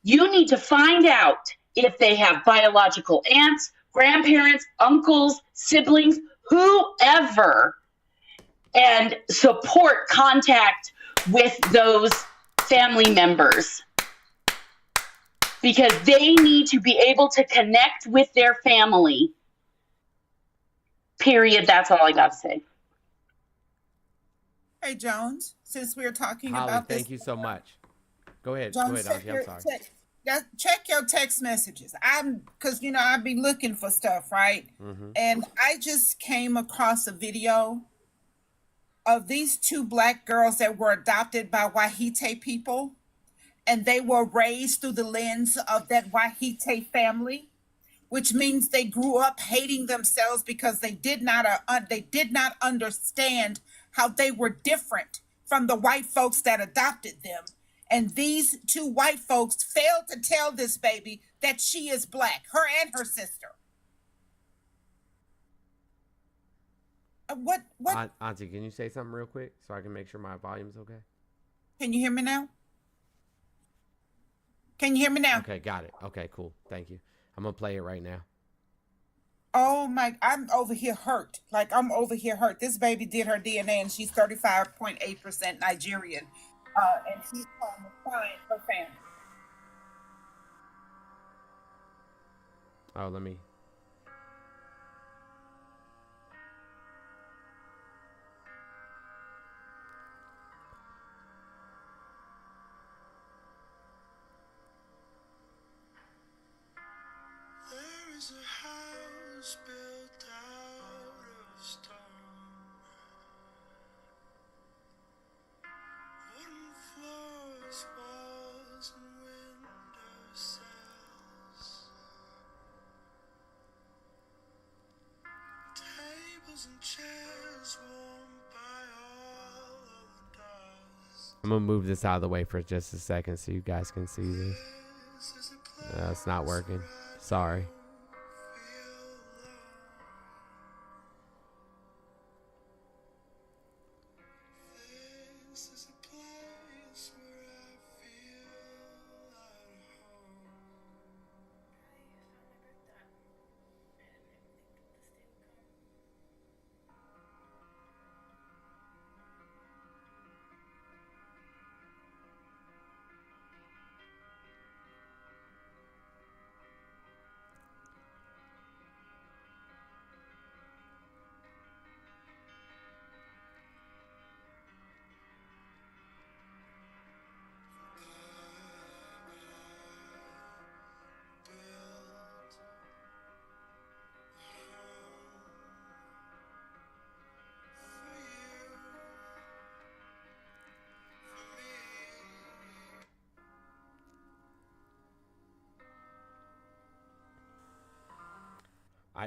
You need to find out if they have biological aunts, grandparents, uncles, siblings, whoever, and support contact with those family members, because they need to be able to connect with their family. Period. That's all I got to say. Hey, Jones, since we're talking Holly, about this. thank you so much. Go ahead. Jones, Go ahead, Auntie. I'm sorry. check your text messages. Because, I'd be looking for stuff, right? Mm-hmm. And I just came across a video of these two Black girls that were adopted by Wahite people. And they were raised through the lens of that Wahite family, which means they grew up hating themselves because they did not understand how they were different from the white folks that adopted them. And these two white folks failed to tell this baby that she is Black, her and her sister. What? Auntie, can you say something real quick so I can make sure my volume's okay? Can you hear me now? Can you hear me now? Okay, got it. Okay, cool. Thank you. I'm going to play it right now. Oh I'm over here hurt. I'm over here hurt. This baby did her DNA and she's 35.8% Nigerian. And she's trying to find her family. Oh, let me. There is a house built out of stone, wooden floors, walls, and window sills, tables and chairs warmed by all of the doors. I'm going to move this out of the way for just a second so you guys can see this. No, it's not working. Sorry. This is a place where I feel at home.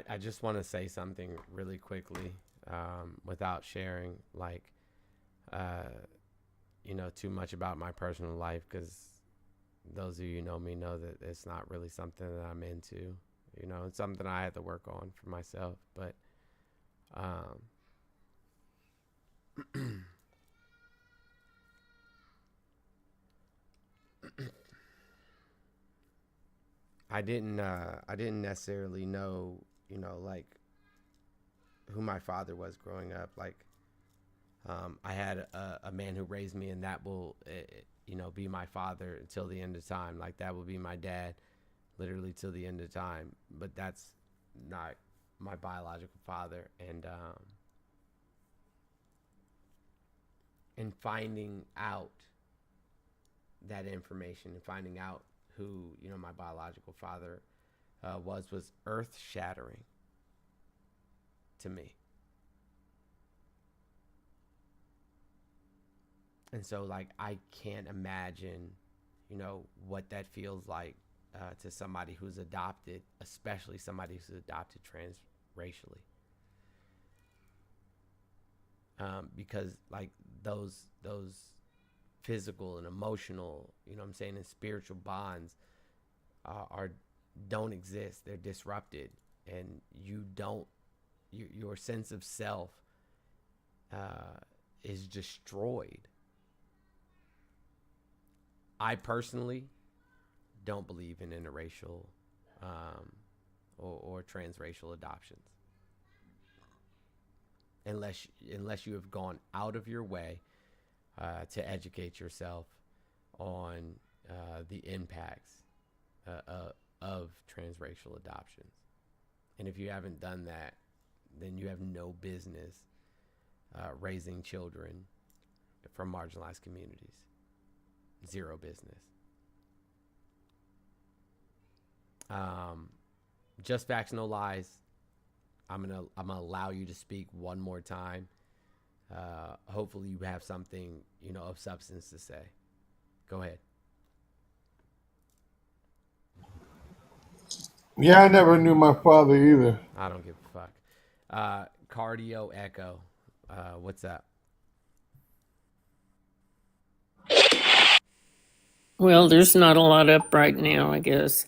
I just want to say something really quickly without sharing too much about my personal life, because those of you who know me know that it's not really something that I'm into. It's something I had to work on for myself, but I didn't necessarily know, who my father was growing up. I had a man who raised me, and that will, be my father until the end of time. That will be my dad, literally till the end of time. But that's not my biological father. And finding out that information and finding out who my biological father was earth-shattering to me. And so I can't imagine what that feels like to somebody who's adopted, especially somebody who's adopted transracially, because those physical and emotional, you know what I'm saying, and spiritual bonds don't exist. They're disrupted, and your sense of self is destroyed. I personally don't believe in interracial or transracial adoptions unless you have gone out of your way to educate yourself on the impacts of transracial adoptions. And if you haven't done that, then you have no business raising children from marginalized communities. Zero business. Just Facts, No Lies. I'm gonna allow you to speak one more time. Hopefully you have something, of substance to say. Go ahead. Yeah, I never knew my father either. I don't give a fuck. Cardio Echo. What's up? Well, there's not a lot up right now, I guess.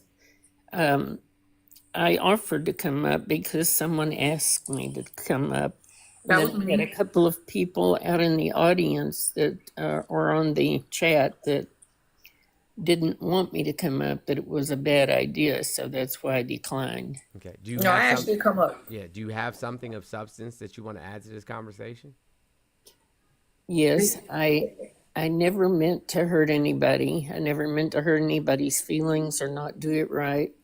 I offered to come up because someone asked me to come up. That And was then we had me. a couple of people out in the audience that or on the chat that didn't want me to come up, that it was a bad idea, so that's why I declined. Okay. Do you No, I have asked you to come up. Yeah. Do you have something of substance that you want to add to this conversation? Yes, I never meant to hurt anybody. I never meant to hurt anybody's feelings or not do it right.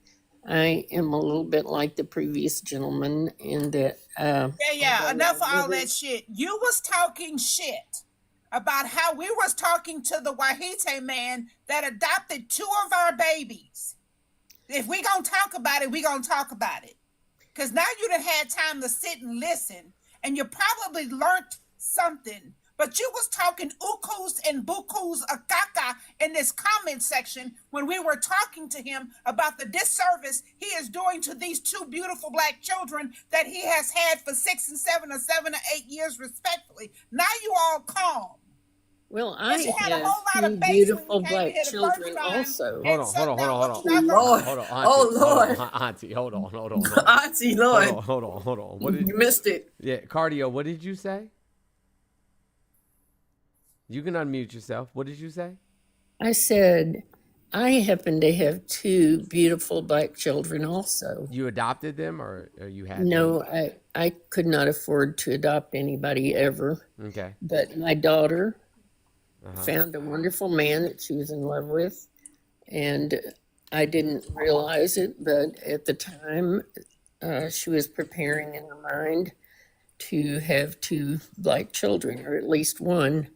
I am a little bit like the previous gentleman in that Yeah, enough of all that shit. You was talking shit about how we was talking to the Wahite man that adopted 2 of our babies. If we gonna talk about it, we gonna talk about it. Because now you done had time to sit and listen, and you probably learned something. But you was talking ukus and bukus akaka in this comment section when we were talking to him about the disservice he is doing to these 2 beautiful black children that he has had for 6 and 7 or 7 or 8 years respectively. Now you all calm. well, I You had a have whole lot 2 of bass when beautiful you came black here the children first time. also. Hold on. Oh, Lord. Hold on, Auntie. Oh, Lord. Auntie, hold on. Auntie, Lord. Hold on. What did You missed it. Yeah, Cardio, what did you say? You can unmute yourself. What did you say? I said, I happen to have 2 beautiful black children also. You adopted them or you had No, them? I could not afford to adopt anybody ever. Okay. But my daughter Uh-huh. found a wonderful man that she was in love with. And I didn't realize it, but at the time, she was preparing in her mind to have 2 black children, or at least one.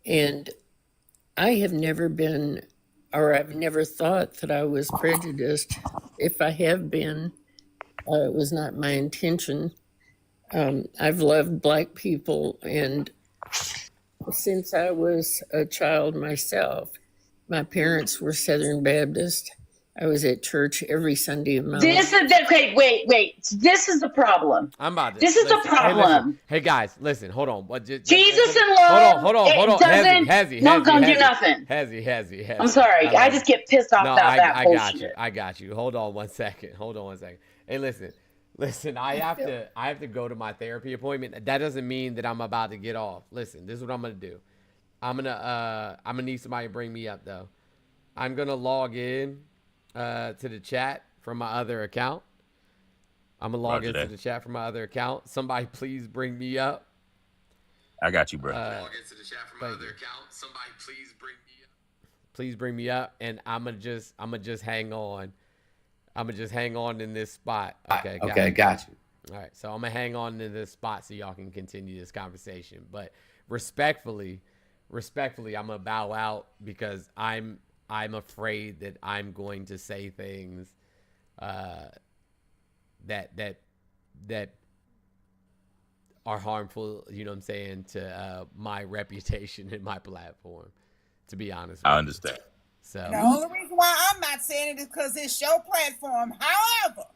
And I have never been, or I've never thought that I was prejudiced. If I have been, it was not my intention. I've loved black people, and since I was a child myself, my parents were Southern Baptist. I was at church every Sunday of my This life. is okay. Wait. This is the problem. I'm about to. This is the listen. problem. Hey guys, listen. Hold on. Jesus in love. Hold on. It doesn't. Hezzy. Not gonna do nothing. Hezzy. I'm sorry. I just get pissed off about that I bullshit. got you. Hold on one second. Hey, listen. I have to go to my therapy appointment. That doesn't mean that I'm about to get off. Listen, this is what I'm gonna do. I'm gonna need somebody to bring me up though. I'm gonna log in to the chat from my other account. Somebody please bring me up. I got you, bro. Log into the chat from my other account. Somebody please bring me up, and I'ma just hang on. I'ma just hang on in this spot. Okay, got you. All right, so I'm gonna hang on in this spot so y'all can continue this conversation. But respectfully, I'm gonna bow out because I'm afraid that I'm going to say things that are harmful, you know what I'm saying, to my reputation and my platform, to be honest with I you. understand. So The only reason why I'm not saying it is because it's your platform. However,